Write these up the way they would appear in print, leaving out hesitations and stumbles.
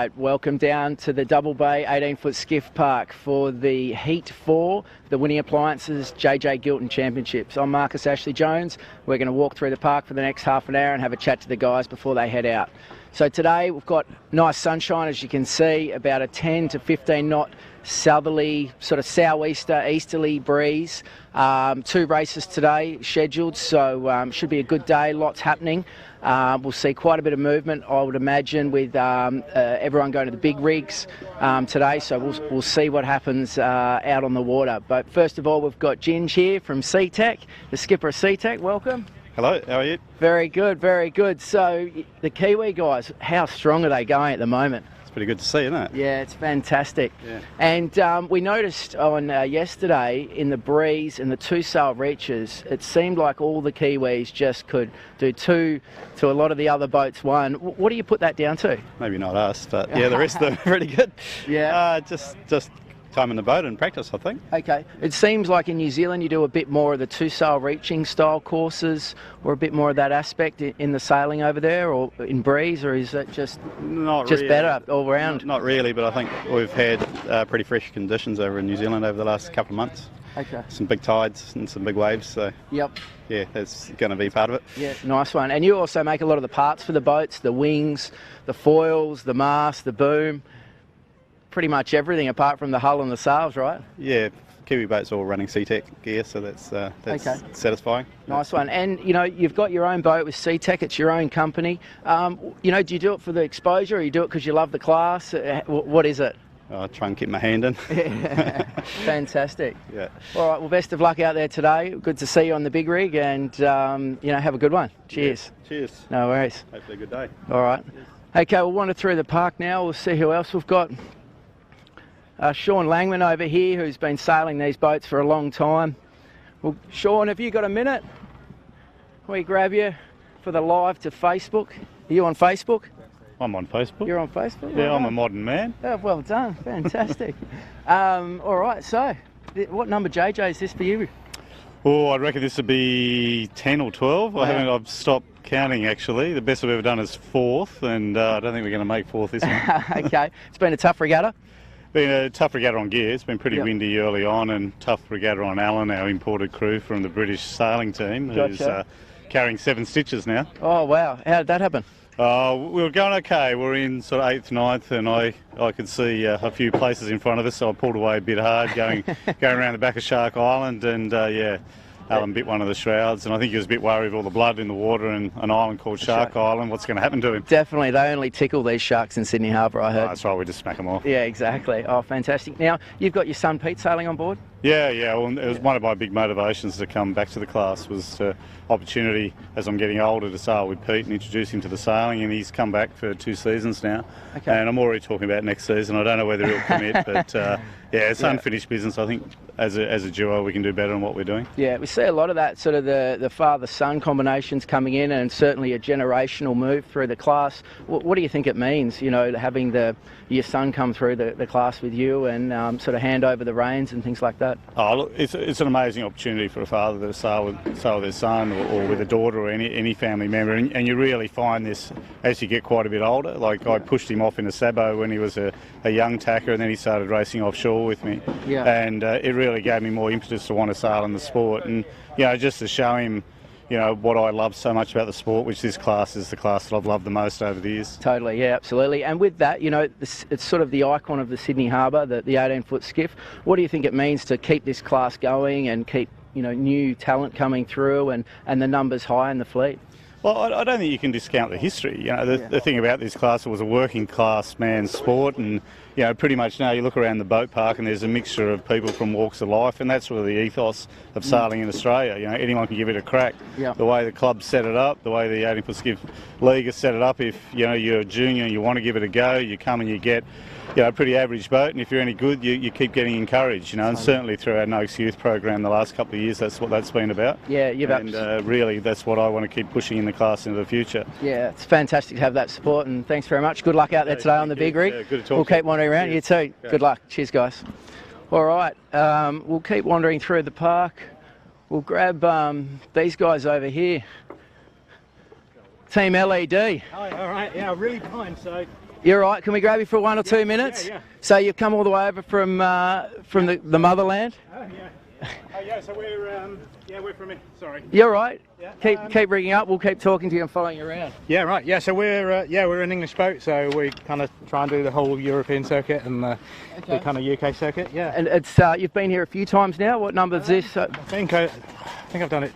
right, welcome down to the Double Bay 18-foot skiff park for the Heat 4, the Winning Appliances JJ Giltinan Championships. I'm Marcus Ashley Jones. We're going to walk through the park for the next half an hour and have a chat to the guys before they head out. So today we've got nice sunshine, as you can see, about a 10 to 15 knot southerly, sort of sou'easter, easterly breeze. 2 races today scheduled, so should be a good day, lots happening. We'll see quite a bit of movement, I would imagine, with everyone going to the big rigs today, so we'll see what happens out on the water. But first of all, we've got Ginge here from SeaTech, the skipper of SeaTech. Welcome. Hello, how are you? Very good, very good. So the Kiwi guys, how strong are they going at the moment? It's pretty good to see, isn't it? Yeah, it's fantastic. Yeah. And we noticed on yesterday in the breeze and the 2 sail reaches, it seemed like all the Kiwis just could do 2 to a lot of the other boats 1. What do you put that down to? Maybe not us, but yeah, the rest of them are pretty good. Yeah. Just time in the boat and practice, I think. Okay. It seems like in New Zealand you do a bit more of the 2 sail reaching style courses, or a bit more of that aspect in the sailing over there, or in breeze, or is it just really better all round? Not really, but I think we've had pretty fresh conditions over in New Zealand over the last couple of months. Okay. Some big tides and some big waves, so yep. Yeah, that's going to be part of it. Yeah, nice one. And you also make a lot of the parts for the boats, the wings, the foils, the mast, the boom. Pretty much everything apart from the hull and the sails, right? Yeah, Kiwi boats all running SeaTech gear, so that's okay. Satisfying. Nice one. And you know, you've got your own boat with SeaTech. It's your own company. You know, do you do it for the exposure, or you do it because you love the class? What is it? I try and keep my hand in. Fantastic. Yeah. All right. Well, best of luck out there today. Good to see you on the big rig, and you know, have a good one. Cheers. Yeah. Cheers. No worries. Hopefully a good day. All right. Okay, we'll wander through the park now. We'll see who else we've got. Sean Langman over here, who's been sailing these boats for a long time. Well, Sean, have you got a minute? Can we grab you for the live to Facebook? Are you on Facebook? I'm on Facebook. You're on Facebook? Yeah, I'm a modern man. Oh, well done. Fantastic. All right, so what number JJ is this for you? Oh, I reckon this would be 10 or 12. Wow. I've stopped counting, actually. The best I've ever done is 4th, and I don't think we're going to make 4th this one. Okay. It's been a tough regatta? Been a tough regatta on gear. It's been pretty windy early on, and tough regatta on Alan, our imported crew from the British sailing team, who's carrying 7 stitches now. Oh, wow. How did that happen? We were going okay. We're in sort of 8th, 9th, and I could see a few places in front of us, so I pulled away a bit hard going around the back of Shark Island, and Alan bit one of the shrouds, and I think he was a bit worried with all the blood in the water and an island called Shark Island. What's going to happen to him? Definitely. They only tickle these sharks in Sydney Harbour, I heard. Oh, that's right. We just smack them off. Yeah, exactly. Oh, fantastic. Now, you've got your son Pete sailing on board? Yeah. Well, it was one of my big motivations to come back to the class, was opportunity as I'm getting older to sail with Pete and introduce him to the sailing, and he's come back for 2 seasons now. Okay. And I'm already talking about next season. I don't know whether he'll commit, but it's unfinished business. I think as a duo we can do better on what we're doing. Yeah, we see a lot of that, sort of the father-son combinations coming in, and certainly a generational move through the class. What do you think it means, you know, having your son come through the class with you and sort of hand over the reins and things like that? Oh, look, it's an amazing opportunity for a father to sail with their son or with a daughter or any family member, and you really find this as you get quite a bit older. Like I pushed him off in a Sabo when he was a young tacker, and then he started racing offshore with me. Yeah. And it really gave me more impetus to want to sail in the sport, and you know, just to show him, you know, what I love so much about the sport, which this class is the class that I've loved the most over the years. Totally, yeah, absolutely. And with that, you know, it's sort of the icon of the Sydney Harbour, the 18-foot skiff. What do you think it means to keep this class going and keep, you know, new talent coming through and the numbers high in the fleet? Well, I don't think you can discount the history. You know, the thing about this class, it was a working class man's sport, and you know, pretty much now you look around the boat park and there's a mixture of people from walks of life, and that's really the ethos of sailing in Australia. You know, anyone can give it a crack. The way the club set it up, the way the 18-foot skiff league has set it up, if you know you're a junior and you want to give it a go, you come and you get, you know, a pretty average boat, and if you're any good, you keep getting encouraged, you know, and certainly through our Noakes Youth program the last couple of years, that's what that's been about. Yeah, really that's what I want to keep pushing in the class into the future. Yeah, it's fantastic to have that support, and thanks very much. Good luck out there today on the big rig. Yeah, good to talk. We'll keep wandering around. Cheers. You too. Okay. Good luck. Cheers, guys. All right, we'll keep wandering through the park. We'll grab these guys over here. Team LED. Oh, all right. Yeah, really fine. So You're right. Can we grab you for 1 or 2 minutes? Yeah. So you've come all the way over from the motherland? Yeah, so we're from here. Sorry. You're right. Yeah. Keep ringing up. We'll keep talking to you and following you around. Yeah, right. Yeah, so we're an English boat, so we kind of try and do the whole European circuit and the kind of UK circuit. Yeah. And it's you've been here a few times now. What number is this? I think I've done it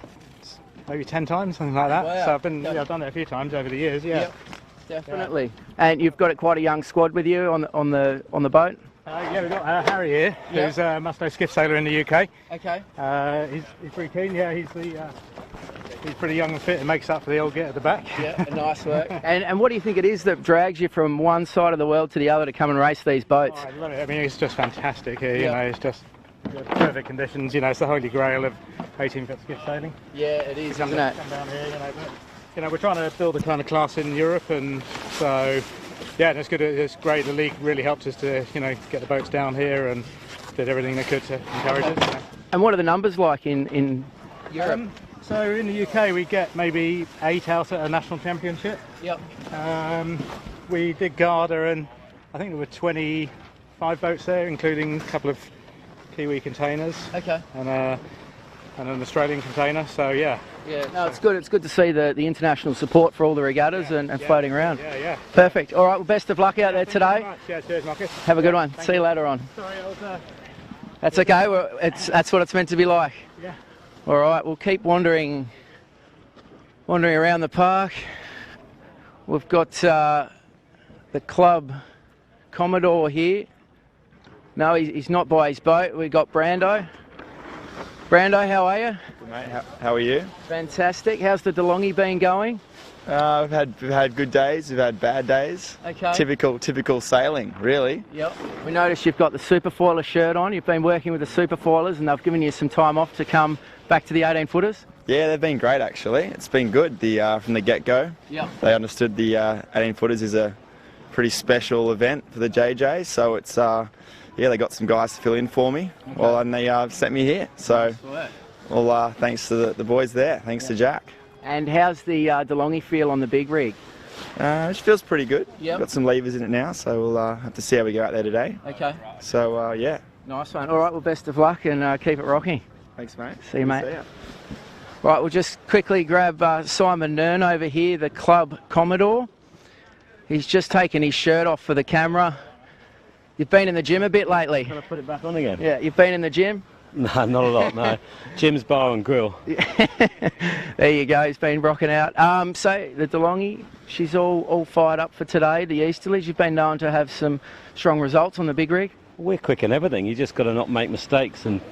maybe 10 times, something like that. Wow. So I've done it a few times over the years. Yeah. Yep, definitely. Yeah. And you've got quite a young squad with you on the boat. Yeah, we've got Harry here, who's a must-know skiff sailor in the UK. Okay. He's pretty keen. Yeah, he's pretty young and fit and makes up for the old git at the back. Yeah, nice work. And what do you think it is that drags you from one side of the world to the other to come and race these boats? Oh, I love it. I mean, it's just fantastic here. You know, it's just perfect conditions. You know, it's the holy grail of 18-foot skiff sailing. Yeah, it is, isn't it? Come down here, but we're trying to build a kind of class in Europe, and so. Yeah, it's good. It's great. The league really helped us to, get the boats down here and did everything they could to encourage it. And what are the numbers like in Europe? So in the UK, we get maybe 8 out at a national championship. Yep. We did Garda, and I think there were 25 boats there, including a couple of Kiwi containers. Okay. And an Australian container. So yeah. Yeah, no, it's good. It's good to see the international support for all the regattas and floating around. Yeah. Perfect. All right, well, best of luck out there today. Yeah, cheers, Marcus. Have a good one. See you later on. Sorry, That's okay. That's what it's meant to be like. Yeah. All right, we'll keep wandering around the park. We've got the club Commodore here. No, he's not by his boat. We've got Brando. Brando, how are you? Good, mate. How are you? Fantastic. How's the DeLonghi been going? We've had good days. We've had bad days. Okay. Typical sailing, really. Yep. We noticed you've got the Superfoiler shirt on. You've been working with the Superfoilers, and they've given you some time off to come back to the 18-footers. Yeah, they've been great actually. It's been good. From the get-go. Yep. They understood the 18-footers is a pretty special event for the JJ. So it's they got some guys to fill in for me. Okay. Well, and they sent me here. So. Well, thanks to the boys there. Thanks to Jack. And how's the DeLonghi feel on the big rig? It feels pretty good. Yep. Got some levers in it now, so we'll have to see how we go out there today. Okay. So, yeah. Nice one. All right, well, best of luck and keep it rocking. Thanks, mate. See you, mate. See ya. Right, we'll just quickly grab Simon Nern over here, the club Commodore. He's just taken his shirt off for the camera. You've been in the gym a bit lately. Can I put it back on again? Yeah, you've been in the gym? No, not a lot, no. Gym's bar and grill. There you go, he's been rocking out. So the DeLonghi, she's all fired up for today, the Easterlies. You've been known to have some strong results on the big rig. We're quick in everything. You just got to not make mistakes, and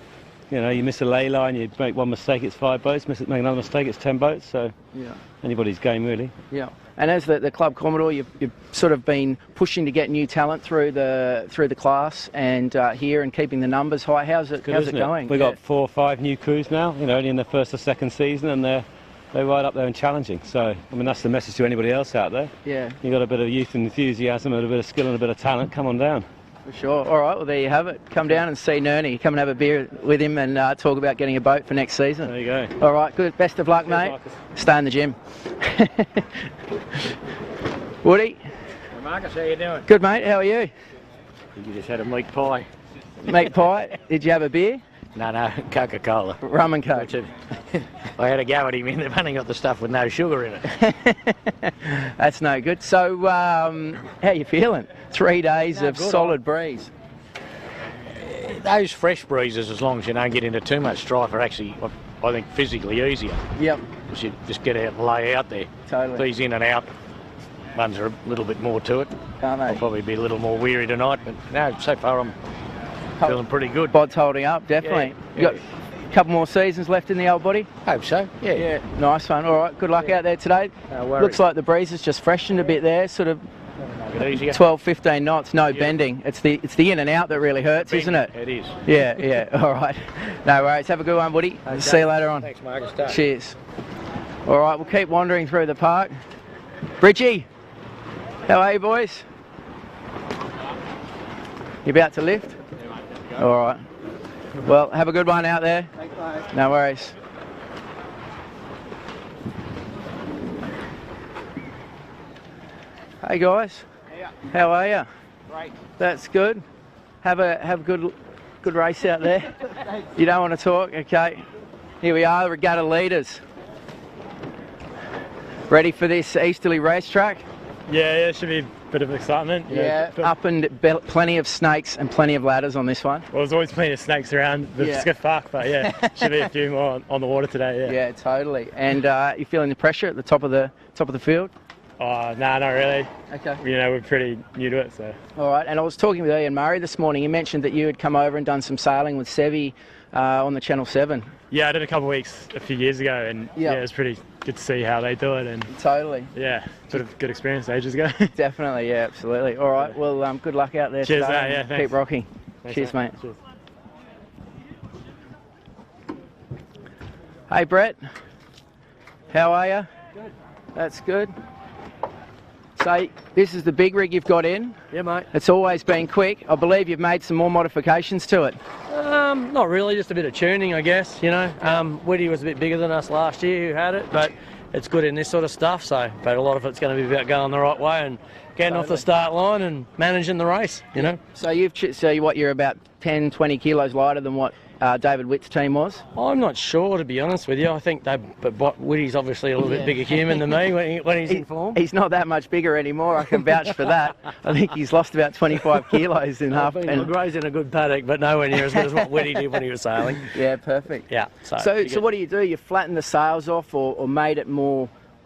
you miss a ley line, you make one mistake, it's 5 boats. Make another mistake, it's 10 boats. So yeah, anybody's game really. Yeah. And as the club Commodore, you've sort of been pushing to get new talent through the class and here and keeping the numbers high. How's it going? We've got 4 or 5 new crews now. Only in their first or second season, and they're right up there and challenging. So I mean, that's the message to anybody else out there. Yeah. You got a bit of youth and enthusiasm, and a bit of skill and a bit of talent. Come on down. For sure. All right, well, there you have it. Come down and see Nerney. Come and have a beer with him and talk about getting a boat for next season. There you go. All right, good. Best of luck, mate. Marcus. Stay in the gym. Woody? Hey Marcus, how you doing? Good, mate. How are you? I think you just had a meat pie. Meat pie. Did you have a beer? No, Coca-Cola. Rum and Coke. I had a go at him, and they've only got the stuff with no sugar in it. That's no good. So, how you feeling? 3 days of solid breeze. Those fresh breezes, as long as you don't get into too much strife, are actually, I think, physically easier. Yep. Because you just get out and lay out there. Totally. These in and out ones are a little bit more to it. Can't they? I'll probably be a little more weary tonight, but no, so far I'm feeling pretty good. Bod's holding up, definitely. Yeah. You got a couple more seasons left in the old body? Hope so, yeah. Yeah, nice one. All right, good luck out there today. No worries. Looks like the breeze has just freshened a bit there, sort of Make it easier. 12, 15 knots, no bending. It's the in and out that really hurts, isn't it? It is. Yeah, all right. No worries. Have a good one, Woody. Okay. See you later on. Thanks, Marcus. Done. Cheers. All right, we'll keep wandering through the park. Bridgie, how are you, boys? You about to lift? All right. Well, have a good one out there. Thanks, mate. No worries. Hey guys. Yeah. How are you? Great. That's good. Have a good race out there. You don't want to talk? Okay. Here we are, the regatta leaders. Ready for this easterly racetrack? Yeah, should be a bit of excitement. Yeah, up and plenty of snakes and plenty of ladders on this one. Well, there's always plenty of snakes around the Skiff Park, but yeah, should be a few more on the water today. Yeah. Yeah, totally. And you feeling the pressure at the top of the field? Oh, no, not really. Okay. We're pretty new to it, so. All right. And I was talking with Ian Murray this morning. He mentioned that you had come over and done some sailing with Sevi on the Channel 7. Yeah, I did a couple of weeks a few years ago, and yeah, it was pretty good to see how they do it. And totally. Yeah, sort of good experience ages ago. Definitely, yeah, absolutely. All right. Well, good luck out there. Cheers, today. yeah, thanks. Keep rocking. Thanks, Cheers, mate. Cheers. Hey, Brett. How are you? Good. That's good. So this is the big rig you've got in. Yeah, mate. It's always been quick. I believe you've made some more modifications to it. Not really, just a bit of tuning, I guess. Woody was a bit bigger than us last year who had it, but it's good in this sort of stuff. But a lot of it's going to be about going the right way and getting off the start line and managing the race. So you're about 10, 20 kilos lighter than what David Witt's team was? I'm not sure, to be honest with you. I think but Woody's obviously a little bit bigger human than me when he's in form. He's not that much bigger anymore, I can vouch for that. I think he's lost about 25 kilos in half. And raised in a good paddock, but nowhere near as good as what Woody did when he was sailing. Yeah, perfect. Yeah. So what do? You flatten the sails off or made it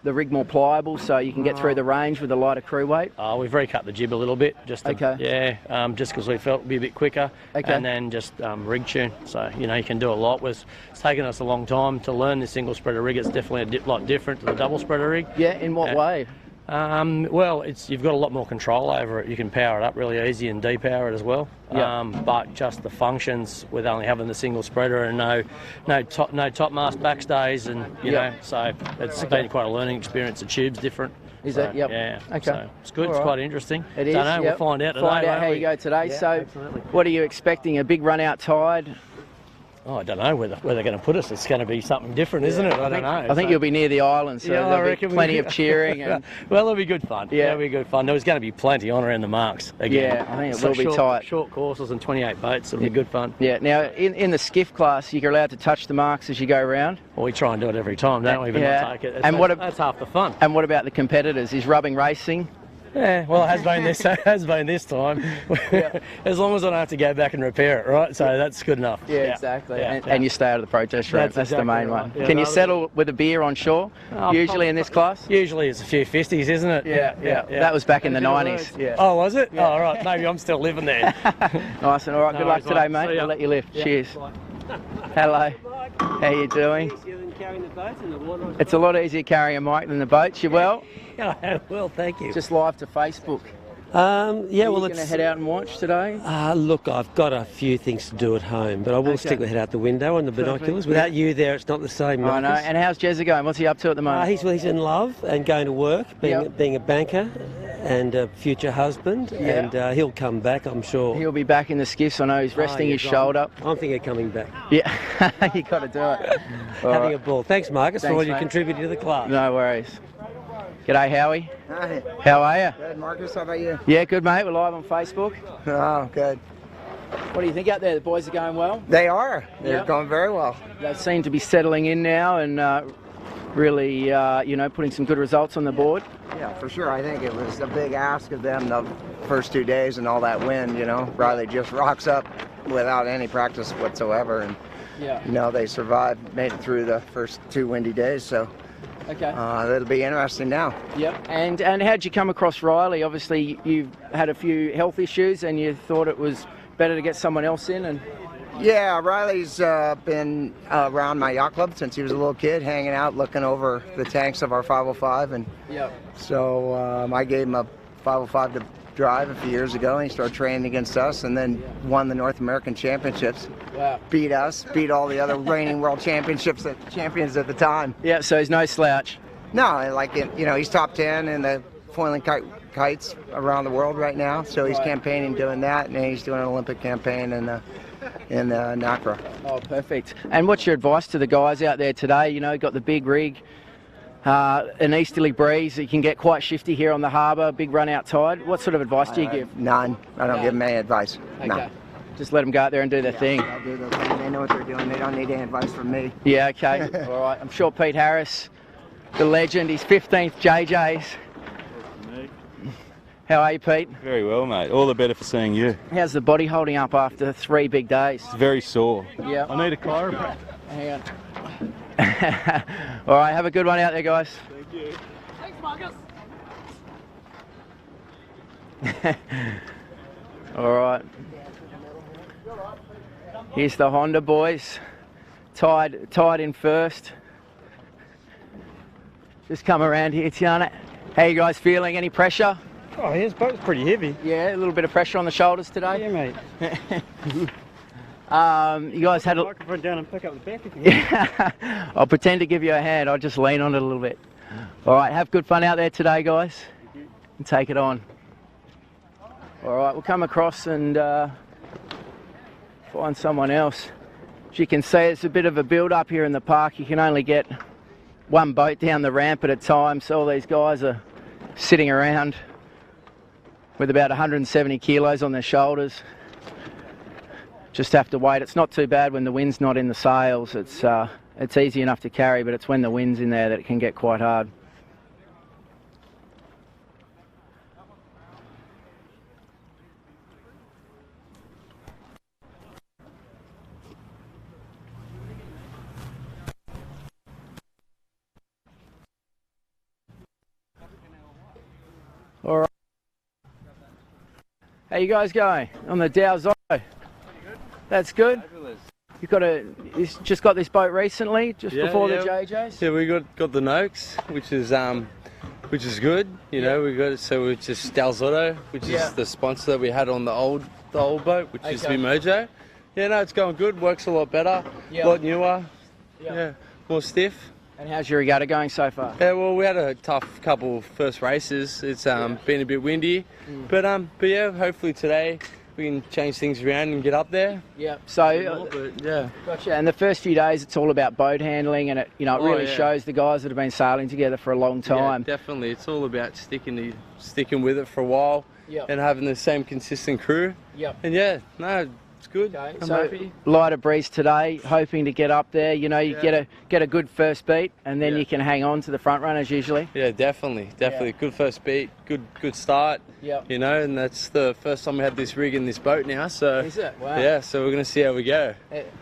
the rig more pliable so you can get through the range with a lighter crew weight? We've recut the jib a little bit, just because we felt it'd be a bit quicker, and then just rig tune. So you can do a lot. It's taken us a long time to learn the single spreader rig. It's definitely a lot different to the double spreader rig. Yeah, in what way? Well, you've got a lot more control over it. You can power it up really easy and depower it as well. But just the functions with only having the single spreader and no topmast backstays, and so it's been quite a learning experience. The tube's different. Is it? Yep. Yeah. Okay. So it's good. It's quite interesting. It is. Don't know. We'll find out today. Find out how you go today. Yeah, so, absolutely. What are you expecting? A big run out tide? Oh, I don't know where they're going to put us. It's going to be something different, isn't it? I don't know. I think you'll be near the island, so there'll be plenty of cheering. And well, it'll be good fun. Yeah, it'll be good fun. There's going to be plenty on around the marks again. Yeah, I think it will be tight. Short courses and 28 boats. It'll be good fun. Yeah. Now, in the skiff class, you're allowed to touch the marks as you go around. Well, we try and do it every time, don't we? Even not take it. That's half the fun. And what about the competitors? Is rubbing racing? Yeah, well, it has been this time. As long as I don't have to go back and repair it, right? So that's good enough. Yeah, exactly. And you stay out of the protest ramp. That's exactly the main one. Yeah, Can you settle with a beer on shore? Usually in this class? Usually it's a few fisties, isn't it? Yeah. That was back in the 90s. Yeah. Oh, was it? Yeah. Oh, right. Maybe I'm still living there. Nice and all right. Good luck today, mate. I'll let you lift. Yeah. Cheers. Hello. How you doing? It's a lot easier carrying a mic than the boats. You well? Yeah, well, thank you. Just live to Facebook. Yeah, well, you're going to head out and watch today? Look, I've got a few things to do at home, but I will stick my head out the window on the binoculars. Without you there, it's not the same. I know. And how's Jezza going? What's he up to at the moment? He's in love and going to work, being a banker and a future husband, and he'll come back, I'm sure. He'll be back in the skiffs. I know he's resting his shoulder. I'm thinking of coming back. Yeah, you got to do it. Having a ball. Thanks, Marcus, for all you contributed to the club. No worries. G'day, Howie. Hi. How are you? Good, Marcus. How about you? Yeah, good, mate. We're live on Facebook. Oh, good. What do you think out there? The boys are going well? They are. They're going very well. They seem to be settling in now and really, putting some good results on the board. Yeah, for sure. I think it was a big ask of them the first 2 days and all that wind, Riley just rocks up without any practice whatsoever. And, they survived, made it through the first 2 windy days, so... Okay. It'll be interesting now. Yep. And how'd you come across Riley? Obviously, you've had a few health issues, and you thought it was better to get someone else in. And yeah, Riley's been around my yacht club since he was a little kid, hanging out, looking over the tanks of our 505, and so I gave him a 505 to drive a few years ago, and he started training against us, and then won the North American Championships. Wow. Beat us, beat all the other reigning world champions at the time. Yeah, so he's no slouch. No, he's top 10 in the foiling kites around the world right now, so he's campaigning doing that, and he's doing an Olympic campaign in NACRA. Oh, perfect. And what's your advice to the guys out there today? Got the big rig, an easterly breeze. You can get quite shifty here on the harbour, big run out tide. What sort of advice do you give? None. I don't give them any advice. Okay. No. Just let them go out there and do their thing. They'll do their thing. They know what they're doing. They don't need any advice from me. Yeah, okay. All right. I'm sure Pete Harris, the legend, his 15th JJs. How are you, Pete? Very well, mate. All the better for seeing you. How's the body holding up after 3 big days? It's very sore. Yeah. I need a chiropractor. Hang on. All right, have a good one out there, guys. Thank you. Thanks, Marcus. All right. Here's the Honda boys. Tied in first. Just come around here, Tiana. How you guys feeling? Any pressure? Oh, his boat's pretty heavy. Yeah, a little bit of pressure on the shoulders today. Yeah, mate. You guys had a microphone down and pick up the back if you want. I'll pretend to give you a hand. I'll just lean on it a little bit. All right, have good fun out there today, guys, and take it on. All right, we'll come across and find someone else. As you can see, it's a bit of a build-up here in the park. You can only get one boat down the ramp at a time, so all these guys are sitting around with about 170 kilos on their shoulders. Just have to wait. It's not too bad when the wind's not in the sails. It's easy enough to carry, but it's when the wind's in there that it can get quite hard. All right. How you guys going on the Dal Zotto? That's good. You just got this boat recently, just before the JJs. Yeah, we got the Noakes, which is good. You know, we got it's just Dal Zotto, which is the sponsor that we had on the old boat, which used to be Mojo. Yeah, no, it's going good. Works a lot better, a lot newer. Yeah, more stiff. And how's your regatta going so far? Yeah, well, we had a tough couple first races. It's been a bit windy, but yeah, hopefully today we can change things around and get up there. Yeah. So yeah. Gotcha. And the first few days, it's all about boat handling, and it really shows the guys that have been sailing together for a long time. Yeah, definitely. It's all about sticking with it for a while and having the same consistent crew. Yep. And yeah, no, it's good. Okay. I'm so happy. Lighter breeze today, hoping to get up there. You know, you get a good first beat, and then you can hang on to the front runners usually. Yeah, definitely. Good first beat, good start. Yep. You know, and that's the first time we had this rig in this boat now. So is it? Wow. Yeah, so we're gonna see how we go.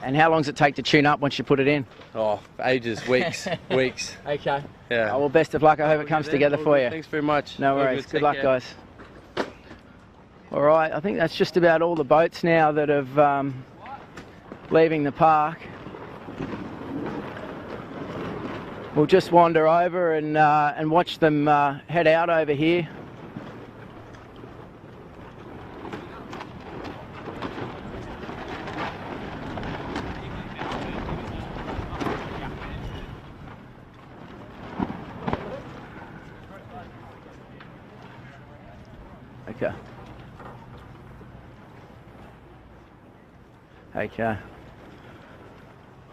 And how long does it take to tune up once you put it in? Oh, ages, weeks, weeks. Okay. Yeah. Oh, well, best of luck. I hope it comes together for you. Thanks very much. No worries. Good luck, guys. All right, I think that's just about all the boats now that have leaving the park. We'll just wander over and watch them head out over here. Okay. Okay.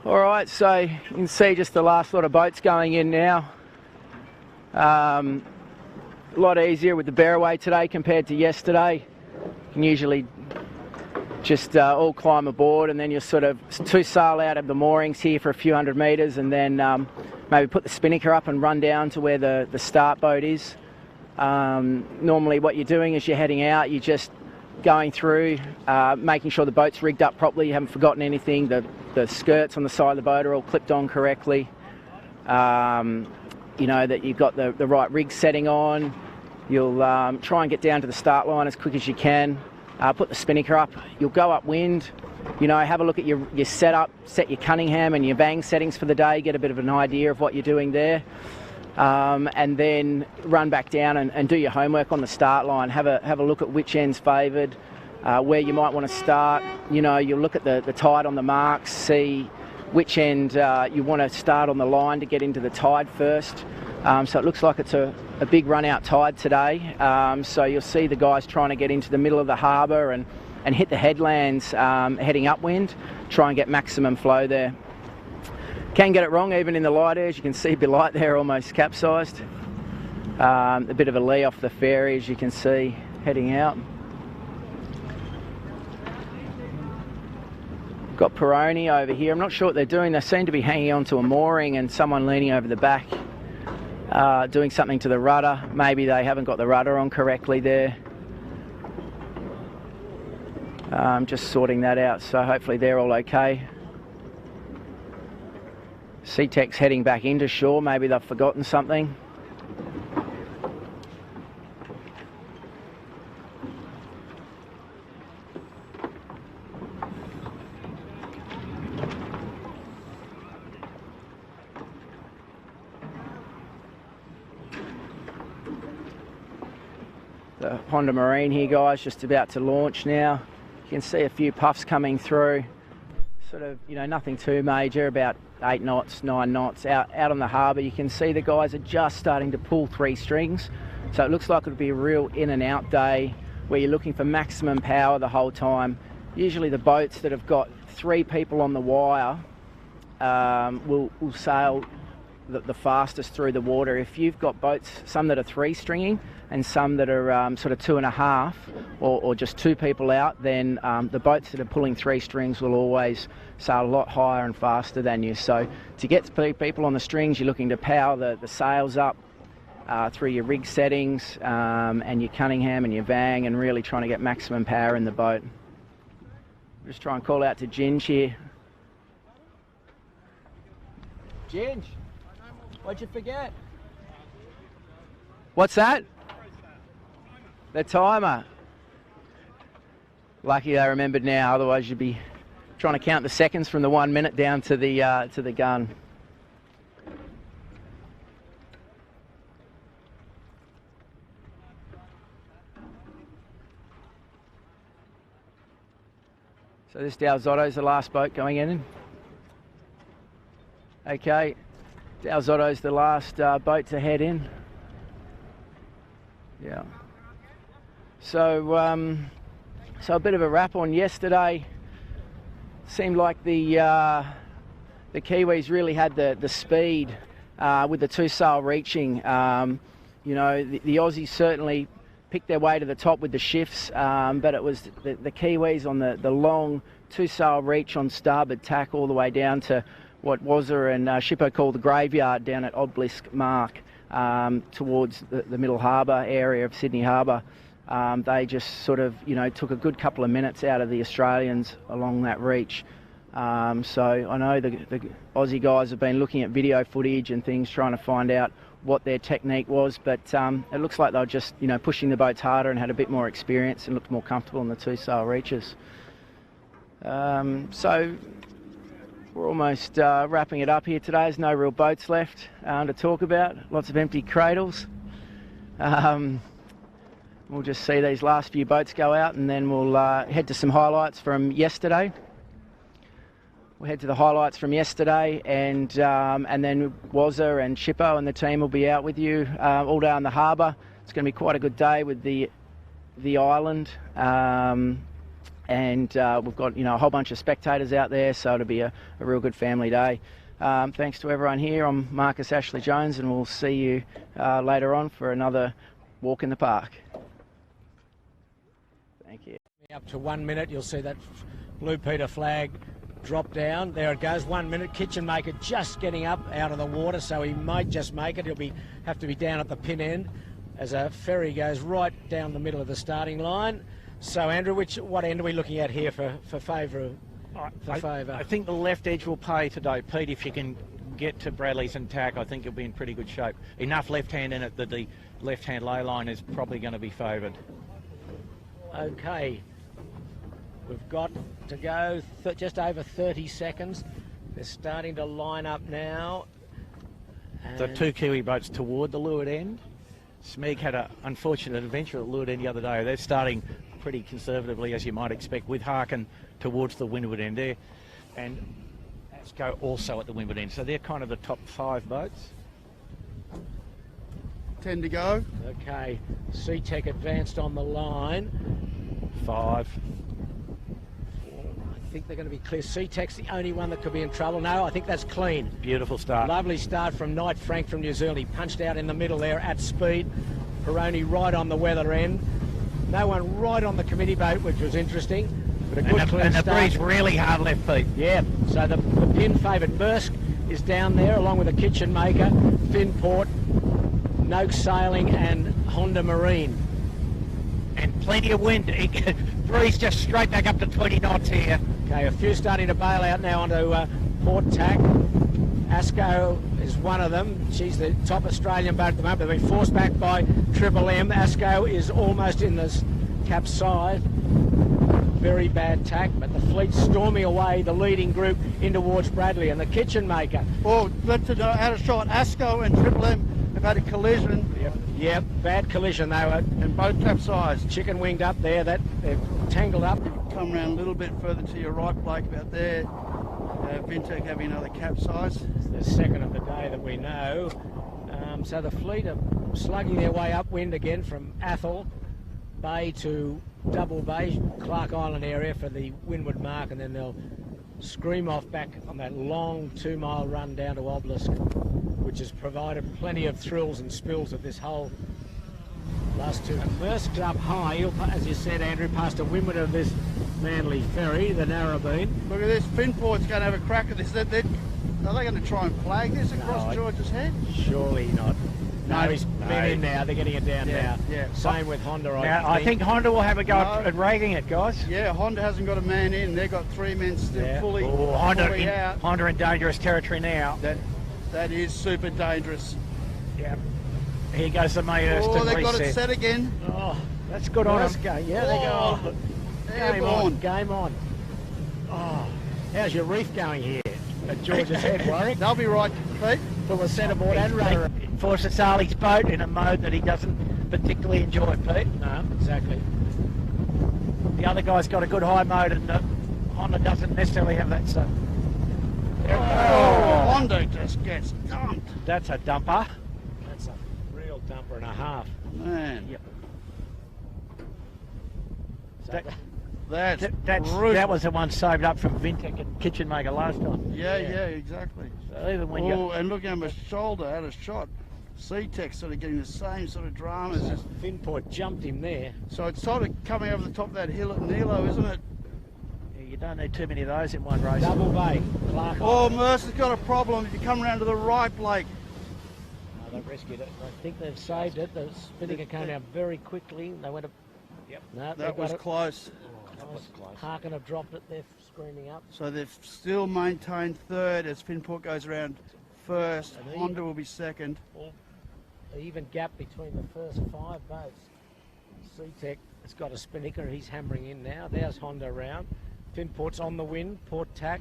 All right, so you can see just the last lot of boats going in now. A lot easier with the bearaway today compared to yesterday. You can usually just all climb aboard, and then you'll sort of two sail out of the moorings here for a few hundred metres, and then maybe put the spinnaker up and run down to where the start boat is. Normally what you're doing is you're heading out, you're just going through, making sure the boat's rigged up properly, you haven't forgotten anything, the skirts on the side of the boat are all clipped on correctly, you know that you've got the right rig setting on. You'll try and get down to the start line as quick as you can, put the spinnaker up, you'll go upwind, you know, have a look at your setup, set your Cunningham and your Vang settings for the day, get a bit of an idea of what you're doing there. And then run back down and do your homework on the start line. Have a look at which end's favoured, where you might want to start. You know, you'll look at the tide on the marks, see which end you want to start on the line to get into the tide first. So it looks like it's a big run out tide today. So you'll see the guys trying to get into the middle of the harbour and hit the headlands heading upwind, try and get maximum flow there. Can get it wrong even in the light air. As you can see, a bit light there, almost capsized. A bit of a lee off the ferry, as you can see, heading out. Got Peroni over here. I'm not sure what they're doing. They seem to be hanging onto a mooring and someone leaning over the back, doing something to the rudder. Maybe they haven't got the rudder on correctly there. Just sorting that out, so hopefully they're all okay. SeaTech's heading back into shore. Maybe they've forgotten something. The Honda Marine here, guys, just about to launch now. You can see a few puffs coming through. Sort of, you know, nothing too major, about 8 knots, 9 knots. Out on the harbour, you can see the guys are just starting to pull 3 strings. So it looks like it'll be a real in and out day where you're looking for maximum power the whole time. Usually the boats that have got 3 people on the wire will sail the fastest through the water. If you've got boats, some that are 3 stringing and some that are sort of 2.5 or just 2 people out, then the boats that are pulling 3 strings will always sail a lot higher and faster than you. So to get 3 people on the strings, you're looking to power the sails up through your rig settings and your Cunningham and your Vang, and really trying to get maximum power in the boat. Just try and call out to Ginge here. Ginge, what'd you forget? What's that? The timer. Lucky they remembered now, otherwise you'd be trying to count the seconds from the 1 minute down to the gun. So this Dal Zotto's the last boat going in. Okay, Dal Zotto's the last boat to head in. Yeah. So, so a bit of a wrap on yesterday. Seemed like the Kiwis really had the speed with the 2 sail reaching. You know, the Aussies certainly picked their way to the top with the shifts, but it was the Kiwis on the long 2 sail reach on starboard tack all the way down to what Wazza and Shippo called the graveyard down at Obelisk Mark, towards the middle harbour area of Sydney Harbour. They just sort of, you know, took a good couple of minutes out of the Australians along that reach. So I know the Aussie guys have been looking at video footage and things, trying to find out what their technique was, but it looks like they were just, you know, pushing the boats harder and had a bit more experience and looked more comfortable in the 2 sail reaches. So we're almost wrapping it up here today. There's no real boats left to talk about. Lots of empty cradles. We'll just see these last few boats go out, and then we'll head to some highlights from yesterday. We'll head to the highlights from yesterday, and then Wazza and Shippo and the team will be out with you all day on the harbour. It's going to be quite a good day with the island. And we've got, you know, a whole bunch of spectators out there, so it'll be a real good family day. Thanks to everyone here. I'm Marcus Ashley Jones, and we'll see you later on for another walk in the park. Thank you. Up to 1 minute, you'll see that Blue Peter flag drop down. There it goes, 1 minute. Kitchen Maker just getting up out of the water, so he might just make it. He'll have to be down at the pin end as a ferry goes right down the middle of the starting line. So, Andrew, what end are we looking at here for favour? I think the left edge will pay today, Pete. If you can get to Bradley's and tack, I think you'll be in pretty good shape. Enough left hand in it that the left-hand lay line is probably going to be favoured. Okay, we've got to go just over 30 seconds. They're starting to line up now. The 2 Kiwi boats toward the leeward end. Smeg had an unfortunate adventure at the leeward end the other day. They're starting pretty conservatively, as you might expect, with Harkin towards the windward end there, and Asco also at the windward end. So they're kind of the top 5 boats. 10 to go. Okay, SeaTech advanced on the line. 5. 4, I think they're going to be clear. C-Tech's the only one that could be in trouble. No, I think that's clean. Beautiful start. Lovely start from Knight Frank from New Zealand. He punched out in the middle there at speed. Peroni right on the weather end. No one right on the committee boat, which was interesting. But a good clean and the start. breeze really hard left, Pete. Yeah, so the pin favourite Maersk is down there along with the Kitchen Maker, Finport, Noak Sailing and Honda Marine. And plenty of wind. Breeze just straight back up to 20 knots here. Okay, a few starting to bail out now onto Port Tack. Asco is one of them. She's the top Australian boat at the moment. They've been forced back by Triple M. Asco is almost in the capside. Very bad tack, but the fleet's storming away the leading group in towards Bradley and the Kitchen Maker. Well, that's out of shot. Asco and Triple M have had a collision. Yep, bad collision though. And both capsized. Chicken winged up there. That they've tangled up. Come around a little bit further to your right, Blake, about there. Vintec having another capsize. It's the second of the day that we know. So the fleet are slugging their way upwind again from Athol Bay to Double Bay, Clark Island area for the windward mark, and then they'll scream off back on that long 2-mile run down to Obelisk, which has provided plenty of thrills and spills at this whole last two. And Maersk's up high. He'll, as you said, Andrew, past the windward of this Manly ferry, the Narrabeen. Look at this. Finport's going to have a crack at this. Are they going to try and flag this across George's head? Surely not. No, he's been in now. They're getting it down now. Yeah. Same with Honda. I think Honda will have a go at ragging it, guys. Yeah, Honda hasn't got a man in. They've got 3 men still fully out. Honda in dangerous territory now. That is super dangerous. Yeah. Here goes the Mayhurst. Oh, they've got it set again. Oh, that's good on us. Yeah, they go. Game on. Oh, how's your reef going here at George's Head, Warwick? They'll be right, Pete. Full of centreboard and rudder. Forces Charlie's boat in a mode that he doesn't particularly enjoy, Pete. No, exactly. The other guy's got a good high mode, and Honda doesn't necessarily have that. So. Honda just gets dumped. That's a dumper. That's a real dumper and a half. Man. Yep. So that was the one saved up from Vintec and Kitchen Maker last time. Yeah, exactly. So even when and look how my shoulder had a shot. C-Tech sort of getting the same sort of dramas. Finport jumped him there. So it's sort of coming over the top of that hill at Nilo, isn't it? Yeah, you don't need too many of those in one race. Double Bay, Clark. Oh, Mercer's got a problem. If you come around to the right, Blake. No, they've rescued it. I think they've saved it. The Spinnaker came out very quickly. They went up. Yep. No, that was close. That was close. Harkin have dropped it. They're screaming up. So they've still maintained third as Finport goes around first. Honda will be second. Even gap between the first 5 boats. C-Tech has got a Spinnaker. He's hammering in now. There's Honda round. Finport's on the wind. Port Tack.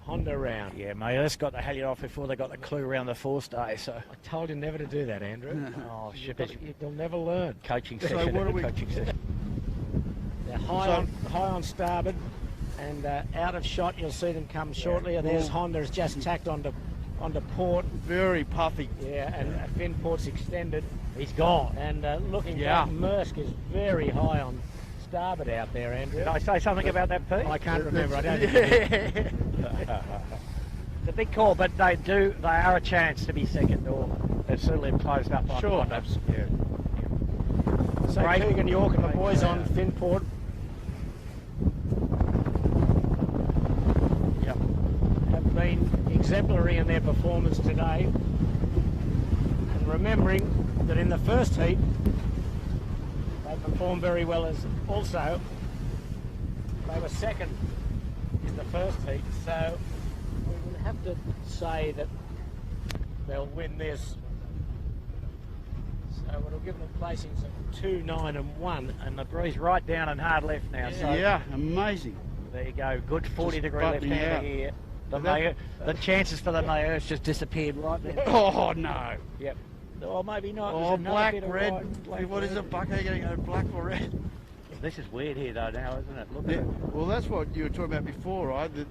Honda round. Yeah, Mayhurst got the halyard off before they got the clue around the forestay. So I told you never to do that, Andrew. Oh, shit! You'll never learn. Coaching So session. what are we? Coaching session. They're high on starboard, and out of shot. You'll see them come shortly. And there's Honda's just tacked onto port. Very puffy. Yeah, and Finport's extended. He's gone. And looking back, Maersk is very high on starboard out there, Andrew. Did I say something about that, Pete? I can't remember. I don't. It's a big call, but they are a chance to be second, or they've certainly closed up on Sure. Yeah. So Keegan York and the boys on Finport. Yep. Have been exemplary in their performance today. And remembering that in the first heat, they performed very well as also they were second in the first heat. So we would have to say that they'll win this. So it'll give them placings of 2, 9 and 1. And the breeze right down and hard left now. Yeah, amazing. There you go. Good 40-degree left-hander here. The chances for the Mayhurst just disappeared right there. Oh, no. Yep. Or maybe not. Oh, black, red. What is it, Buck? Are you going to go black or red? This is weird here, though, now, isn't it? Look at it. Well, that's what you were talking about before, right? That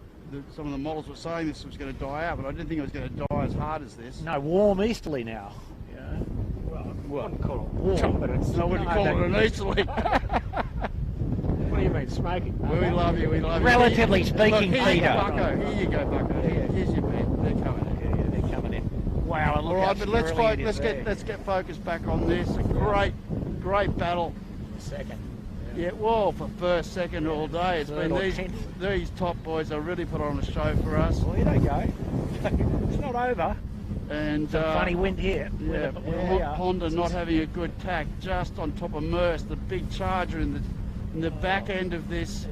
some of the models were saying this was going to die out, but I didn't think it was going to die as hard as this. No, warm easterly now. Yeah. Well, I wouldn't call it warm, but it's... I wouldn't call it an easterly. What do you mean? been smoking. We love you, we love you. Relatively speaking, Look, here you Peter. go, Bucko. Here you go, Bucko. Here's your man. They're coming in. Yeah, they're coming in. Wow, look All right, how but swirly it is there. let's get focused back on this. A great battle. Second. Yeah, well, for first, second all day. It's Third been or these top boys have really put on a show for us. Well, here they go. It's not over. And Some funny wind here. Yeah, Honda not having a good tack, just on top of Merce. The big charger in the back end of this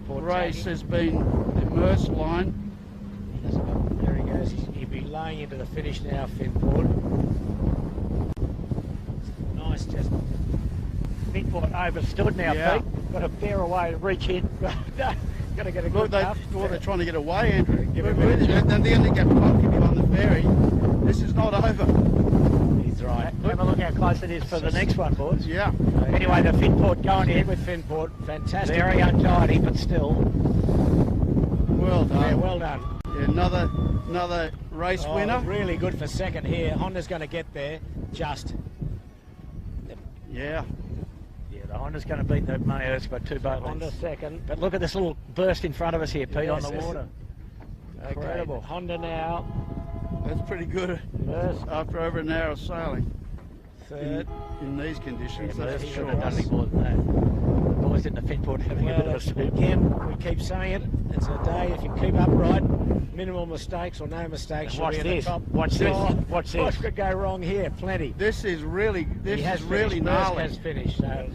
race has been the Merce line. There he goes. He'll be laying into the finish now, Finport. Nice, just. Finport overstood now, Yeah. Pete. Got a fair away to reach in. Got to get a Look, good cuff. they're trying to get away, Andrew. Give him And then they get funky behind the ferry. This is not over. He's right. Have a look how close it is for the next one, boys. Yeah. Anyway, the Finport going In in. with Finport. Fantastic. Very untidy, but still. Well done. Yeah, well done. Yeah, another race winner. Really good for second here. Honda's going to get there. Just. Yeah. Yeah, the Honda's going to beat the Money Earths by 2 boat Honda lengths. second. But look at this little burst in front of us here, Pete, Yes, on the yes. water. Incredible. Okay, Honda now. That's pretty good First. after over an hour of sailing. Third. In these conditions, Yeah, that's Merce for should sure. have done any more than that. Boys in the Finport having a bit of a swoop. Again, we keep saying it. It's a day if you keep upright, minimal mistakes or no mistakes. Watch you'll be at this. the top. Watch this. Watch What this. could go wrong here? Plenty. This is really He has really finished. Merce gnarly. has finished. So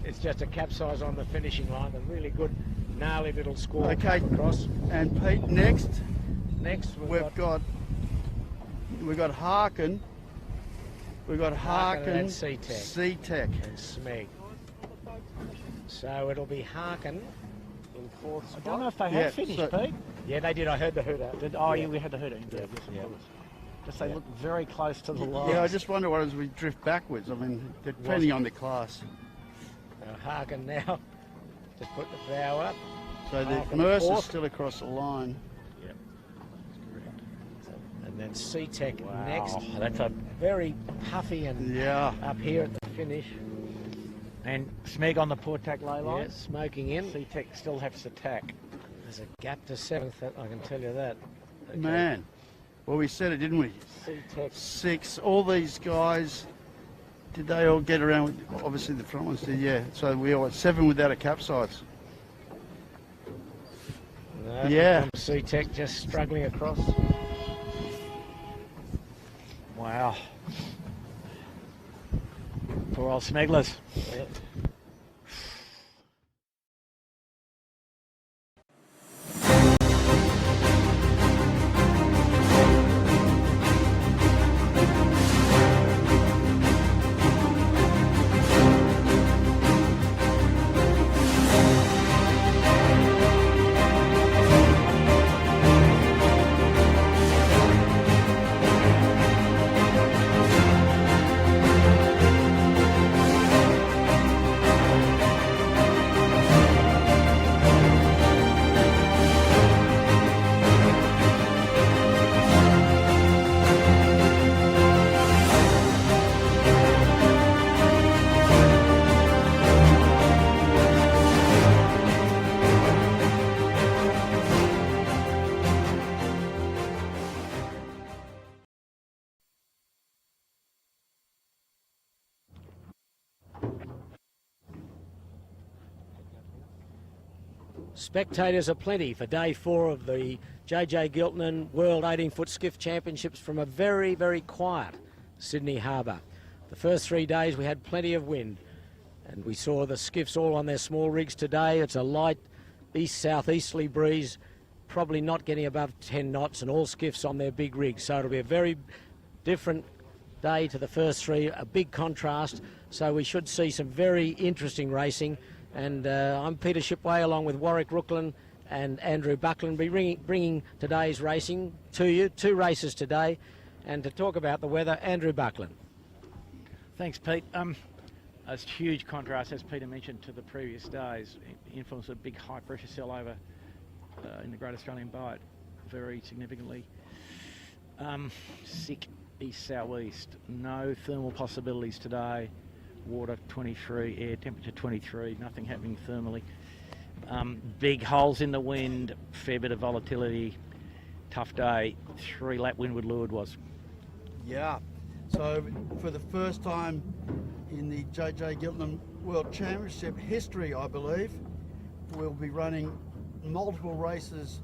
it's just a capsize on the finishing line. A really good, gnarly little score Okay, come across. and Pete, next Next, we've got Harkin. We've got Harkin, and C-Tech. C-Tech. And Smeg. So it'll be Harkin in fourth spot. I don't know if they Yeah, have finished, so- Pete. Yeah, they did. I heard the hooter. Yeah, we had the hooter. Yeah, Just they look very close to the line. Yeah, I just wonder what as we drift backwards. I mean, depending on the class. Harkin now. Just put the bow up. So the Harkin Merce is fourth. still across the line. Yep. And then C-Tech Wow, next. that's a Very puffy and Yeah. up here at the finish. and Smeg on the port tack lay line. Yeah, smoking in. C-Tech still has to tack. There's a gap to seventh, I can tell you that. Okay. Man. Well, we said it, didn't we? C-Tech. 6. All these guys, did they all get around with, obviously the front ones did, yeah. So we all had 7 without a capsize. No, Yeah. C-Tech just struggling across. Wow. Poor old Smeglers. Yeah. Spectators are plenty for day 4 of the JJ Giltinan World 18-foot Skiff Championships from a very, very quiet Sydney Harbour. The first 3 days we had plenty of wind and we saw the skiffs all on their small rigs today. It's a light east-southeasterly breeze, probably not getting above 10 knots, and all skiffs on their big rigs. So it'll be a very different day to the first 3, a big contrast. So we should see some very interesting racing. And I'm Peter Shipway along with Warwick Rooklin and Andrew Buckland, be bringing today's racing to you. 2 races today. And to talk about the weather, Andrew Buckland. Thanks, Pete. A huge contrast, as Peter mentioned, to the previous days. Influence of big high pressure cell over in the Great Australian Bight, very significantly. Sick east-southeast, no thermal possibilities today. Water 23, air temperature 23, nothing happening thermally. Big holes in the wind, fair bit of volatility, tough day. 3-lap windward leeward was. Yeah, so for the first time in the JJ Giltinan World Championship history, I believe, we'll be running multiple races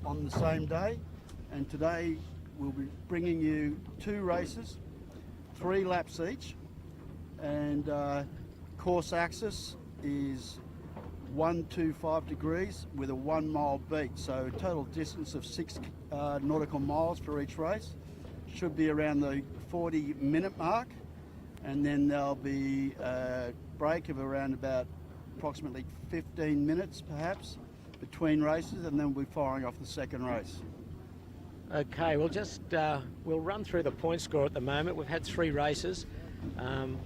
on the same day, and today we'll be bringing you 2 races, 3 laps each, and course axis is 125 degrees with a 1 mile beat, so total distance of 6 nautical miles for each race. Should be around the 40-minute mark, and then there'll be a break of around about approximately 15 minutes perhaps between races, and then we'll be firing off the second race. Okay, we'll run through the point score at the moment. We've had 3 races.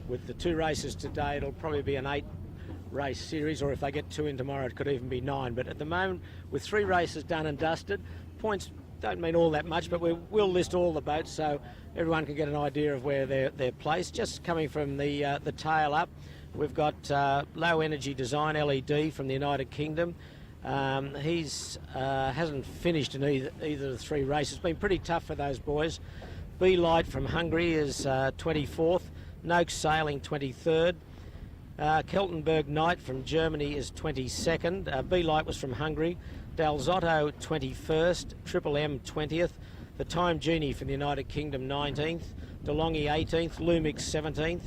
With the 2 races today, it'll probably be an 8-race series, or if they get 2 in tomorrow, it could even be 9. But at the moment, with 3 races done and dusted, points don't mean all that much, but we'll list all the boats so everyone can get an idea of where they're placed. Just coming from the tail up, we've got Low Energy Design LED from the United Kingdom. He's hasn't finished in either of the 3 races. It's been pretty tough for those boys. B Light from Hungary is 24th. Noakes Sailing 23rd. Keltenberg Knight from Germany is 22nd. B Light was from Hungary. Dal Zotto 21st. Triple M 20th. The Time Genie from the United Kingdom 19th. DeLonghi 18th. Lumix 17th.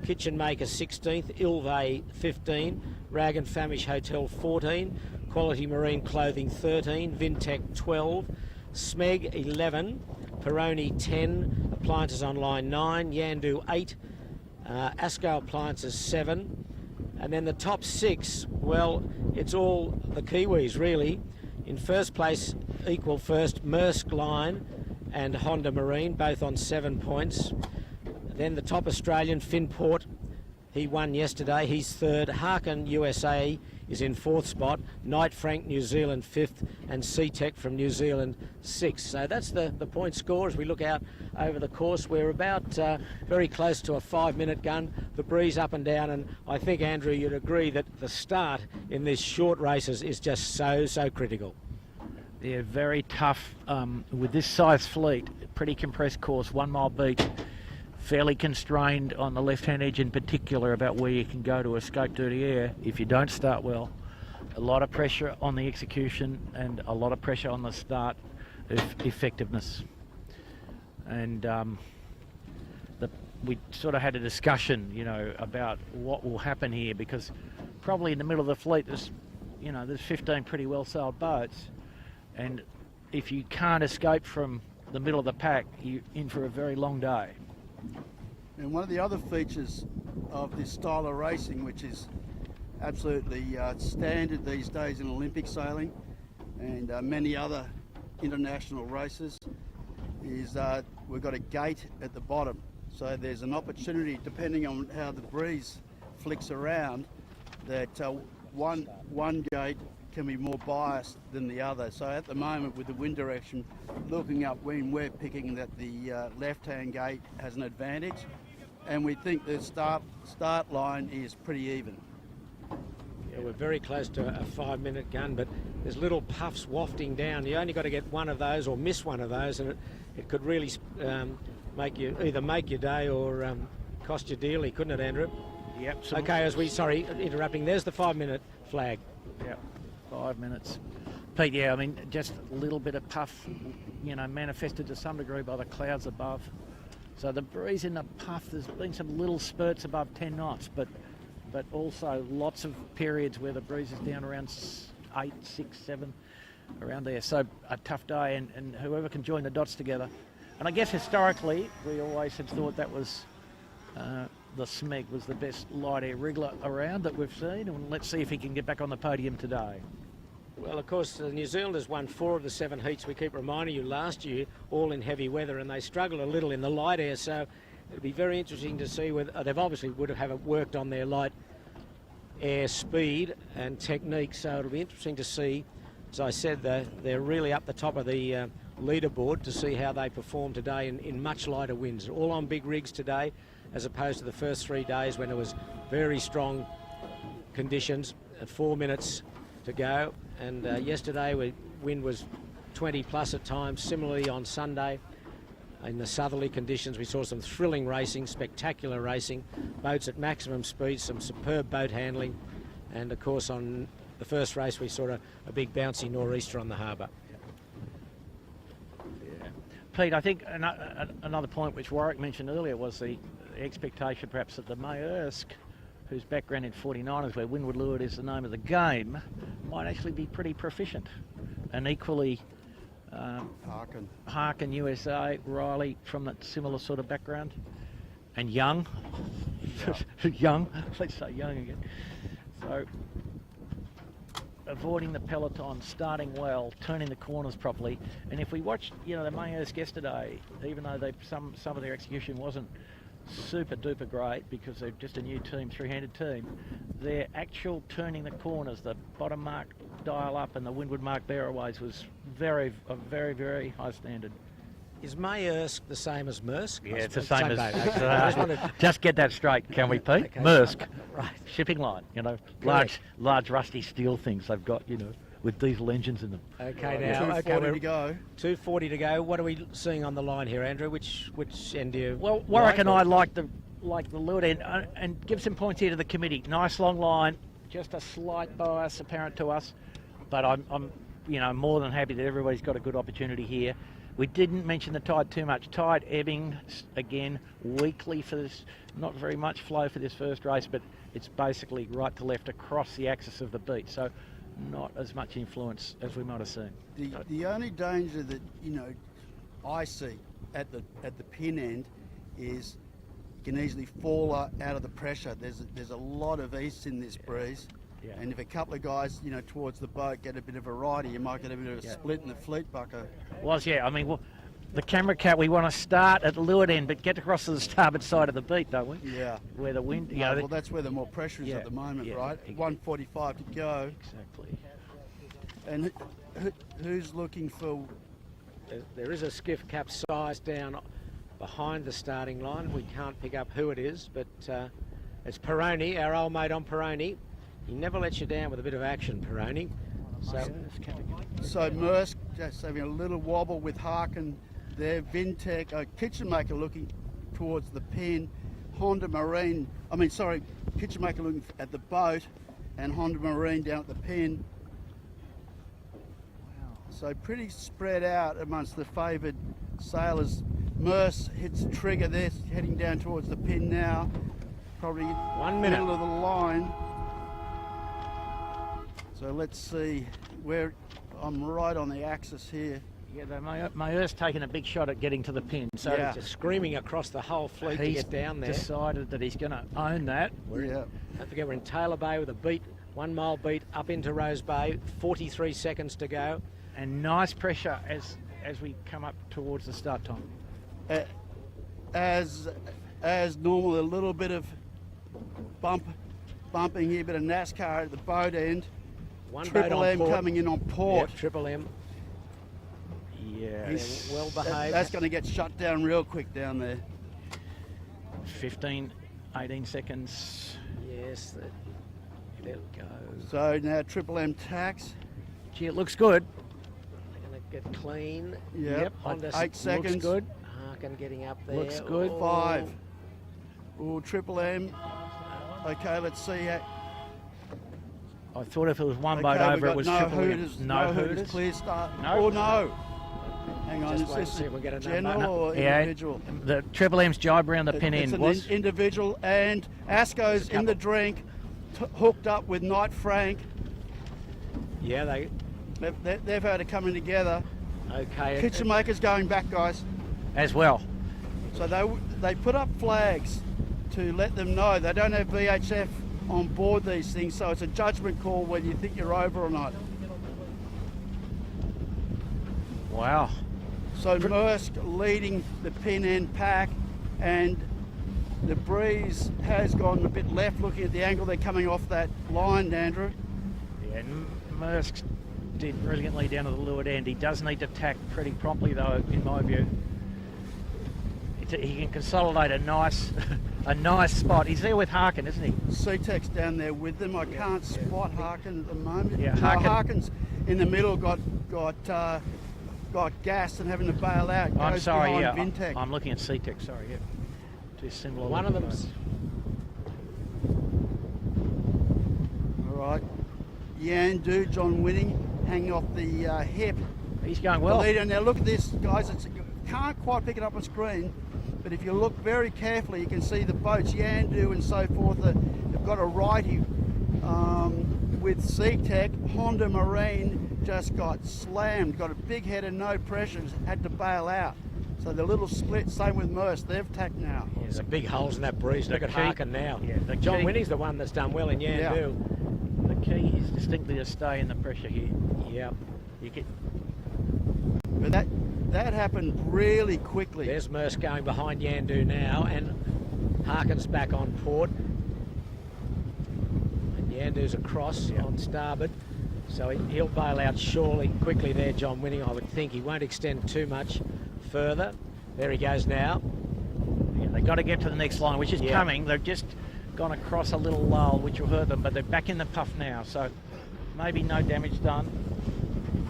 Kitchen Maker 16th. Ilvay 15. Rag and Famish Hotel 14. Quality Marine Clothing 13. Vintech 12. Smeg 11. Peroni 10. Appliances Online 9. Yandu 8. Asco Appliances 7. And then the top 6, well, it's all the Kiwis really. In first place, equal first, Maersk Line and Honda Marine, both on 7 points. Then the top Australian, Finport, he won yesterday, he's 3rd. Harkin USA is in 4th spot. Knight Frank New Zealand 5th, and SeaTech from New Zealand 6th. So that's the point score as we look out over the course. We're about very close to a 5-minute gun. The breeze up and down, and I think, Andrew, you'd agree that the start in these short races is just so critical. Yeah, very tough with this size fleet. Pretty compressed course, 1 mile beat. Fairly constrained on the left-hand edge in particular about where you can go to escape dirty air if you don't start well. A lot of pressure on the execution and a lot of pressure on the start effectiveness. And we sort of had a discussion, you know, about what will happen here, because probably in the middle of the fleet there's 15 pretty well-sailed boats, and if you can't escape from the middle of the pack, you're in for a very long day. And one of the other features of this style of racing, which is absolutely standard these days in Olympic sailing and many other international races, is we've got a gate at the bottom. So there's an opportunity, depending on how the breeze flicks around, that one gate can be more biased than the other. So at the moment, with the wind direction looking upwind, we're picking that the left-hand gate has an advantage, and we think the start line is pretty even. Yeah, we're very close to a 5-minute gun, but there's little puffs wafting down. You only got to get one of those or miss one of those, and it could really make your day or cost you dearly, couldn't it, Andrew? Yep. Okay, sorry, interrupting. There's the 5-minute flag. Yep. 5 minutes. Pete, yeah, I mean, just a little bit of puff, manifested to some degree by the clouds above. So the breeze in the puff, there's been some little spurts above 10 knots, but also lots of periods where the breeze is down around 8, 6, 7, around there. So a tough day, and whoever can join the dots together. And I guess historically, we always had thought that was the Smeg was the best light air wriggler around that we've seen, and let's see if he can get back on the podium today. Well, of course, New Zealanders won 4 of the 7 heats. We keep reminding you last year, all in heavy weather, and they struggled a little in the light air. So it'll be very interesting to see whether they've obviously would have worked on their light air speed and technique. So it'll be interesting to see. As I said, they're really up the top of the leaderboard to see how they perform today in much lighter winds. All on big rigs today, as opposed to the first 3 days when it was very strong conditions. At 4 minutes to go. And yesterday wind was 20 plus at times. Similarly on Sunday, in the southerly conditions, we saw some thrilling racing, spectacular racing, boats at maximum speed, some superb boat handling, and of course on the first race we saw a big bouncy nor'easter on the harbour. Pete, I think another point which Warwick mentioned earlier was the expectation perhaps that the Maersk, whose background in 49ers, where windward leeward is the name of the game, might actually be pretty proficient. And equally, Harkin USA, Riley from that similar sort of background, and Young, Young, let's say Young again. So avoiding the peloton, starting well, turning the corners properly. And if we watched, the Maersk yesterday, even though some of their execution wasn't super duper great because they're just a new team, three-handed team, their actual turning the corners, the bottom mark dial up and the windward mark bearaways was a very, very high standard. Is Maersk the same as Maersk? Yeah, it's the same as... Okay. Just get that straight, can we, Pete? Okay. Maersk, right. Shipping line, Correct. large rusty steel things they've got, with diesel engines in them. Okay, now 240 to go. 240 to go. What are we seeing on the line here, Andrew? Which end do you? Well, Warwick and I like the leeward end, and give some points here to the committee. Nice long line, just a slight bias apparent to us, but I'm more than happy that everybody's got a good opportunity here. We didn't mention the tide too much. Tide ebbing again weakly for this, not very much flow for this first race, but it's basically right to left across the axis of the beat, so not as much influence as we might have seen. The only danger that I see at the pin end is you can easily fall out of the pressure. There's a lot of east in this breeze. Yeah. And if a couple of guys, towards the boat get a bit of variety, you might get a bit of a split in the fleet bucker. The camera cat, we want to start at the leeward end, but get across to the starboard side of the beat, don't we? Yeah. Where the wind... well, that's where the more pressure is at the moment, right? Exactly. 145 to go. Exactly. And who's looking for... There is a skiff capsized down behind the starting line. We can't pick up who it is, but it's Peroni, our old mate on Peroni. He never lets you down with a bit of action, Peroni. So Maersk just having a little wobble with Harkin there. Vintech, Kitchen Maker looking towards the pin. Kitchen Maker looking at the boat, and Honda Marine down at the pin. Wow. So pretty spread out amongst the favoured sailors. Maersk hits trigger there, heading down towards the pin now. Probably 1 minute. Middle of the line. So let's see where I'm right on the axis here. Yeah, Maersk's taking a big shot at getting to the pin. So just screaming across the whole fleet to get down there. He's decided that he's going to own that. Yeah. Don't forget we're in Taylor Bay with a beat, 1 mile beat up into Rose Bay, 43 seconds to go. And nice pressure as we come up towards the start time. As normal, a little bit of bumping here, bit of NASCAR at the boat end. Triple M coming in on port. Yep, Triple M. Yeah. He's well behaved. That's going to get shut down real quick down there. 15, 18 seconds. Yes, there we go. So now Triple M tax. Gee, it looks good. They're going to get clean. Yep. Honda 8 seconds. Looks good. Harkin getting up there. Looks good. 5. Oh, Triple M. Okay, let's see. I thought if it was one boat over, it was Triple M. No Hooters. Clear start. No. Oh, no. Hang on, Just wait is to see if we get a general or Yeah, individual? the Triple M's jibe around the pin end was. It's an individual, and Asco's in the drink, hooked up with Knight Frank. Yeah, they've had it coming together. Okay. Kitchen Maker's going back, guys. As well. So they put up flags to let them know they don't have VHF on board these things, so it's a judgment call whether you think you're over or not. Wow. So Maersk leading the pin end pack, and the breeze has gone a bit left looking at the angle they're coming off that line, Andrew. Yeah, and Maersk did brilliantly down to the leeward end. He does need to tack pretty promptly though, in my view. he can consolidate a nice a nice spot. He's there with Harkin, isn't he? C-Tech's down there with them. I can't spot Harkin at the moment. Yeah, No, Harkin's in the middle, got gassed and having to bail out. I'm Goes sorry, behind yeah. Vintech. I'm looking at C-Tech, sorry, yeah. Too similar. One of them's... All right. Yandu, John Winning, hanging off the hip. He's going well. The leader. Now look at this, guys. You can't quite pick it up on screen, but if you look very carefully, you can see the boats, Yandu and so forth, they've got a righty with C-Tech. Honda Marine just got slammed, got a big head and no pressures, had to bail out. So the little split, same with Merce, they've tacked now. Yeah, there's some big holes in that breeze. Look at Harkin now. Yeah, John Winning's the one that's done well in Yandu. Yeah. The key is distinctly to stay in the pressure here. Yeah. You get... But that happened really quickly. There's Merce going behind Yandu now, and Harkin's back on port. And Yandu's across on starboard. So he'll bail out surely quickly there, John Winning, I would think. He won't extend too much further. There he goes now. Yeah, they've got to get to the next line, which is coming. They've just gone across a little lull, which will hurt them, but they're back in the puff now. So maybe no damage done.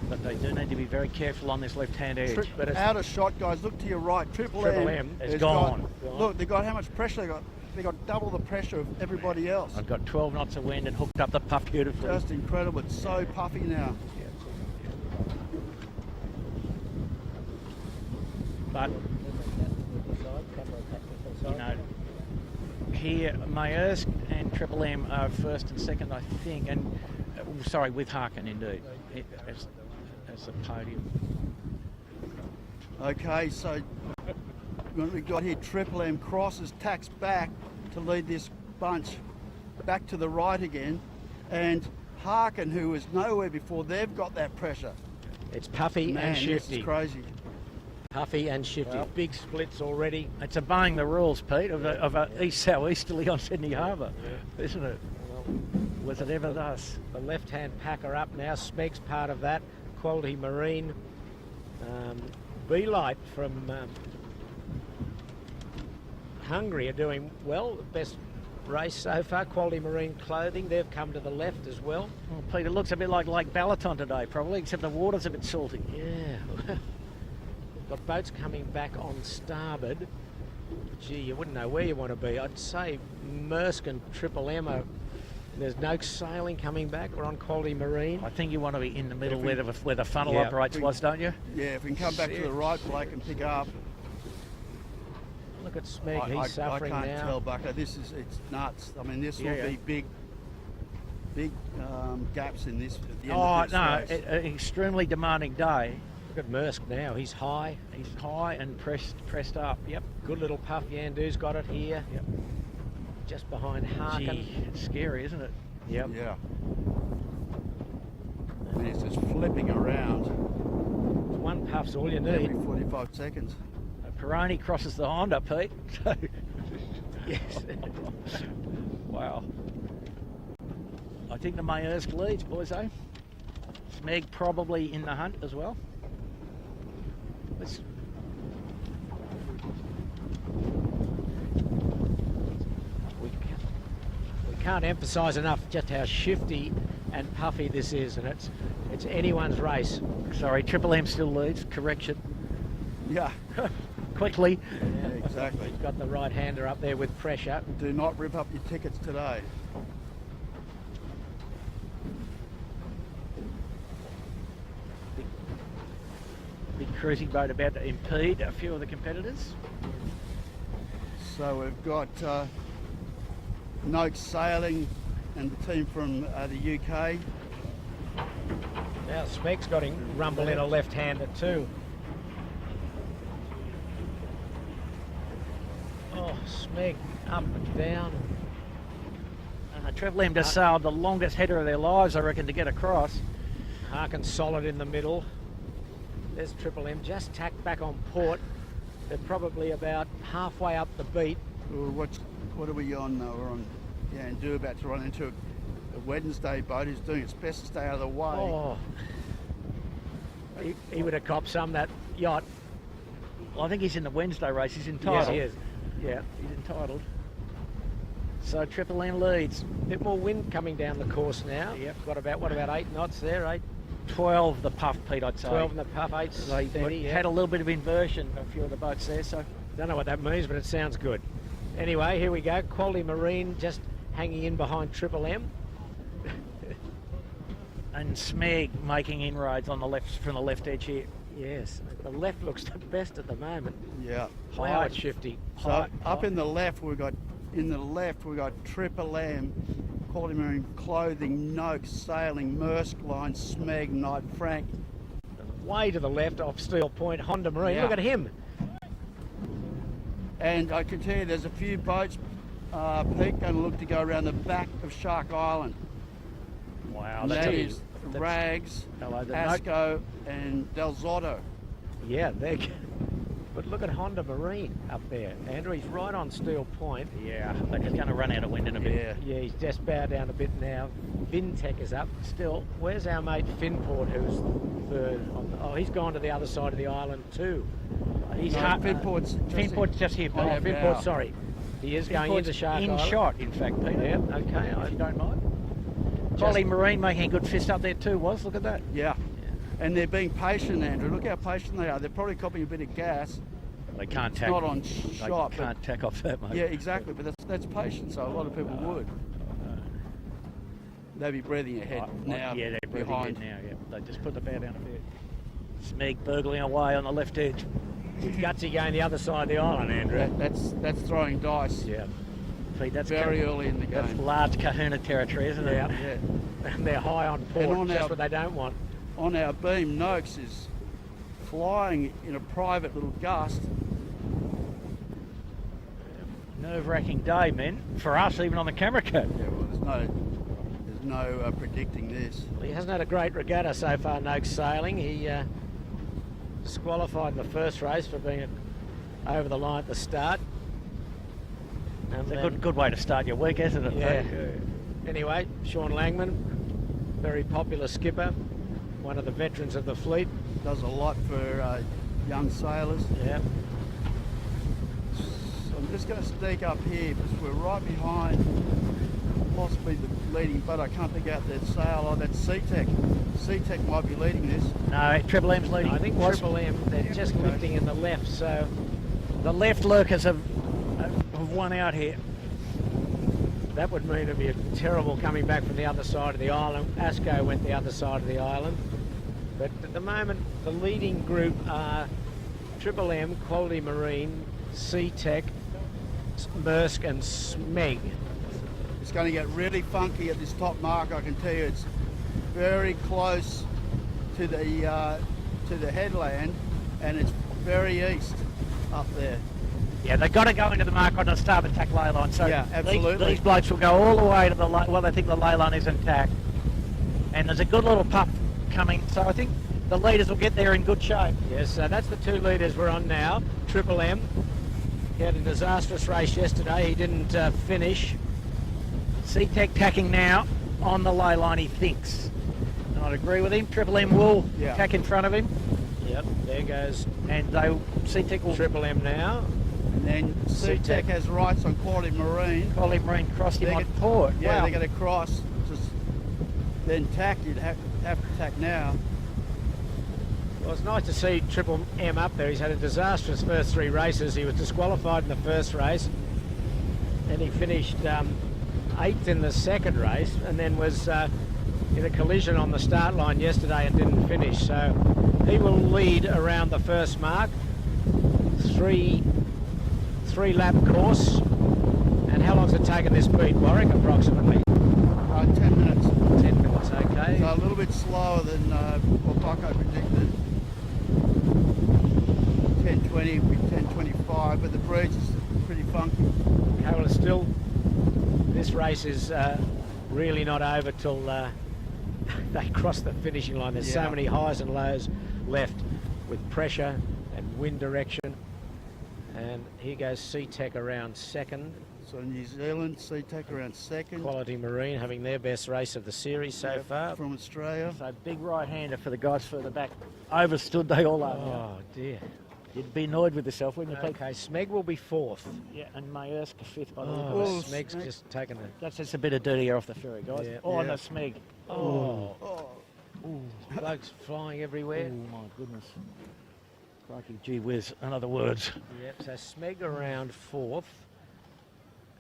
But they do need to be very careful on this left-hand edge. But it's out of shot, guys. Look to your right. Triple M is gone. Look, they got how much pressure they got? They got double the pressure of everybody else. I've got 12 knots of wind and hooked up the puff beautifully. Just incredible. It's so puffy now. But you know, here Maersk and Triple M are first and second, I think, and sorry, with Harkin indeed as the podium. Okay, so what we got here, Triple M crosses, tacks back to lead this bunch back to the right again, and Harkin, who was nowhere before, they've got that pressure. It's puffy Man, and shifty. This is crazy. Puffy and shifty. Well, big splits already. It's obeying the rules, Pete, of a east-southeasterly on Sydney Harbour, isn't it? Was it ever thus? The left-hand packer up now. Smeg's part of that. Quality Marine. B-Light from Hungary are doing well. Best race so far. Quality Marine Clothing. They've come to the left as well. Well, Pete, it looks a bit like Lake Balaton today, probably, except the water's a bit salty. Yeah. Got boats coming back on starboard. Gee, you wouldn't know where you want to be. I'd say Maersk and Triple M are... There's no sailing coming back. We're on Quality Marine. I think you want to be in the middle where the funnel operates don't you? Yeah, if we can come back to the right, Blake, and pick up. Look at Smeg, he's suffering now. I can't tell, Bucko. It's nuts. I mean, this will be big gaps in this at the end of this race. An extremely demanding day. Look at Maersk now. He's high. He's high and pressed up. Yep. Good little puff. Yandu's got it here. Yep. Just behind Harkin. Gee, it's scary, isn't it? Yep. Yeah. And it's just flipping around. One puff's all you need. Every 45 seconds. Peroni crosses the Honda, Pete. So, yes. Wow. I think the Maersk leads, boys, eh? Smeg probably in the hunt as well. We can't emphasise enough just how shifty and puffy this is, and it's anyone's race. Sorry, Triple M still leads. Correction. Yeah. Quickly. Yeah, exactly. He's got the right-hander up there with pressure. Do not rip up your tickets today. Big cruising boat about to impede a few of the competitors. So we've got Noakes Sailing and the team from the UK. Now Smeg's got him rumble in a left-hander too. Oh, Smeg up and down. Triple M just sailed the longest header of their lives, I reckon, to get across. Harkin solid in the middle. There's Triple M just tacked back on port. They're probably about halfway up the beat. What are we on? We're on Yandu, about to run into a Wednesday boat who's doing its best to stay out of the way. Oh, he would have copped some, that yacht. I think he's in the Wednesday race. He's entitled. Yes, he is. Yeah. He's entitled. So Triple M leads. Bit more wind coming down the course now. Yep. Got about 8 knots there, 8. 12 the puff, Pete, I'd say. 12 in the puff, 8 They steady. Yeah. had a little bit of inversion, a few of the boats there, so. Don't know what that means, but it sounds good. Anyway, here we go. Quality Marine just hanging in behind Triple M. And Smeg making inroads on the left, from the left edge here. Yes, the left looks the best at the moment. Yeah. Wow, it's shifty. So up in the left we've got Triple M, Quality Marine Clothing, Noakes, Sailing, Maersk Line, Smeg, Knight Frank. Way to the left off Steel Point, Honda Marine. Yeah. Look at him. And I can tell you there's a few boats, Pete, going to look to go around the back of Shark Island. Wow, And that's that is Rags, Hello, the Asco and Dal Zotto. Yeah, they're but look at Honda Marine up there. Andrew, he's right on Steel Point. Yeah, they're just going to run out of wind in a bit. Yeah, he's just bowed down a bit now. Vintech is up still. Where's our mate Finport, who's third? Oh, he's gone to the other side of the island too. He's Finport's just here. Oh, Finport, sorry. He is going into Shark Island. In shot, in fact, Peter. Yeah, okay. If you don't mind. Quality Marine making a good fist up there too, look at that. Yeah. And they're being patient, Andrew. Look how patient they are. They're probably copying a bit of gas. They can't It's tack. not on shot. They can't tack off that, mate. Yeah, exactly. But that's patient, so a lot of people would. They'd be breathing ahead now. Yeah, they're breathing behind. ahead now. Yeah, they just put the bow down a bit. Smeg burgling away on the left edge. Gutsy going the other side of the island, Andrew. That's throwing dice. Yeah. Pete, that's very early in the game. That's large kahuna territory, isn't it? Yeah. And they're high on port, And on just our- what they don't want. On our beam, Noakes is flying in a private little gust. Nerve-wracking day, men. For us, even on the camera cut. Yeah, well, there's no predicting this. Well, he hasn't had a great regatta so far, Noakes Sailing. He disqualified in the first race for being over the line at the start. It's a good way to start your week, isn't it? Yeah. Anyway, Sean Langman, very popular skipper, one of the veterans of the fleet. Does a lot for young sailors. Yeah. So I'm just going to sneak up here because we're right behind possibly the leading boat. I can't pick out that sail. Oh, that's Sea-Tech. Sea-Tech might be leading this. No, Triple M's leading. I think Triple M, they're just lifting in the left, so The left lurkers have won out here. that would mean it'd be a terrible coming back from the other side of the island. Asco went the other side of the island. But at the moment, the leading group are Triple M, Quality Marine, Sea-Tech, Maersk and Smeg. It's going to get really funky at this top mark. I can tell you it's very close to the headland, and it's very east up there. Yeah, they've got to go into the mark on the starboard tack ley line. So yeah, absolutely. These blokes will go all the way to the well, they think the ley line is intact. And there's a good little puff coming, so I think the leaders will get there in good shape. Yes, so that's the two leaders we're on now. Triple M, he had a disastrous race yesterday, he didn't finish. Sea-Tech tacking now on the ley line, he thinks. And I'd agree with him. Triple M will tack in front of him. Yep, there goes. And Sea-Tech will... Triple M now. And then Sea-Tech has rights on Quality Marine. Quality Marine crossed him on port. Yeah, wow. they're going to cross, just then tack. You'd have to tack now. Well, it's nice to see Triple M up there. He's had a disastrous first three races. He was disqualified in the first race. Then he finished 8th in the second race, and then was in a collision on the start line yesterday and didn't finish. So he will lead around the first mark. Three lap course. And how long's it taken this beat, Warwick, approximately? 10 minutes. 10 minutes, okay. So a little bit slower than what Bucko predicted. 10:20, 10:25, but the breeze is pretty funky. Okay, well, it's still, this race is really not over till they cross the finishing line. There's so many highs and lows left with pressure and wind direction. And here goes Sea-Tech around second. So New Zealand, Sea-Tech around second. Quality Marine having their best race of the series so far. From Australia. So big right-hander for the guys further back. Overstood, they all are. Oh dear. You'd be annoyed with yourself, wouldn't you? Okay, Smeg will be 4th. Yeah, and Maersk 5th by the look Oh, of it. Smeg's just taken a... That's just a bit of dirty air off the ferry, guys. Yeah. Oh, Yeah. no, Smeg. Oh. Ooh. Blokes flying everywhere. Oh, my goodness. Crikey, gee whiz, another words. Yep, so Smeg around 4th.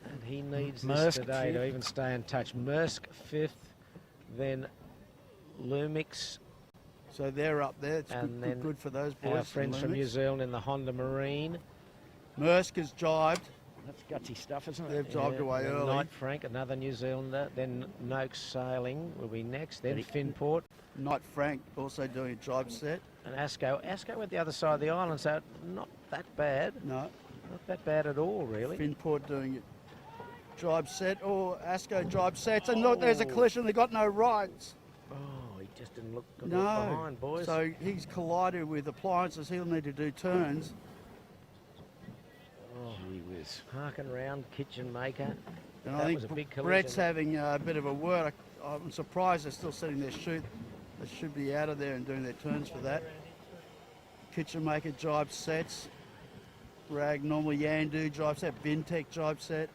And he needs Maersk this today to 5th. even stay in touch. Maersk 5th, then Lumix. So they're up there. It's And good, then good for those boys. Our friends from Lumix. New Zealand in the Honda Marine. Maersk has jived. That's gutsy stuff, isn't it? They've jived away then early. Knight Frank, another New Zealander. Then Noakes Sailing will be next. Then Finport. Knight Frank also doing a jive set. And Asco. Asco went the other side of the island, so not that bad. No. Not that bad at all, really. Finport doing it. Jibe set. Oh, Asco jibe sets. And look, there's a collision. They got no rights. Oh, he just didn't look good No. behind, boys. So he's collided with appliances. He'll need to do turns. Oh, gee whiz. Harking round, kitchen maker. And That I was a think big collision. Brett's having a bit of a word. I'm surprised they're still setting their chute. They should be out of there and doing their turns for that. Kitchen maker jibe sets. Rag normal Yandu jibe set. Vintech jibe set.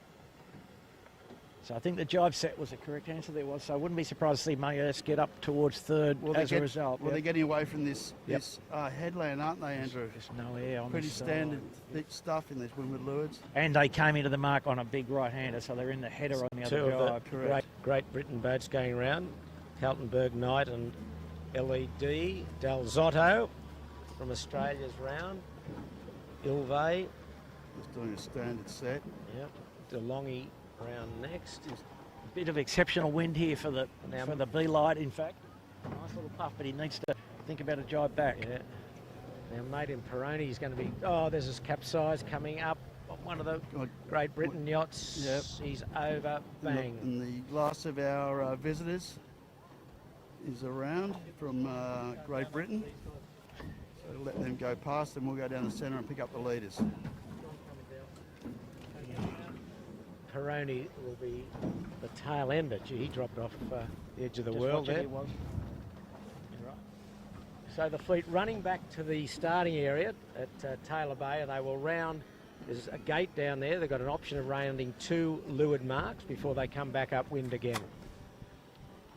So I think the jibe set was the correct answer there was. So I wouldn't be surprised to see Maersk get up towards 3rd as a result. Well, Yep. they're getting away from this Yep. headland, aren't they, Andrew? There's no air on Pretty this standard thick stuff in these windward lewards. And they came into the mark on a big right-hander, so they're in the header on the Two other of jibe. the Great Britain boats going around. Kaltenberg Knight and LED. Dal Zotto from Australia's round. Ilvay. Just doing a standard set. Yep. DeLonghi round next. Bit of exceptional wind here for the B light, in fact. Nice little puff, but he needs to think about a jibe back. Yeah. Now, mate in Peroni is going to be... Oh, there's his capsize coming up on one of the Great Britain yachts. Yep. He's over. Bang. And the last of our visitors is around from Great Britain. So let them go past and we'll go down the centre and pick up the leaders. Peroni will be the tail ender. Gee, he dropped off the edge of the Just world watch it, there. he was. So the fleet running back to the starting area at Taylor Bay, and they will round. There's a gate down there. They've got an option of rounding 2 leeward marks before they come back upwind again.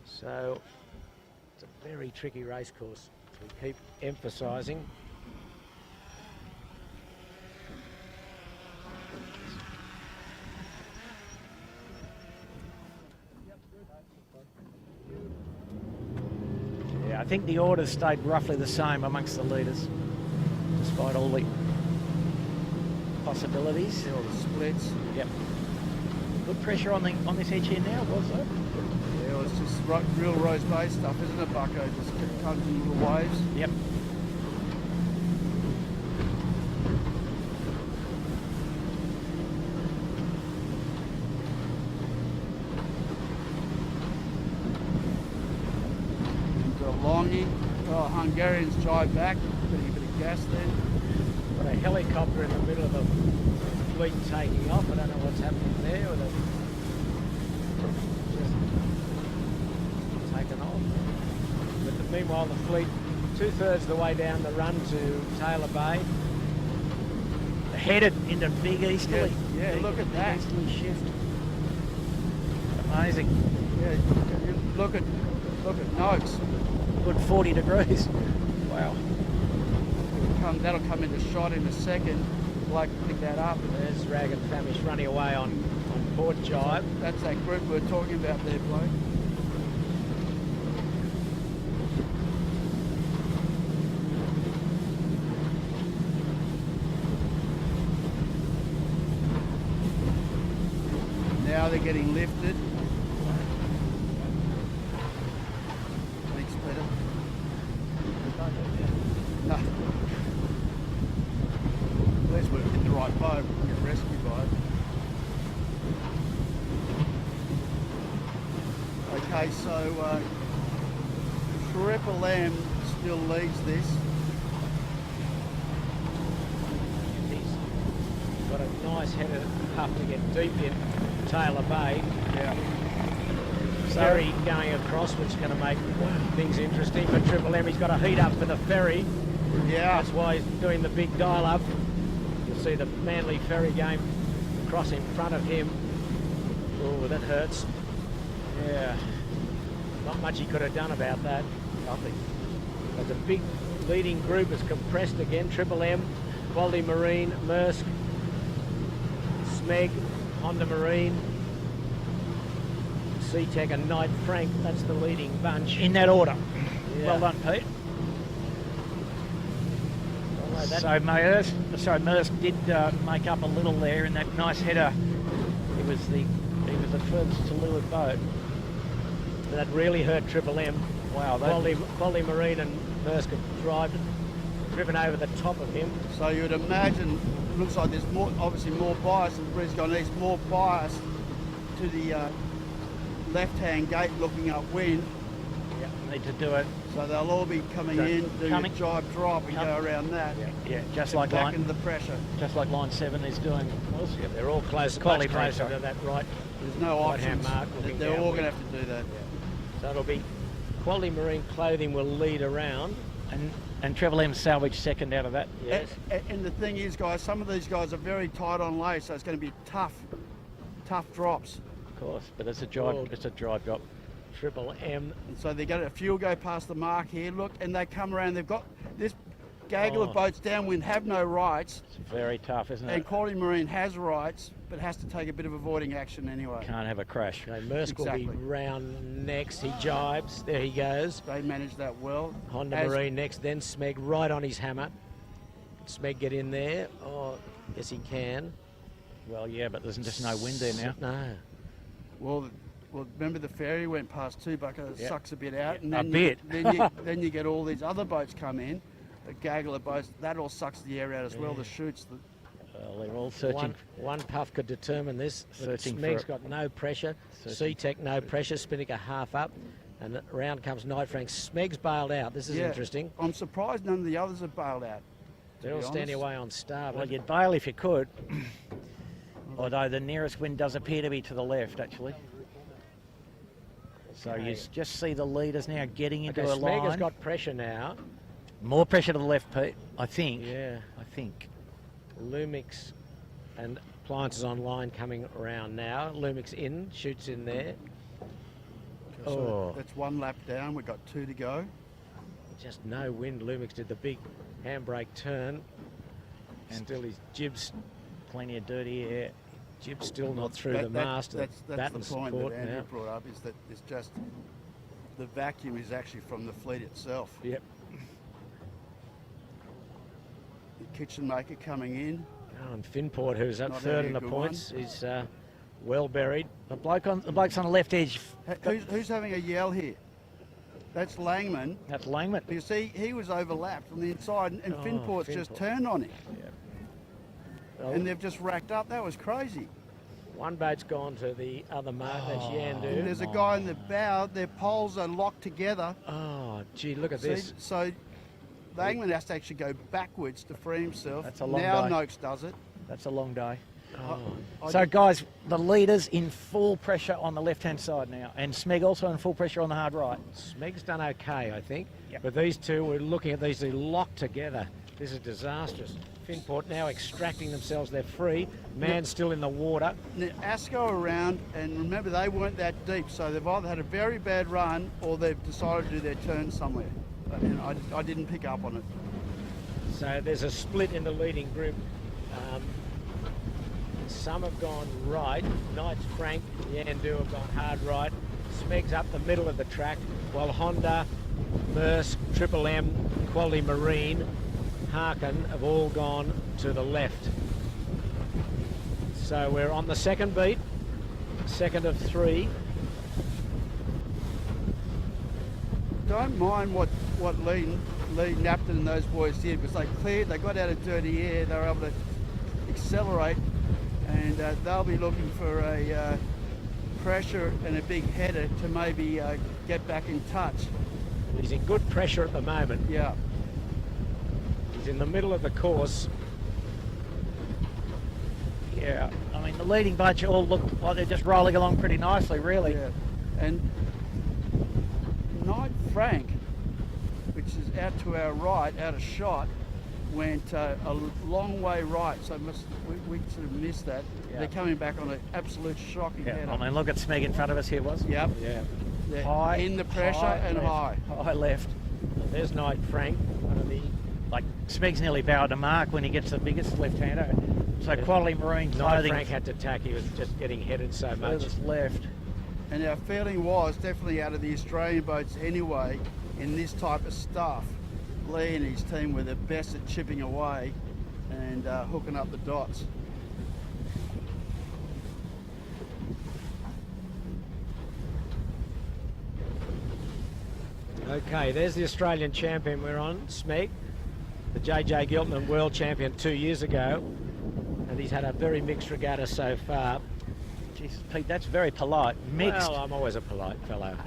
So it's a very tricky race course. We keep emphasising. Yeah, I think the orders stayed roughly the same amongst the leaders, despite all the possibilities. See all the splits. Yep. Good pressure on this edge here now, was it? Yeah, well, it's just real Rose Bay stuff, isn't it, Bucko? Just comes in little waves. Yep. DeLonghi. Oh, Hungarians jive back. Getting a bit of gas there. Got a helicopter in the middle of the fleet taking off. I don't know what's happening there. With just taken off. But meanwhile, the fleet 2/3 of the way down the run to Taylor Bay. Headed into big easterly. Yeah, Big- look at big that. Easterly shift. Amazing. Yeah, look at Noakes. Good 40 degrees. Wow. That'll come into shot in a second. Like pick that up. There's Rag and Famish running away on port jibe. That's that group we were talking about there, Blake. Now they're getting lifted. Thanks, Peter. No. At least we've hit the right boat. We'll get rescued by it. Okay, so Triple M still leads this. He's got a nice header puff to get deep in Taylor Bay. Yeah. Ferry going across, which is going to make things interesting for Triple M. He's got a heat up for the ferry. Yeah. That's why he's doing the big dial up. You'll see the Manly Ferry game across in front of him. Oh, that hurts. Yeah. Not much he could have done about that. Nothing. But the big leading group is compressed again. Triple M, Quality Marine, Maersk, Smeg, Honda Marine, SeaTech and Knight Frank. That's the leading bunch. In that order. Yeah. Well done, Pete. Well, that- So Maersk did make up a little there in that nice header. He was the furthest to leeward boat. That really hurt Triple M. Wow, Quality Marine and Maersk have driven over the top of him. So you would imagine, it looks like there's obviously more bias, and the breeze going east, more bias to the left-hand gate looking upwind. Yeah, need to do it. So they'll all be coming in, doing a jibe drop and go around that. Yeah, just Get like back into the pressure. Just like line 7 is doing. Yeah, they're all close, Quality much closer closer. to that right. There's no right-hand options. mark. They're all going to have to do that. So it'll be Quality Marine Clothing will lead around. And Triple M salvaged second out of that. Yes. And the thing is, guys, some of these guys are very tight on lay, so it's going to be tough drops. Of course, but it's a drive drop. Triple M. And so they get a few go past the mark here, look, and they come around. They've got this gaggle of boats downwind have no rights. It's very tough, isn't it? And Quality Marine has rights, but has to take a bit of avoiding action anyway. Can't have a crash. Okay, Maersk will be round next. He jibes. There he goes. They manage that well. Honda Marine next, then Smeg right on his hammer. Can Smeg get in there? Oh, yes he can. Well, yeah, but there's just no wind there now. No. Well, remember the ferry went past too, Bucker. It sucks a bit out, and A then bit. then you get all these other boats come in, a gaggle of boats. That all sucks the air out as well. The chutes. Well, they're all searching. One puff could determine this. Searching Smeg's for got no pressure. SeaTech no pressure. Spinnaker half up, and around comes Knight Frank. Smeg's bailed out. This is interesting. I'm surprised none of the others have bailed out. They're all standing away on starboard. Well, you'd bail if you could. Although the nearest wind does appear to be to the left, actually. So you just see the leaders now getting into a line. Smeg has got pressure now. More pressure to the left, Pete, I think. Yeah. I think. Lumix and Appliances Online coming around now. Lumix in, shoots in there. So that's one lap down. We've got 2 to go. Just no wind. Lumix did the big handbrake turn. And still his jib's plenty of dirty air. Jib's still not through the mast. That's the point that Andrew brought up, is that it's just the vacuum is actually from the fleet itself. Yep. The kitchen maker coming in. Oh, and Finport, who's up Not third in having a the good points, is well buried. The bloke's on the left edge. Who's having a yell here? That's Langman. That's Langman. You see, he was overlapped on the inside, and Finport's just turned on him. Yep. And they've just racked up. That was crazy. One boat's gone to the other mark. That's Yandu. And there's a guy in the bow. Their poles are locked together. Oh, gee, look at this. So Langman has to actually go backwards to free himself. That's a long now day. Noakes does it. That's a long day. I So, guys, the leaders in full pressure on the left-hand side now, and Smeg also in full pressure on the hard right. Smeg's done okay, I think. Yep. But these two, we're looking at these, they're locked together. This is disastrous. Finport now extracting themselves. They're free. Man's still in the water. Now, Asco around, and remember, they weren't that deep, so they've either had a very bad run or they've decided to do their turn somewhere. And I didn't pick up on it. So there's a split in the leading group. Some have gone right. Knights Frank, Yandu have gone hard right. Smeg's up the middle of the track, while Honda, Maersk, Triple M, Quality Marine, Harkin have all gone to the left. So we're on the second beat, second of 3. Don't mind what Lee Napton and those boys did, because they got out of dirty air. They were able to accelerate, and they'll be looking for a pressure and a big header to maybe get back in touch. He's in good pressure at the moment. Yeah. He's in the middle of the course. Yeah, I mean, the leading bunch all look like they're just rolling along pretty nicely, really. Yeah. And Knight Frank, which is out to our right, out of shot, went a long way right, so we sort of missed that. Yeah. They're coming back on an absolute shocking header. I mean, look at Smeg in front of us here, was. Yep. Yeah. They're High, in the pressure and left, high. High left. There's Knight Frank. Like Smeg's nearly bound to mark when he gets the biggest left-hander. So Quality Marine clothing. Frank had to tack. He was just getting headed so much. Left. And our feeling was definitely out of the Australian boats anyway, in this type of stuff, Lee and his team were the best at chipping away and hooking up the dots. Okay, there's the Australian champion we're on, Smeg, the JJ Giltinan world champion 2 years ago, and he's had a very mixed regatta so far. Jesus, Pete, that's very polite. Mixed. Well, I'm always a polite fellow.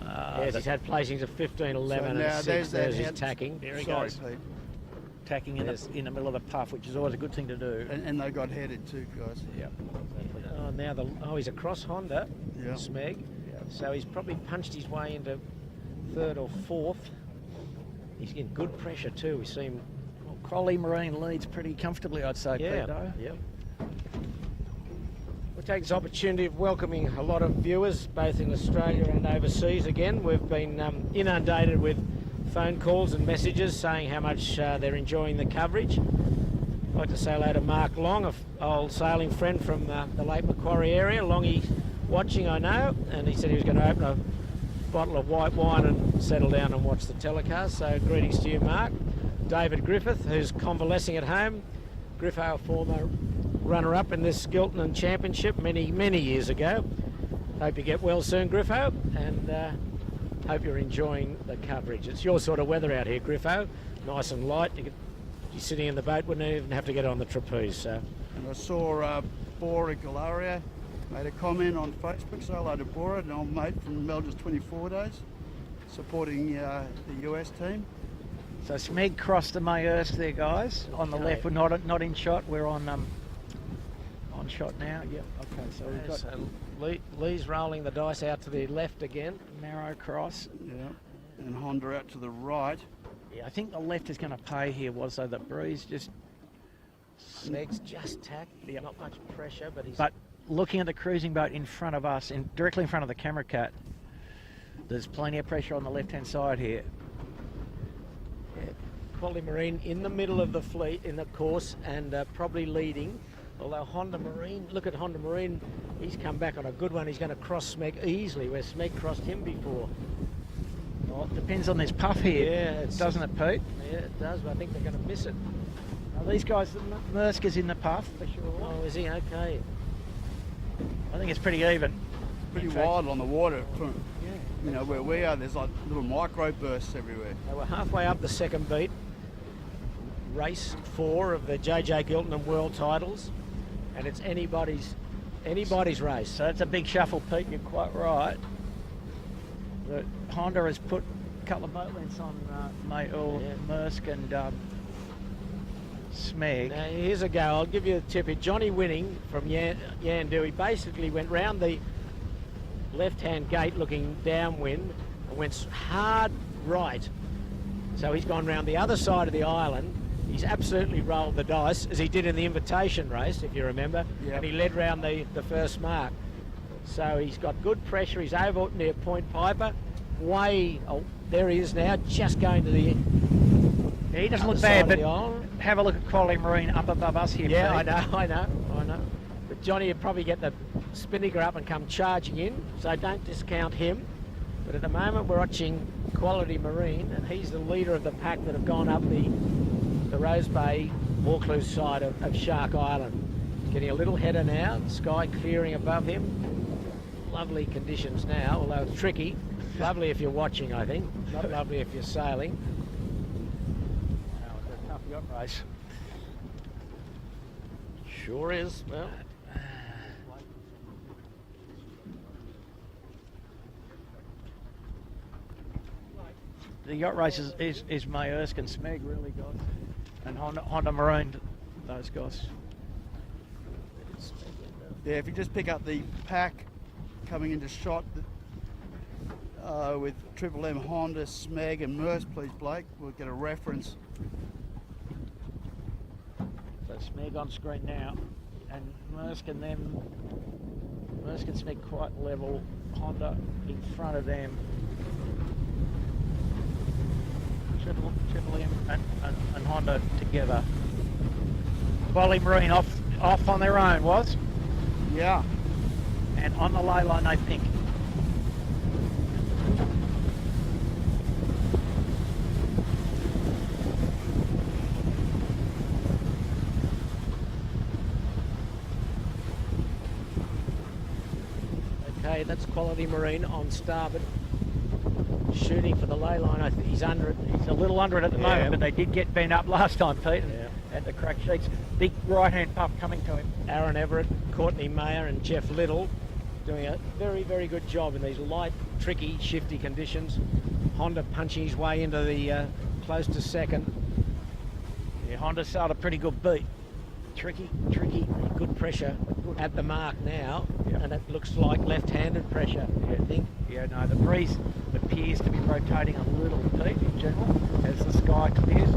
Yes, he's had placings of 15, 11 So now and 6. There's his head. tacking. There he Sorry, goes. Pete. Tacking in the middle of the puff, which is always a good thing to do. And they got headed too, guys. Yeah. Oh, now he's across Honda, Yeah. Smeg. So he's probably punched his way into 3rd or 4th. He's getting good pressure too. We see him. Well, Quality Marine leads pretty comfortably, I'd say, Pete, though. Yeah. We'll take this opportunity of welcoming a lot of viewers, both in Australia and overseas again. We've been inundated with phone calls and messages saying how much they're enjoying the coverage. I'd like to say hello to Mark Long, an old sailing friend from the Lake Macquarie area. Longy's watching, I know, and he said he was going to open a bottle of white wine and settle down and watch the telecast. So greetings to you, Mark. David Griffith, who's convalescing at home. Griffo, a former runner-up in this Giltinan Championship many years ago. Hope you get well soon, Griffo, and hope you're enjoying the coverage. It's your sort of weather out here, Griffo. Nice and light. You're sitting in the boat, wouldn't even have to get on the trapeze. So. And I saw Bora Galaria made a comment on Facebook, so hello to Bora, an old mate from Melger's 24 Days, supporting the US team. So Smeg crossed the Mayhurst there, guys. On the left, we're not in shot. We're on shot now. Yep. Okay. So we've got So Lee's rolling the dice out to the left again. narrow cross. Yeah. And Honda out to the right. Yeah, I think the left is going to pay here. So the breeze just. Smeg's just tacked. Not much pressure, but he's. But looking at the cruising boat in front of us, directly in front of the camera cat, there's plenty of pressure on the left-hand side here. Yeah. Quality Marine in the middle of the fleet in the course and probably leading. Although Honda Marine, look at Honda Marine, he's come back on a good one. He's going to cross Smeg easily, where Smeg crossed him before. Well, it depends on this puff here, doesn't it, Pete? Yeah, it does, but I think they're going to miss it. These guys, Merska's in the puff for sure. Oh, is he? Okay. I think it's pretty even. Pretty wild on the water. You know, where we are, there's like little micro bursts everywhere. They were halfway up the second beat. Race 4 of the JJ Giltinan World Titles. And it's anybody's race. So it's a big shuffle, Pete. You're quite right. The Honda has put a couple of boat lengths on Maersk and Smeg. Now here's a go. I'll give you a tip here. Johnny Winning from Yandu. He basically went round the left-hand gate looking downwind and went hard right. So he's gone round the other side of the island. He's absolutely rolled the dice, as he did in the invitation race, if you remember. Yep. And he led round the first mark. So he's got good pressure. He's over near Point Piper. There he is now, just going to the Yeah, he doesn't look bad, but have a look at Quality Marine up above us here. Yeah, Pete. I know. But Johnny would probably get the spinnaker up and come charging in, so don't discount him. But at the moment we're watching Quality Marine, and he's the leader of the pack that have gone up the Rose Bay, Vaucluse side of Shark Island. Getting a little header now, sky clearing above him. Lovely conditions now, although it's tricky. Lovely if you're watching, I think. Not lovely if you're sailing. It's a tough yacht race. Sure is. Well, the yacht race is Maersk and Smeg, really, guys. And Honda Marine, those guys. Yeah, if you just pick up the pack coming into shot, with Triple M, Honda, Smeg and Merce, please, Blake. We'll get a reference. So Smeg on screen now, and Mersk and Smeg quite level. Honda in front of them. Triple M and Honda together. Quality Marine off on their own, was? Yeah. And on the ley line, I think. Okay, that's Quality Marine on starboard, shooting for the ley line. I think he's under it. He's a little under it at the moment, but they did get bent up last time, Pete. At the crack sheets. Big right-hand puff coming to him. Aaron Everett, Courtney Mayer and Jeff Little doing a very, very good job in these light, tricky, shifty conditions. Honda punching his way into the close to second. Yeah, Honda started a pretty good beat. Tricky, good pressure at the mark now, and it looks like left-handed pressure, I think. Yeah, no, the breeze appears to be rotating a little, Pete, in general, as the sky clears.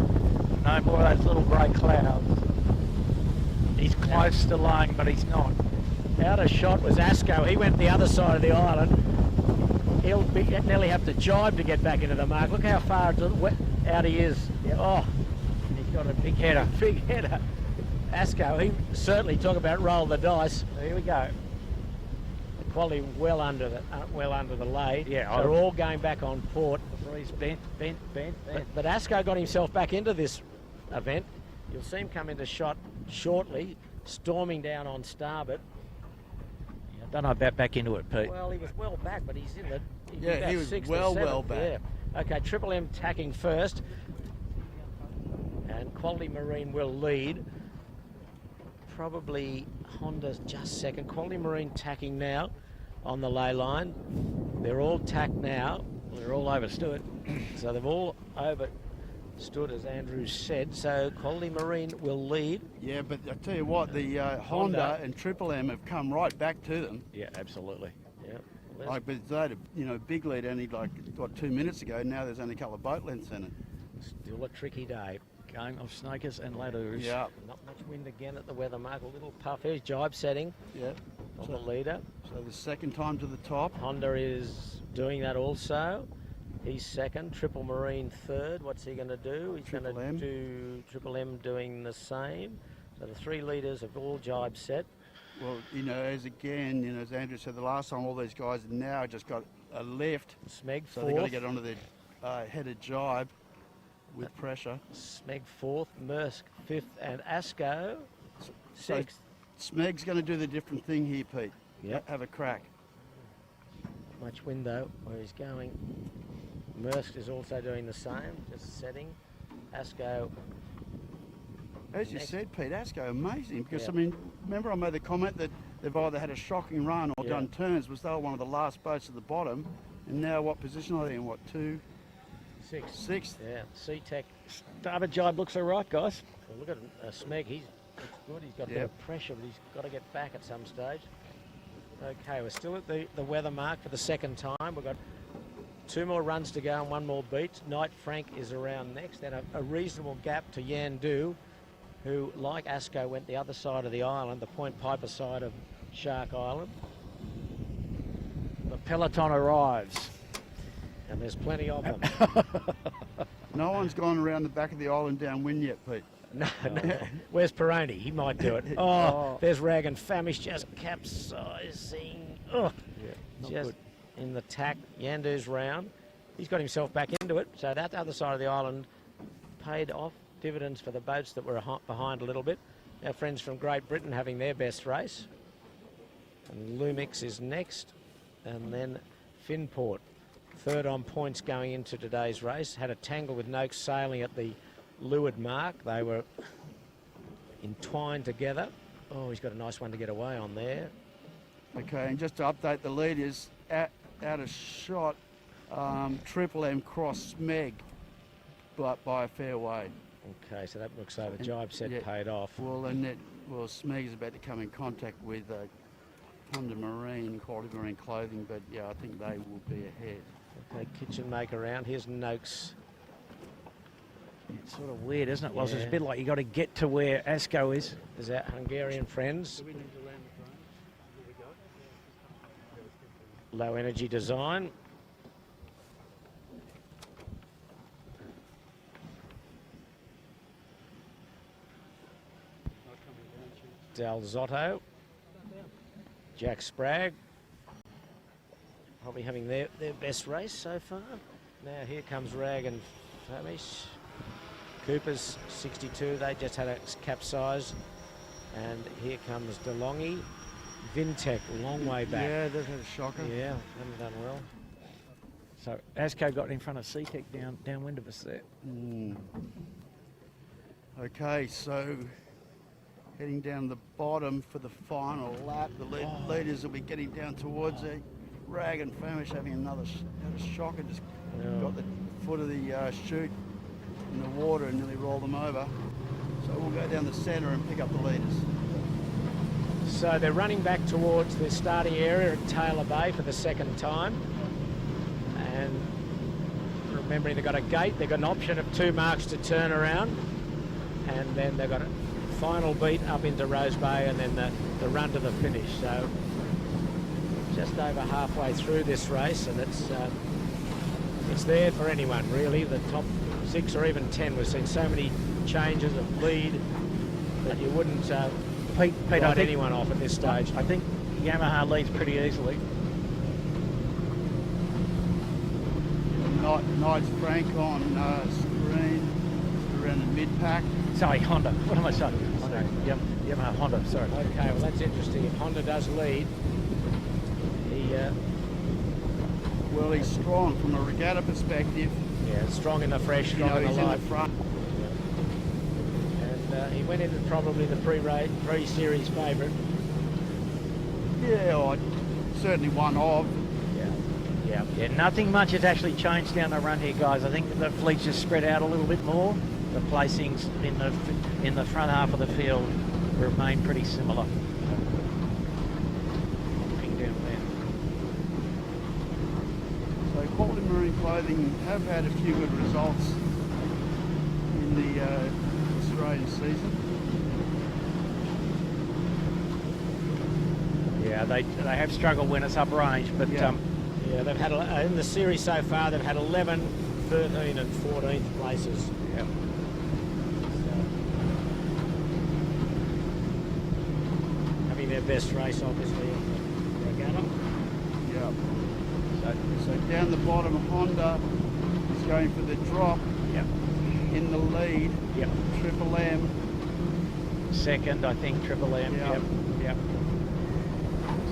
No more of those little grey clouds. He's close to laying, but he's not. Out of shot was Asco. He went the other side of the island. He'll nearly have to jibe to get back into the mark. Look how far out he is. Yeah. Oh, he's got a big header. Big header. Asco, he certainly talk about roll the dice. Here we go. The quality well under the lay. Yeah, so they're all going back on port. The breeze bent. But Asco got himself back into this event. You'll see him come into shot shortly, storming down on starboard. Yeah, don't know about back into it, Pete. Well, he was well back, but he's in the. He was well back. Yeah. Okay, Triple M tacking first, and Quality Marine will lead. Probably Honda's just second. Quality Marine tacking now on the ley line. They're all tacked now. They're all overstood. So they've all overstood, as Andrew said. So Quality Marine will lead. Yeah, but I tell you what, the Honda and Triple M have come right back to them. Yeah, absolutely. Yeah. Like, but they had a big lead only 2 minutes ago. Now there's only a couple of boat lengths in it. Still a tricky day. Going off Snakers and Ladoos. Yeah. Not much wind again at the weather mark. A little puff. Here's jibe setting. Yeah. On the leader. So the second time to the top. Honda is doing that also. He's second. Triple Marine third. What's he going to do? He's going to do Triple M doing the same. So the 3 leaders have all jibe set. Well, as Andrew said the last time, all these guys have now just got a lift. Smeg so fourth. they've got to get onto their headed jibe with pressure. Smeg fourth, Mersk fifth, and Asco sixth. So Smeg's going to do the different thing here, Pete. Yep. Have a crack. Not much wind though, where he's going. Mersk is also doing the same, just setting. Asco. As you said, Pete, Asco amazing because remember I made the comment that they've either had a shocking run or done turns. They were one of the last boats at the bottom, and now what position are they in? What, 2? Sixth. Yeah, C-Tech. Starboard jibe looks all right, guys. So look at Smeg. He's good. He's got a bit of pressure, but he's got to get back at some stage. Okay, we're still at the weather mark for the second time. We've got 2 more runs to go and 1 more beat. Knight Frank is around next. Then a reasonable gap to Yandu, who, like Asco, went the other side of the island, the Point Piper side of Shark Island. The peloton arrives. And there's plenty of them. No one's gone around the back of the island downwind yet, Pete. No. Where's Peroni? He might do it. There's Rag and Famish just capsizing. Oh, just good. In the tack. Yandu's round. He's got himself back into it. So that other side of the island paid off dividends for the boats that were behind a little bit. Our friends from Great Britain having their best race. And Lumix is next. And then Finport. Third on points going into today's race. Had a tangle with Noakes sailing at the leeward mark. They were entwined together. Oh, he's got a nice one to get away on there. Okay, and just to update the leaders, out of shot, Triple M crossed Smeg, but by a fair way. Okay, so that looks like the jibe set paid off. Well, Smeg is about to come in contact with Honda Marine, Quality Marine Clothing, but I think they will be ahead. Okay, kitchen make around. Here's Noakes. It's sort of weird, isn't it? Well, it's a bit like you got to get to where Asko is. There's our Hungarian friends. Low energy design. Dal Zotto. Jack Spragg. Probably having their best race so far. Now here comes Rag and Famish. Cooper's 62, they just had a capsize. And here comes DeLonghi. Vintech, long way back. Yeah, that's a shocker. Yeah, haven't done well. So Asko got in front of CTEC downwind of us there. Okay, so heading down the bottom for the final lap. The leaders will be getting down towards the Rag and Famish having another shocker. Just got the foot of the chute in the water and nearly rolled them over. So we'll go down the centre and pick up the leaders. So they're running back towards the starting area at Taylor Bay for the second time. And remembering they've got a gate, they've got an option of 2 marks to turn around. And then they've got a final beat up into Rose Bay and then the run to the finish. So just over halfway through this race, and it's there for anyone really. The top 6 or even 10. We've seen so many changes of lead that you wouldn't Pete, write anyone off at this stage. I think Yamaha leads pretty easily. Knights Frank on screen around the mid-pack. Sorry, Honda. What am I saying? Honda. Yamaha Honda, sorry. Okay, well that's interesting. If Honda does lead, well, he's strong from a regatta perspective. Yeah, strong in the fresh, strong in the he's light. in the front. And he went into probably the pre-series favourite. Yeah, certainly one of. Yeah, nothing much has actually changed down the run here, guys. I think the fleet's just spread out a little bit more. The placings in the front half of the field remain pretty similar. Looking down there. So Quality Marine Clothing have had a few good results in the Australian season. Yeah, they have struggled when it's up range, but yeah, they've had in the series so far. They've had 11, 13, and 14th places. Yeah. Having their best race, obviously, regatta. Yeah. So down the bottom, Honda is going for the drop. Yep. In the lead. Yep. Triple M. Second, I think, Triple M. Yep.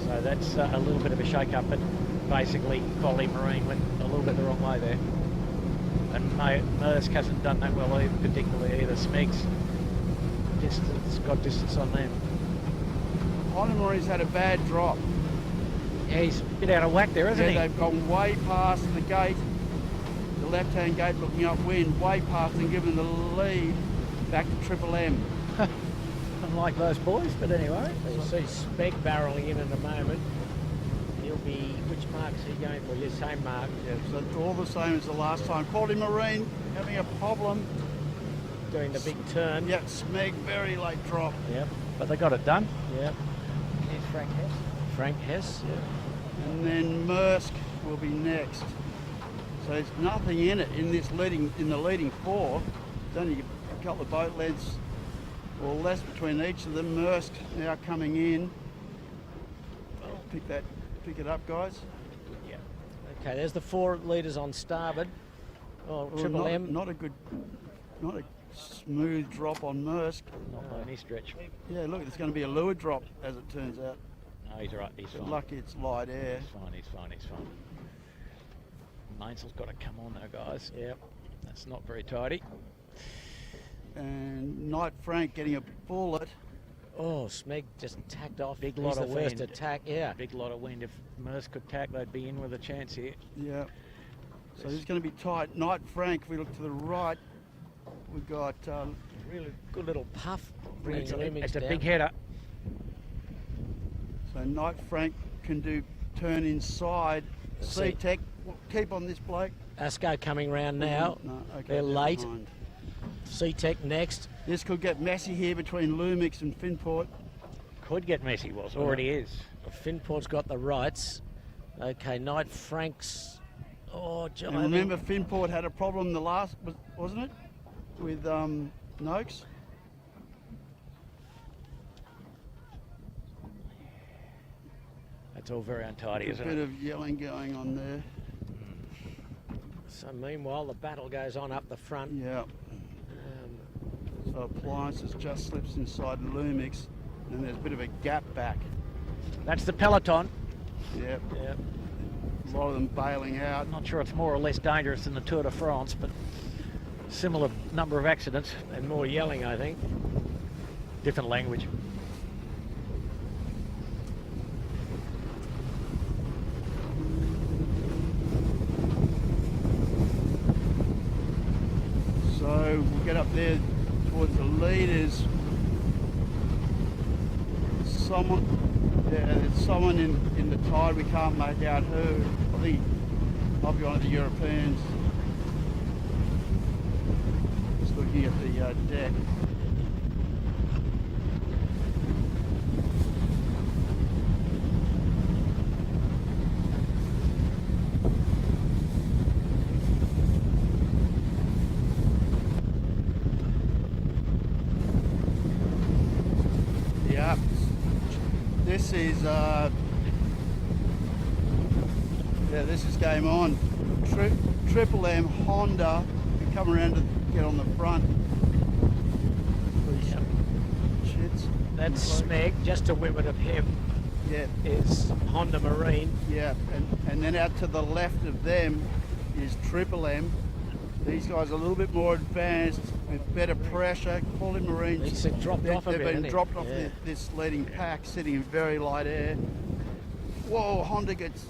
So that's a little bit of a shake-up, but basically Quality Marine went a little bit the wrong way there. And Maersk hasn't done that well either, particularly either. Smeg's got distance on them. Quality Marine's had a bad drop. Yeah, he's a bit out of whack there, isn't he? Yeah, they've gone way past the gate, the left-hand gate looking upwind, way past and given the lead back to Triple M. Unlike those boys, but anyway. So you see Speg barrelling in a moment. He'll be, which mark's he going for? Your same mark. Yeah, so all the same as the last time. Quality Marine having a problem. Doing the big turn. Yeah, Smeg, very late drop. Yep, but they got it done. Yep. Here's Frank Hess. Frank Hess, yeah. And then Maersk will be next. So there's nothing in it in the leading 4. It's only a couple of boat lengths or less between each of them. Maersk now coming in. Pick it up, guys. Yeah. Okay, there's the 4 leaders on starboard. Oh, Triple M. Not a smooth drop on Maersk. Not by any stretch. Yeah, look, it's going to be a lure drop as it turns out. No, he's right. He's fine. Lucky it's light air. He's fine. Mainsail's got to come on though, guys. Yep. That's not very tidy. And Knight Frank getting a bullet. Oh, Smeg just tacked off. Big lot of wind. First attack, yeah. Big lot of wind. If Maersk could tack, they'd be in with a chance here. Yeah. So this is going to be tight. Knight Frank, if we look to the right, we've got really good little puff. It's a big header. So Knight Frank can turn inside. CTEC keep on this bloke. Asco coming round now. No, okay, they're late. behind. C-Tech next. This could get messy here between Lumix and Finport. Could get messy, well, it already is. Finport's got the rights. Okay, Knight Franks. Oh, John. And remember, Finport had a problem the last, wasn't it? With Noakes. That's all very untidy, isn't A bit it? of yelling going on there. So meanwhile, the battle goes on up the front. Yeah. So Appliances just slips inside Lumix, and there's a bit of a gap back. That's the peloton. Yep. Yep. A lot of them bailing out. Not sure it's more or less dangerous than the Tour de France, but similar number of accidents. And more yelling, I think. Different language. So we'll get up there towards the leaders. There's someone in the tide, we can't make out who. I think might be one of the Europeans. Just looking at the deck. Yeah, this is this is game on. Triple M Honda come around to get on the front. Yep. Shits. That's Smeg, just to windward of him. Yeah. Is Honda Marine. Yeah, and then out to the left of them is Triple M. These guys are a little bit more advanced with better pressure. Quality Marines. He's dropped off a bit. They've been hasn't he? dropped off Yeah. this leading pack, sitting in very light air. Whoa, Honda gets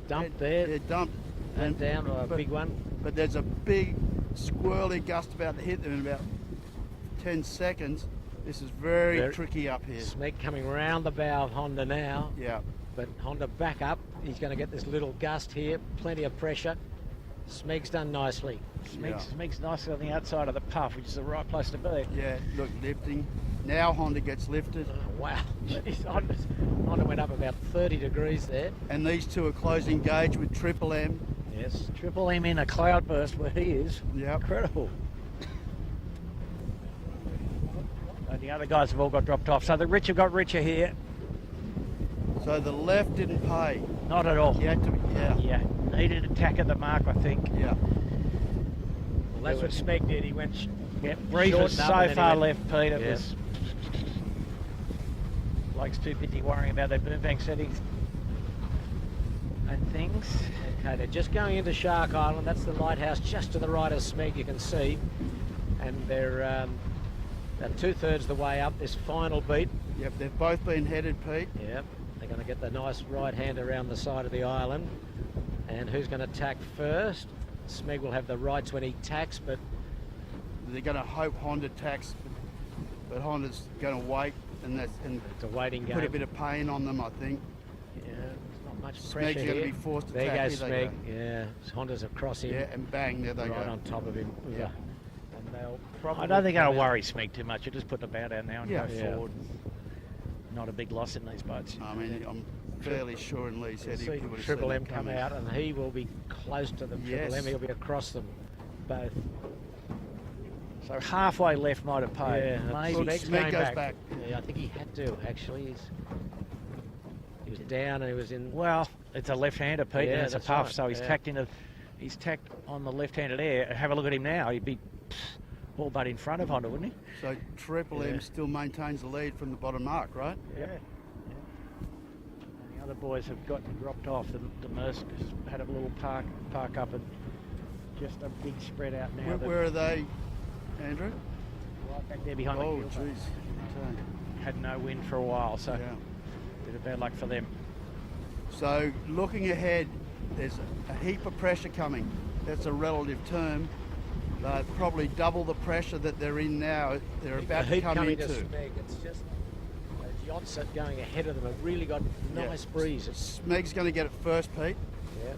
Dumped there. Yeah, dumped. And down to a big one. But there's a big squirrely gust about to hit them in about 10 seconds. This is very tricky up here. Smeg coming round the bow of Honda now. Yeah. But Honda back up. He's going to get this little gust here. Plenty of pressure. Smeg's done nicely. Smeg's nicely on the outside of the puff, which is the right place to be. Yeah, look, lifting. Now Honda gets lifted. Oh, wow. Honda went up about 30 degrees there. And these two are closing gauge with Triple M. Yes, Triple M in a cloudburst where he is. Yeah. Incredible. And the other guys have all got dropped off. So the rich have got richer here. So the left didn't pay. Not at all. You had to, Yeah. Needed attack at the mark, I think. Yeah. Well, that's what Smeg did. He went Reeve was so far left, Pete. It Yeah. was... Blake's too busy worrying about their boom bank settings and things. Okay, they're just going into Shark Island. That's the lighthouse just to the right of Smeg, you can see. And they're about 2/3 the way up this final beat. Yep, they've both been headed, Pete. Yep, they're going to get the nice right hand around the side of the island. And who's going to tack first? Smeg will have the rights when he tacks, but They're going to hope Honda tacks, but Honda's going to wait, and it's a waiting game. Put a bit of pain on them, I think. Yeah, there's not much Smeg's pressure going to here. be forced to There tack. goes Here Smeg. they go. Yeah, Honda's across him. Yeah, and bang, there they right go. on top of him. Yeah. And they'll probably I don't think I'll come out. worry Smeg too much. You'll just put the bow down now and go forward. Not a big loss in these boats. I mean, I'm fairly sure in Lee's head he See would have Triple seen M it come coming. out, and he will be close to them. Yes. Triple M, he'll be across them both. So halfway left might have paid. Yeah, Maybe. Smeg goes back. Yeah, I think he had to actually. He was down and he was in. Well, it's a left-hander, Pete, Yeah, and it's a that's puff, right, so he's yeah. he's tacked on the left-handed air. Have a look at him now. He'd be all but in front of Honda, wouldn't he? So Triple M still maintains the lead from the bottom mark, right? Yeah. And the other boys have gotten dropped off. The Mersk has had a little park up and just a big spread out now. Where are they, Andrew? Right back there behind Oh, the jeez. Okay. Had no wind for a while, so bit of bad luck for them. So looking ahead, there's a heap of pressure coming. That's a relative term. Probably double the pressure that they're in now. They're about to come coming into. to Smeg. It's just those yachts that going ahead of them have really got nice breeze. Smeg's going to get it first, Pete. Yeah.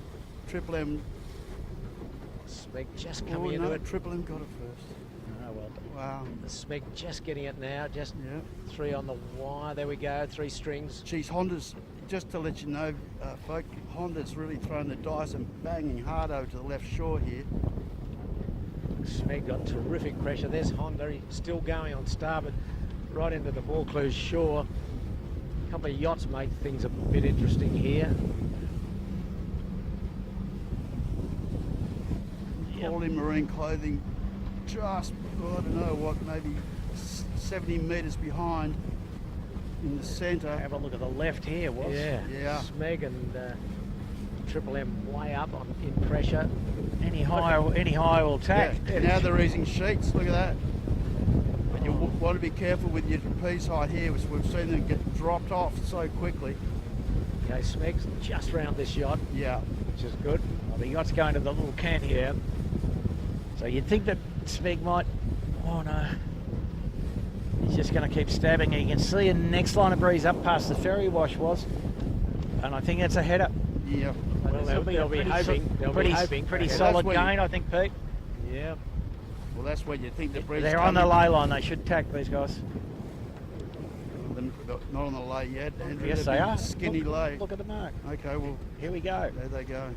Triple M. Smeg just coming into no, it. Triple M got it first. Oh, well. Wow. The Smeg just getting it now. Just 3 on the wire. There we go. 3 strings. Geez, Honda's, just to let you know, folk, Honda's really thrown the dice and banging hard over to the left shore here. Smeg got terrific pressure. There's Honda. He's still going on starboard, right into the Vaucluse shore. A couple of yachts make things a bit interesting here. All in marine clothing, just, I don't know what, maybe 70 metres behind in the centre. Have a look at the left here, was. Yeah. Smeg and Triple M way up in pressure. Any higher will take. Yeah. Now they're easing sheets, look at that. And you want to be careful with your trapeze height here, which we've seen them get dropped off so quickly. Okay, Smeg's just round this yacht. Yeah. Which is good. Well, the yacht's going to the little cant here. So you'd think that Smeg might, oh no, he's just going to keep stabbing. And you can see in the next line of breeze up past the ferry wash was, and I think that's a header. Yeah. Well, they'll be hoping. Pretty solid gain, I think, Pete. Yeah. Well, that's where you think the breeze. They're on the lay line. They should tack these guys. Not on the lay yet, Andrew. Yes, they are. Skinny lay. Look at the mark. Okay, well, here we go. There they go.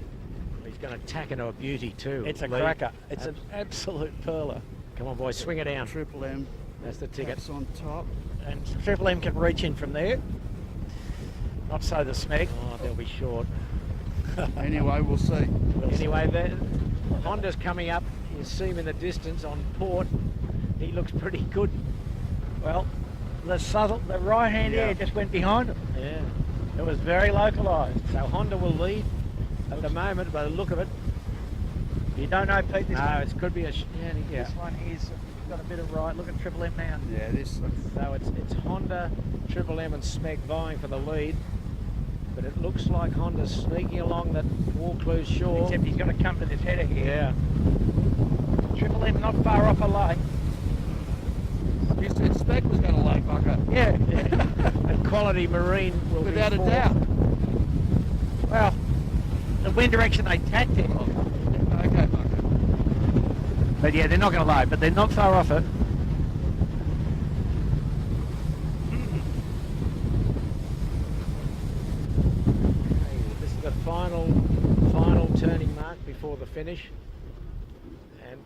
He's going to tack into a beauty too. It's a cracker. It's an absolute perler. Come on, boys, swing it down. Triple M. That's the ticket. It's on top. And Triple M can reach in from there. Not so the Smeg. Oh, they'll be short. Anyway, we'll see. Anyway, the Honda's coming up. You see him in the distance on port. He looks pretty good. Well, the right hand here just went behind him. Yeah. It was very localised. So Honda will lead at the moment by the look of it. You don't know, Pete. This one, it could be a... This one here's got a bit of right. Look at Triple M now. Yeah, this... So it's Honda, Triple M and Smeg vying for the lead. But it looks like Honda's sneaking along that Vaucluse shore. Except he's going to come to this header here. Yeah. Triple M not far off a lake. You said Smeg was going to lay, Bucker. Yeah. And Quality Marine will Without be a doubt. Well, the wind direction they tacked him. Okay, Bucker. But yeah, they're not going to lay, but they're not far off it. This is the final turning mark before the finish. And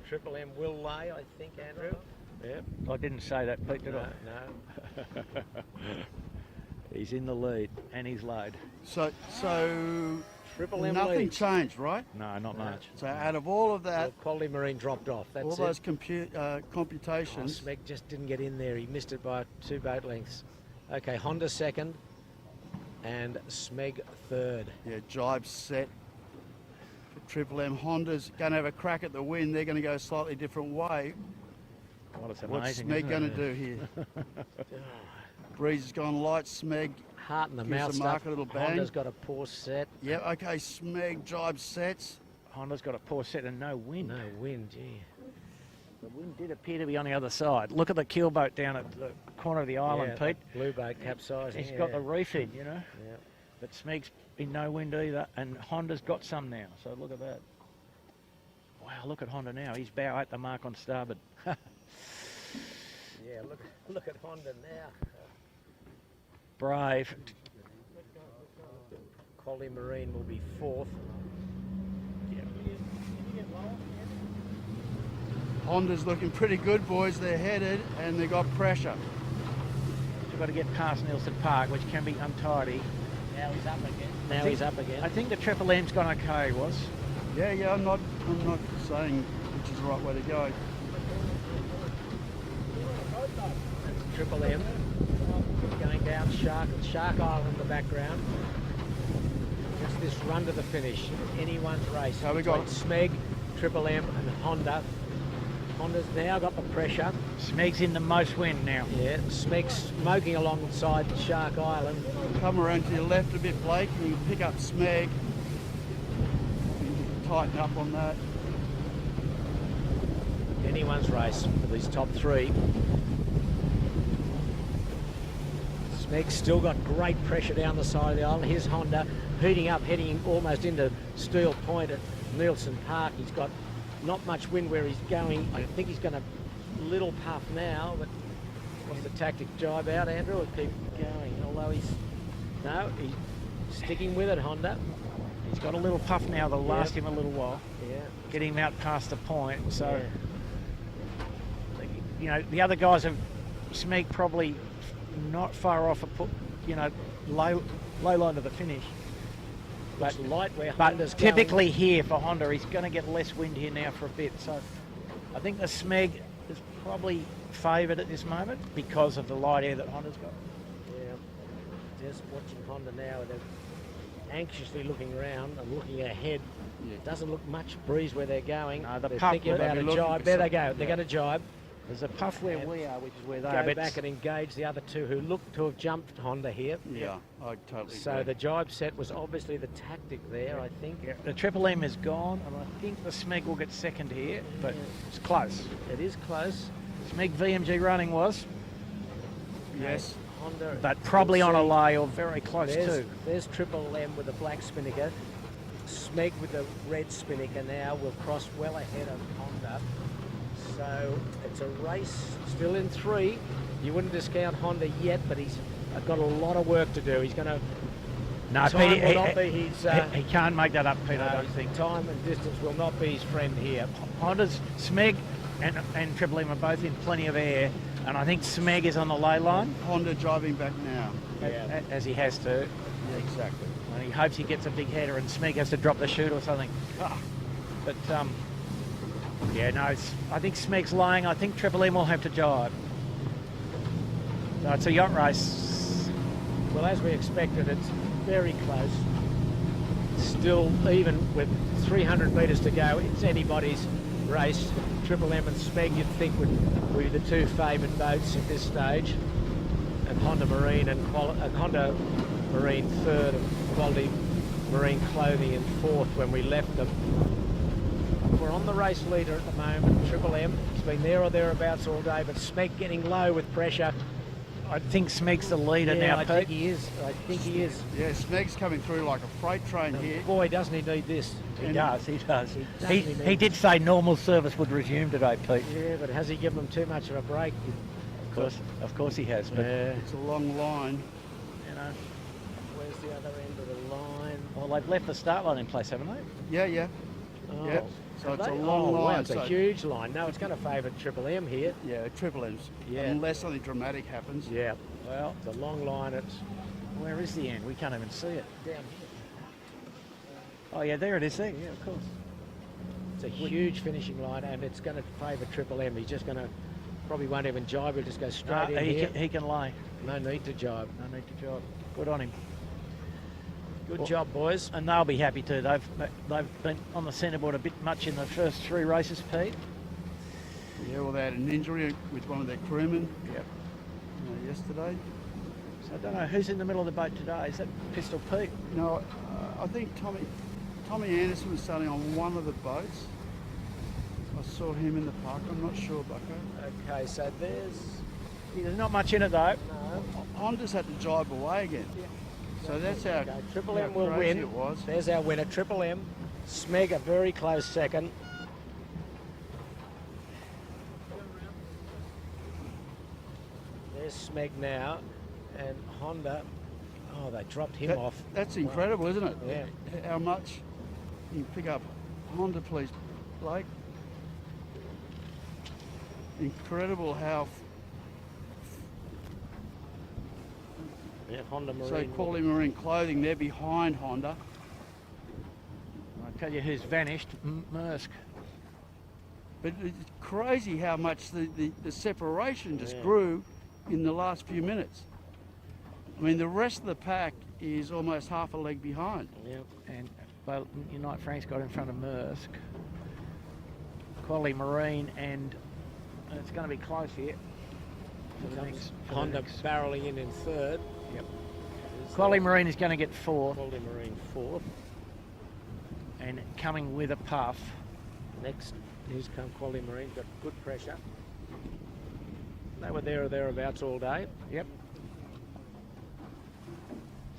Triple M will lay, I think, Andrew. Yeah, I didn't say that, Pete, did I? No. He's in the lead, and he's laid. So Triple M nothing leads. changed, right? No, not much. So out of all of that, Well, Quality Marine dropped off. That's all those computations. Smeg just didn't get in there. He missed it by 2 boat lengths. Okay, Honda second and Smeg third. Yeah, jibe set for Triple M. Honda's going to have a crack at the wind. They're going to go a slightly different way. Well, it's What's amazing. Smeg going to do here? Breeze has gone light. Smeg Heart in the gives mouth the mark stuff. a little bang. Honda's got a poor set. Yeah, okay, Smeg jibe sets. Honda's got a poor set and no wind. No wind, gee. The wind did appear to be on the other side. Look at the keel boat down at the corner of the island, Pete. Blue boat capsizing. He's got the reef in, you know. Yeah. But Smeg's in no wind either, and Honda's got some now. So look at that. Wow, look at Honda now. He's bow at the mark on starboard. Yeah, look at Honda now. Brave. Quality Marine will be fourth. Honda's looking pretty good, boys. They're headed and they've got pressure. We've got to get past Nielsen Park, which can be untidy. Now he's up again. He's up again. I think the Triple M's gone okay, was. Yeah, I'm not saying which is the right way to go. That's Triple M going down Shark Island in the background. Just this run to the finish. Anyone's race. So we got Smeg, Triple M and Honda. Honda's now got the pressure. Smeg's in the most wind now. Yeah, Smeg's smoking alongside Shark Island. Come around to your left a bit, Blake, and you pick up Smeg. Tighten up on that. Anyone's race for these top three. Smeg's still got great pressure down the side of the island. Here's Honda heating up, heading almost into Steel Point at Nielsen Park. He's got not much wind where he's going. I think he's going to little puff now, but what's the tactic? Jibe out, Andrew, or keep going? Although he's sticking with it, Honda. He's got a little puff now that'll last him a little while. Yeah. Get him out past the point. So, you know, the other guys have Smeg probably not far off a low line to the finish. But light where but Honda's typically going. Here for Honda, he's going to get less wind here now for a bit. So I think the Smeg is probably favoured at this moment because of the light air that Honda's got. Yeah. Just watching Honda now, they're anxiously looking around and looking ahead. It doesn't look much breeze where they're going. No, the they're puff, thinking about a jibe. There they go. They're going to jibe. There's a puff where we are, which is where they go back and engage the other two who look to have jumped Honda here. Yeah, I totally So agree. the jibe set was obviously the tactic there, I think. Yeah. The Triple M is gone, and I think the Smeg will get second here, but it's close. It is close. Smeg VMG running was. Yes. Honda, but probably on a lay or very close too. There's Triple M with the black spinnaker. Smeg with the red spinnaker now will cross well ahead of Honda. So it's a race still in 3. You wouldn't discount Honda yet, but he's got a lot of work to do. He's going to. No, time Peter, will not be his. he can't make that up, Peter. I don't think. Time and distance will not be his friend here. Honda's Smeg and Triple M are both in plenty of air, and I think Smeg is on the lay line. Honda driving back now. As he has to. Yeah, exactly. And he hopes he gets a big header and Smeg has to drop the chute or something. But yeah, no, I think Smeg's laying. I think Triple M will have to jibe. So it's a yacht race. Well, as we expected, it's very close. Still, even with 300 metres to go, it's anybody's race. Triple M and Smeg, you'd think, would be the two favoured boats at this stage. And Honda Marine and Honda Marine third, and Quality Marine Clothing in fourth when we left them. We're on the race leader at the moment, Triple M. He's been there or thereabouts all day, but Smeg getting low with pressure. I think Smeg's the leader now, I Pete. think he is. I think he is. Yeah, Smeg's coming through like a freight train here. Boy, doesn't he need this. He does. He He did say normal service would resume today, Pete. Yeah, but has he given them too much of a break? Of course he has. But It's a long line. you know, Where's the other end of the line? well, they've left the start line in place, haven't they? Yeah, yeah. Oh, Yep. So have it's a they? long Wow, line. it's a so- huge line. No, it's going to favour Triple M here. Yeah, Triple M's. Yeah. Unless something dramatic happens. Yeah. Well, it's a long line. It's Where is the end? We can't even see it. down here. Oh yeah, there it is. There, yeah, of course. It's a huge finishing line, and it's going to favour Triple M. He's just going to probably won't even jibe. He'll just go straight in here. He can lay. No need to jibe. No need to jibe. Good on him. Good job, boys. And they'll be happy too. They've been on the centreboard a bit much in the first 3 races, Pete. Yeah, well, they had an injury with one of their crewmen Yep. yesterday. So I don't know who's in the middle of the boat today. Is that Pistol Pete? No, I think Tommy Anderson was sailing on one of the boats. I saw him in the park. I'm not sure, Bucko. Okay, so there's There's not much in it though. no. Honda's had to jibe away again. So that's how, Okay, Triple how M will crazy win. it was. There's our winner, Triple M. Smeg a very close second. There's Smeg now, and Honda. Oh, they dropped him off. That's incredible, isn't it? Yeah. How much you can pick up Honda, please, Blake. Incredible how. Yeah, Honda Marine. So Quality Marine Clothing, they're behind Honda. I'll tell you who's vanished. Maersk. But it's crazy how much the separation just grew in the last few minutes. I mean, the rest of the pack is almost half a leg behind. Yeah. And well, Unite Frank's got in front of Maersk. Quality Marine, and it's going to be close here. Honda barreling in third. Yep. Quality Marine is going to get fourth. Quality Marine fourth. And coming with a puff. Next, here's come Quality Marine. Got good pressure. They were there or thereabouts all day. Yep.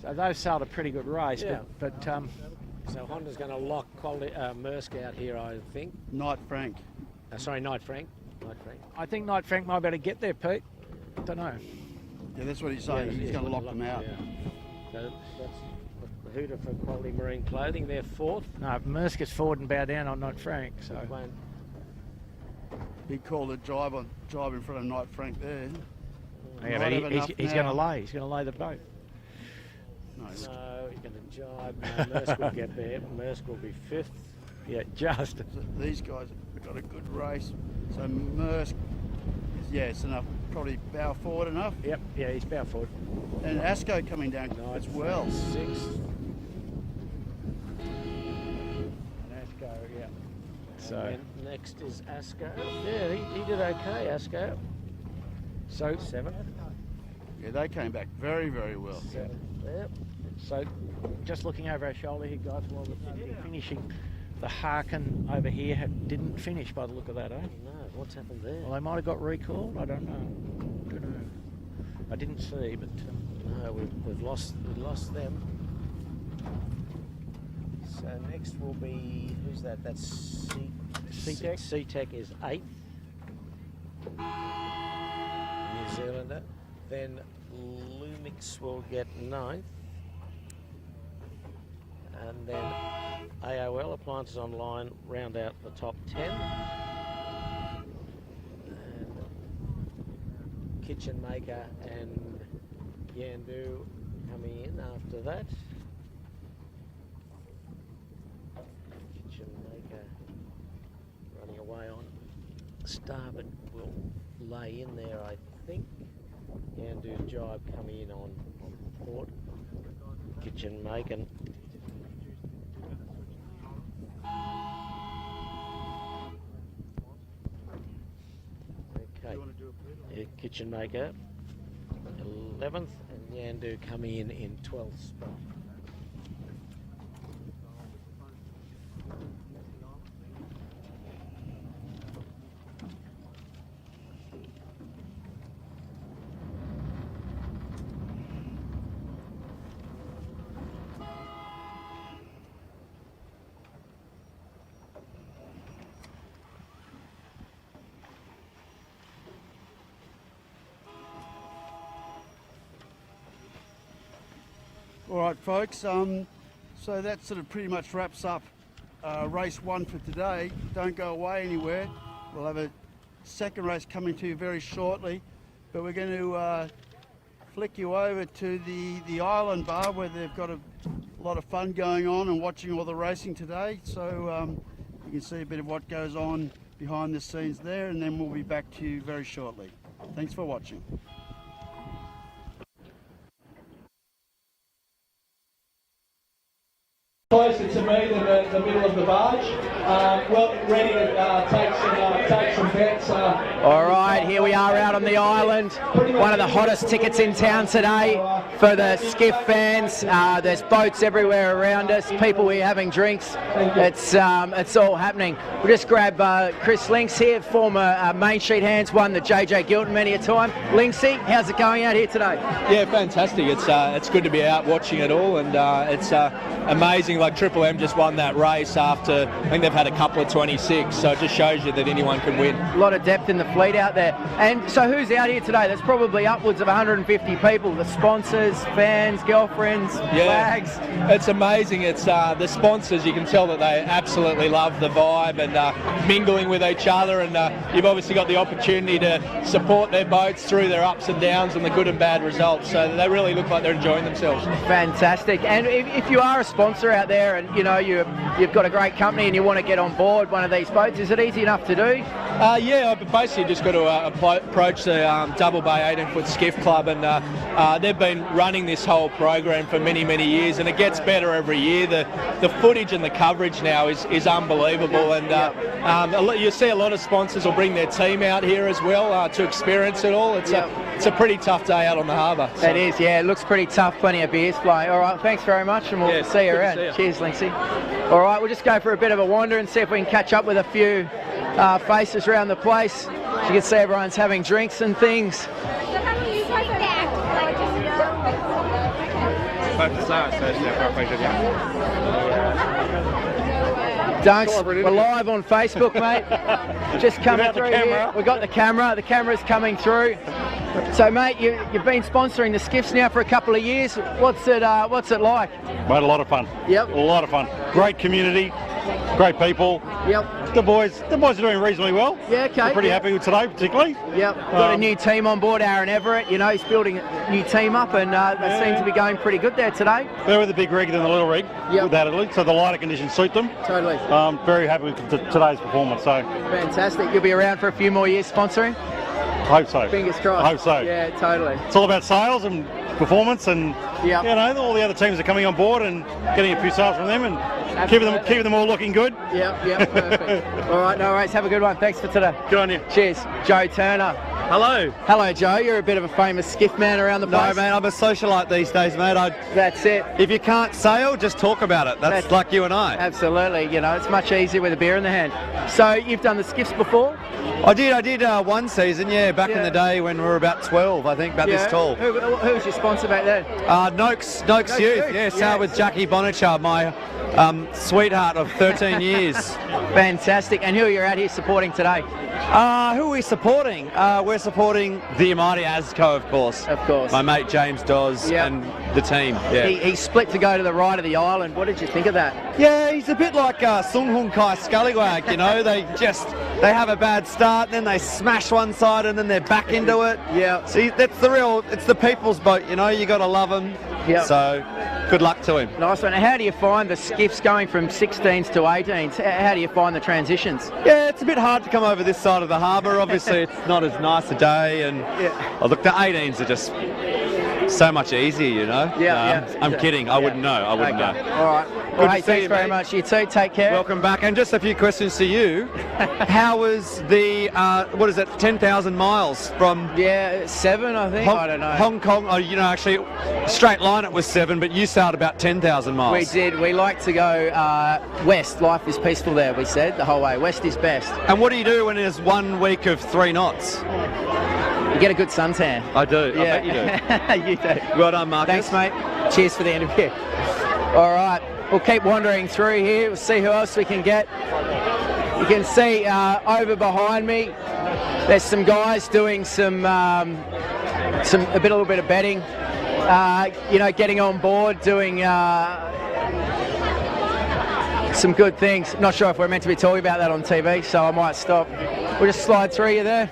So they've sailed a pretty good race, Yeah. but so Honda's going to lock quality, Maersk out here, I think. Knight Frank. Sorry, Knight Frank. Knight Frank. I think Knight Frank might be able to get there, Pete. Don't know. Yeah, that's what he's saying. He's going to lock them out. So that's the Hooter for Quality Marine Clothing. They're fourth. No, Maersk is forward and bow down on Knight Frank. So He called a drive in front of Knight Frank there. yeah, but he's going to lay. He's going to lay the boat. No, he's going to jibe. No, Maersk will get there. Maersk will be fifth. Yeah, just. These guys have got a good race. So Maersk, it's enough. Probably bow forward enough. Yep, yeah, he's bow forward. And Asco coming down as well. Sixth. Asco, yeah. So and next is Asco. Yeah, he did okay, Asco. So seventh. Yeah, they came back very, very well. Yep. So just looking over our shoulder here, guys, while we're finishing, the Harkin over here didn't finish by the look of that, eh? No, what's happened there? Well, they might have got recalled. I don't know. I didn't see, but no, we've lost them. So next will be who's that? That's C-Tech. C-Tech is eighth. New Zealander. Then Lumix will get ninth. And then AOL, Appliances Online, round out the top 10. And Kitchen Maker and Yandu coming in after that. Kitchen Maker running away on starboard will lay in there, I think. Yandu Jibe coming in on port. Kitchen Maker. Okay. Kitchen Maker 11th and Yandu coming in 12th spot. All right, folks. So that sort of pretty much wraps up race one for today. Don't go away anywhere. We'll have a second race coming to you very shortly, but we're going to flick you over to the Island Bar where they've got a lot of fun going on and watching all the racing today. So you can see a bit of what goes on behind the scenes there, and then we'll be back to you very shortly. Thanks for watching. Closer to me than the middle of the barge. Well, ready to take some bets. All right, here we are out on the island. One of the hottest tickets in town today for the Skiff fans. There's boats everywhere around us. People here having drinks. It's all happening. We'll just grab Chris Links here, former main sheet hands, won the JJ Giltinan many a time. Linksy, how's it going out here today? Yeah, fantastic. It's good to be out watching it all, and it's amazing. Like Triple M just won that race after, I think they've had a couple of 26, so it just shows you that anyone can win. A lot of depth in the fleet out there. And so who's out here today? There's probably upwards of 150 people. The sponsors, fans, girlfriends, flags. It's amazing. It's the sponsors, you can tell that they absolutely love the vibe and mingling with each other, and you've obviously got the opportunity to support their boats through their ups and downs and the good and bad results, so they really look like they're enjoying themselves. Fantastic. And if you are a sponsor out there and you know you've got a great company and you want to get on board one of these boats, is it easy enough to do? Yeah, I've basically just got to approach the Double Bay 18-foot Skiff Club, and they've been running this whole program for many, many years, and it gets better every year. The footage and the coverage now is unbelievable, and you see a lot of sponsors will bring their team out here as well to experience it all. It's a pretty tough day out on the harbour. So. It is, yeah. It looks pretty tough. Plenty of beers flowing. All right, thanks very much, and we'll see you around. Cheers, Linksy. All right, we'll just go for a bit of a wander and see if we can catch up with a few faces around the place. As you can see, everyone's having drinks and things. Dunks, we're live on Facebook, mate. Just coming through here. We've got the camera. The camera's coming through. So, mate, you've been sponsoring the skiffs now for a couple of years. What's it like? Mate, a lot of fun. Yep. A lot of fun. Great community, great people. Yep. The boys are doing reasonably well. Yeah, okay. We're pretty happy with today, particularly. Yep. Got a new team on board, Aaron Everett. You know, he's building a new team up, and they seem to be going pretty good there today. They're with the big rig than the little rig, undoubtedly. So the lighter conditions suit them. Totally. Very happy with today's performance. So fantastic. You'll be around for a few more years sponsoring? I hope so. Fingers crossed. I hope so. Yeah, totally. It's all about sales and performance, and you know, all the other teams are coming on board and getting a few sales from them, and keeping them all looking good. Yep, perfect. All right, no worries. Have a good one. Thanks for today. Good on you. Cheers. Joe Turner. Hello. Hello, Joe. You're a bit of a famous skiff man around the place. No, man, I'm a socialite these days, mate. That's it. If you can't sail, just talk about it. That's like you and I. Absolutely. You know, it's much easier with a beer in the hand. So you've done the skiffs before? I did one season, back in the day when we were about 12, I think, about this tall. Who was your sponsor back then? Noakes Youth. Yeah, started with Jackie Bonichar, my sweetheart of 13 years. Fantastic. And who are you out here supporting today? Who are we supporting? We're supporting the Mighty Asco, of course. Of course. My mate James Dawes and the team. Yeah. He split to go to the right of the island. What did you think of that? Yeah, he's a bit like Sung Hung Kai Scallywag, you know. They have a bad start, then they smash one side and then they're back into it. Yeah. See, it's the people's boat, you know. You got to love them. Yeah. So good luck to him. Nice one. How do you find the skiffs going from 16s to 18s? How do you find the transitions? Yeah, it's a bit hard to come over this side of the harbour. Obviously, it's not as nice a day, and look, the 18s are just so much easier, you know. I'm kidding. I wouldn't know. I wouldn't know. All right. Well, hey, thanks very much. You too. Take care. Welcome back. And just a few questions to you. How was the 10,000 miles from? 7, I think. I don't know. Hong Kong. Oh, you know, actually, straight line it was 7, but you sailed about 10,000 miles. We did. We like to go west. Life is peaceful there. We said the whole way. West is best. And what do you do when there's 1 week of 3 knots? You get a good suntan. I do. Yeah. I bet you do. You do. Well done, Marcus. Thanks, mate. Cheers for the interview. All right. We'll keep wandering through here. We'll see who else we can get. You can see over behind me, there's some guys doing a little bit of betting. You know, getting on board, doing some good things. Not sure if we're meant to be talking about that on TV, so I might stop. We'll just slide through you there.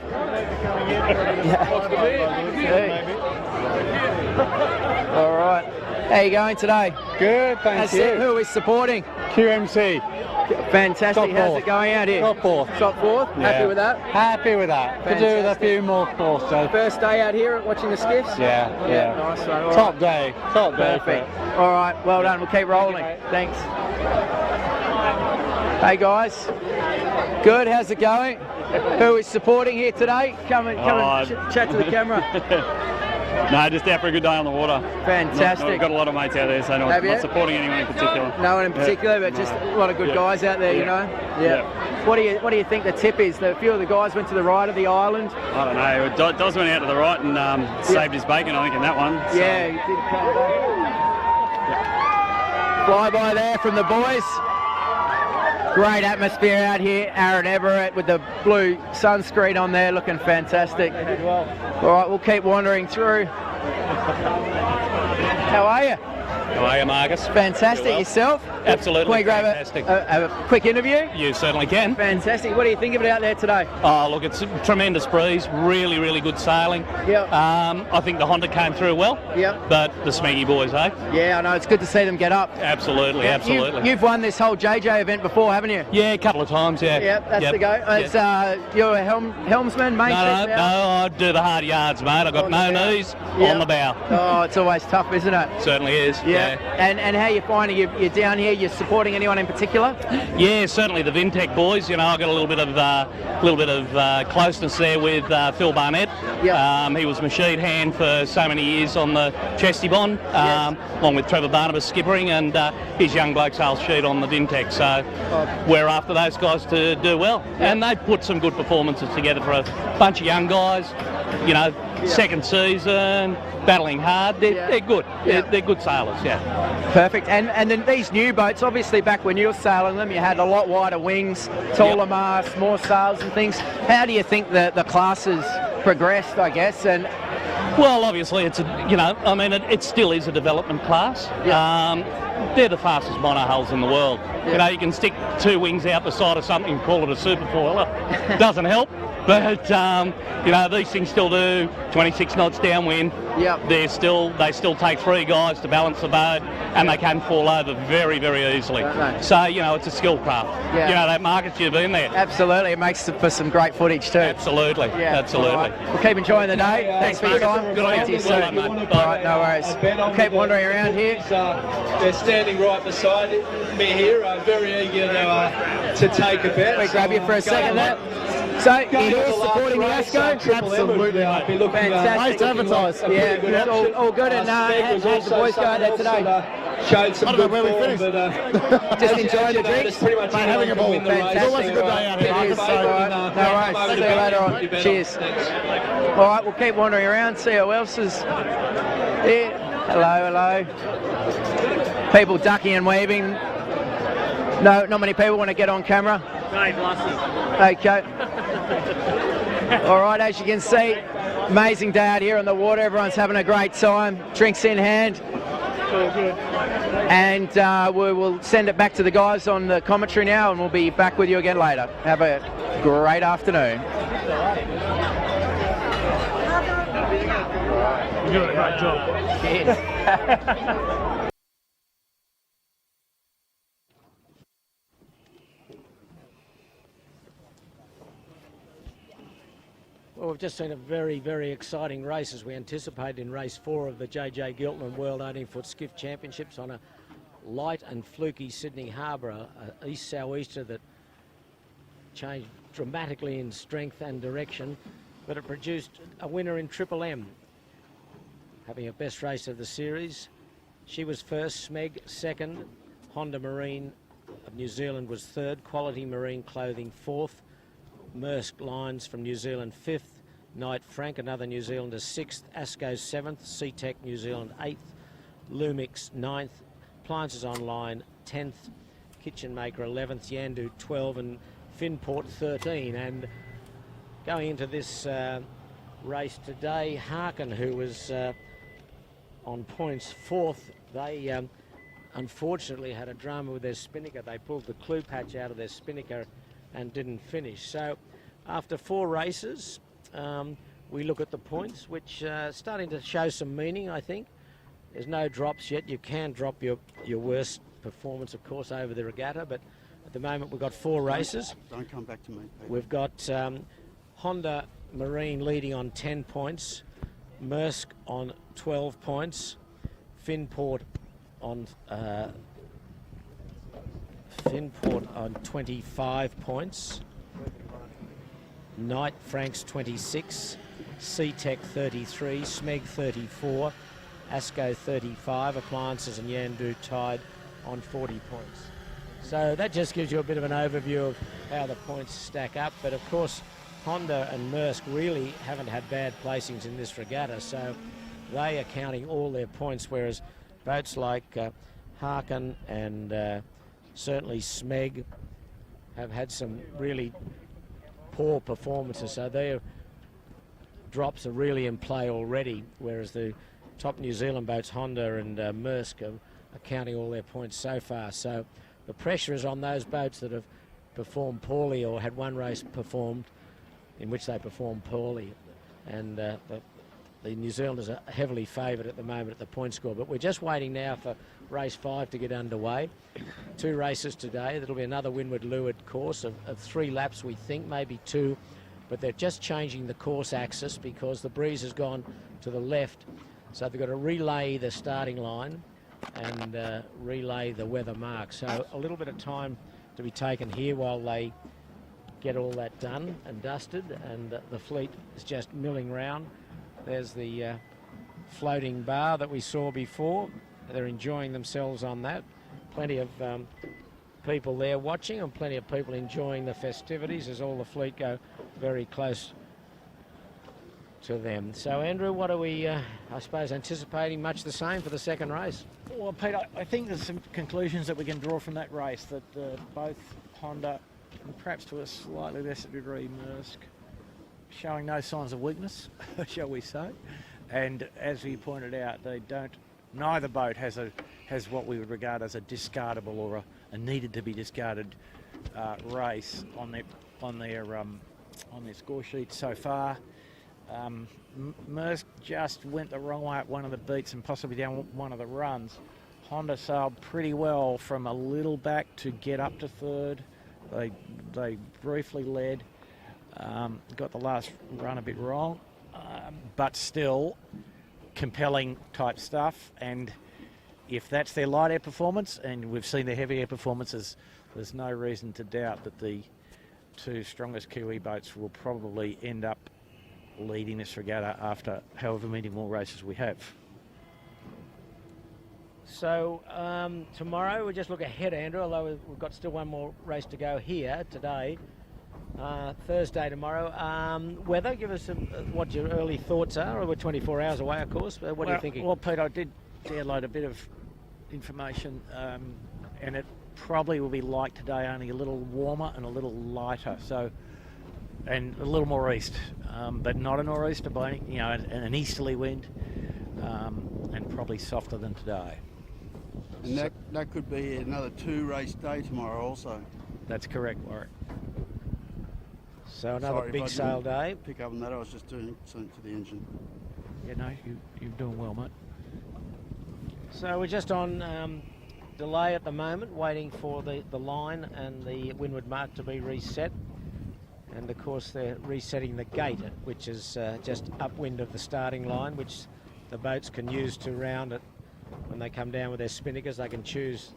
All right. How are you going today? Good, thank you. Who are we supporting? QMC. Fantastic. How's it going out here? Top fourth. Top fourth? Yeah. Happy with that? Happy with that. Could do with a few more courses. So. First day out here watching the skiffs? Yeah. Nice one. All Top right. day. Top day. Perfect. All right, well done. We'll keep rolling. Thanks. Hey guys. Good, how's it going? Who is supporting here today? Come and chat to the camera. No, just out for a good day on the water. Fantastic. I've got a lot of mates out there, so not supporting anyone in particular. No one in particular, but just a lot of good guys out there, you know? Yeah. What do you think the tip is? A few of the guys went to the right of the island. I don't know. Doz went out to the right and saved his bacon, I think, in that one. So. Yeah, he did come back. Fly by there from the boys. Great atmosphere out here. Aaron Everett with the blue sunscreen on there, looking fantastic. All right, we'll keep wandering through. How are you? How are you, Marcus? Fantastic. Well. Yourself? Absolutely. Can we grab fantastic. a quick interview? You certainly can. Fantastic. What do you think of it out there today? Oh, look, it's a tremendous breeze. Really, really good sailing. Yep. I think the Honda came through well. Yep. But the Smeggy boys, eh? Yeah, I know. It's good to see them get up. Absolutely, absolutely. You've won this whole JJ event before, haven't you? Yeah, a couple of times, yeah. Yep, that's the go. It's, you're a helmsman, mate? No, I do the hard yards, mate. I've got no knees on the bow. Oh, it's always tough, isn't it? Certainly is, yeah. And how you finding you're down here, You're supporting anyone in particular? Yeah, certainly the Vintech boys. You know, I got a little bit of closeness there with Phil Barnett. He was machine hand for so many years on the Chesty Bond, along with Trevor Barnabas skippering, and his young bloke Sales Sheet on the Vintech. So we're after those guys to do well, and they've put some good performances together for a bunch of young guys. You know, second season, battling hard. They're good. They're good sailors. Yeah. Perfect. And then these new boats, obviously back when you were sailing them, you had a lot wider wings, taller masts, more sails and things. How do you think the classes progressed, I guess? And well, obviously it's it still is a development class. They're the fastest monohulls in the world. You know, you can stick two wings out the side of something and call it a superfoiler. Doesn't help. But you know, these things still do 26 knots downwind. They still take three guys to balance the boat, and they can fall over very, very easily. So you know, it's a skill craft. You know, that market you've been there. Absolutely, it makes for some great footage too. Absolutely, absolutely. Right. We'll keep enjoying the day. Thanks for your time. Good on Speak to you you. soon. Well done, mate. All right, no worries. We'll keep wandering around here. They're standing right beside me here, very eager to take a bet. We grab you for a second there. So, you're here supporting the ASCO? Absolutely, mate. Fantastic. Nice to advertise. Yeah, all good. And how'd the boys go out there today? Showed some good where we form, finished. but just enjoying the drinks? pretty much having a ball. Fantastic. It's always a good day out here. It is. No worries. See you later on. Cheers. All right, we'll keep wandering around, see who else is here. Hello. People ducking and weaving. No, not many people want to get on camera. Okay. All right, as you can see, amazing day out here on the water. Everyone's having a great time. Drinks in hand. All good. And we will send it back to the guys on the commentary now, and we'll be back with you again later. Have a great afternoon. You're doing a great job. Cheers. Well, we've just seen a very, very exciting race as we anticipate in race 4 of the JJ Giltinan World 18-foot Skiff Championships on a light and fluky Sydney Harbour, a east-southeaster that changed dramatically in strength and direction, but it produced a winner in Triple M, having a best race of the series. She was first, Smeg second, Honda Marine of New Zealand was third, Quality Marine Clothing fourth, Maersk Lines from New Zealand 5th, Knight Frank, another New Zealander 6th, Asco 7th, SeaTech New Zealand 8th, Lumix 9th, Appliances Online 10th, Kitchen Maker 11th, Yandu 12 and Finport 13. And going into this race today, Harkin, who was on points 4th, they unfortunately had a drama with their spinnaker. They pulled the clue patch out of their spinnaker and didn't finish. So after 4 races, we look at the points, which are starting to show some meaning, I think. There's no drops yet. You can drop your worst performance, of course, over the regatta, but at the moment we've got 4 races. Don't come back to me, Peter. We've got Honda Marine leading on 10 points, Maersk on 12 points, Finport on 25 points, Knight Franks 26, SeaTech 33, Smeg 34, Asco 35, Appliances and Yandu tied on 40 points. So that just gives you a bit of an overview of how the points stack up, but of course Honda and Maersk really haven't had bad placings in this regatta, so they are counting all their points, whereas boats like Harkin and certainly Smeg have had some really poor performances, so their drops are really in play already, whereas the top New Zealand boats, Honda and Maersk, are counting all their points so far. So the pressure is on those boats that have performed poorly or had one race performed in which they performed poorly, and the New Zealanders are heavily favoured at the moment at the point score. But we're just waiting now for race 5 to get underway. 2 races today. There'll be another windward-leeward course of 3 laps, we think, maybe 2, but they're just changing the course axis because the breeze has gone to the left, so they've got to relay the starting line and relay the weather mark. So a little bit of time to be taken here while they get all that done and dusted, and the fleet is just milling round. There's the floating bar that we saw before. They're enjoying themselves on that. Plenty of people there watching, and plenty of people enjoying the festivities as all the fleet go very close to them. So Andrew, what are we, I suppose, anticipating much the same for the second race? Well, Pete, I think there's some conclusions that we can draw from that race, that both Honda, and perhaps to a slightly lesser degree Maersk, showing no signs of weakness, shall we say. And as we pointed out, neither boat has what we would regard as a discardable or a needed to be discarded race on their score sheet so far. Maersk just went the wrong way at one of the beats and possibly down one of the runs. Honda sailed pretty well from a little back to get up to third. They briefly led, got the last run a bit wrong, but still compelling type stuff. And if that's their light air performance, and we've seen their heavy air performances, there's no reason to doubt that the two strongest Kiwi boats will probably end up leading this regatta after however many more races we have. So tomorrow, we'll just look ahead, Andrew, although we've got still one more race to go here today. Thursday tomorrow. Weather, give us what your early thoughts are. We're 24 hours away, of course. What are you thinking? Well, Pete, I did download a bit of information, and it probably will be like today, only a little warmer and a little lighter. So, and a little more east, but not a nor'easter by any, and an easterly wind, and probably softer than today. And that could be another 2-race day tomorrow also. That's correct, Warwick. So another big sail day. Pick up on that, I was just doing something to the engine. Yeah, no, you're doing well, mate. So we're just on delay at the moment, waiting for the line and the windward mark to be reset. And of course they're resetting the gate, which is just upwind of the starting line, which the boats can use to round it. When they come down with their spinnakers, they can choose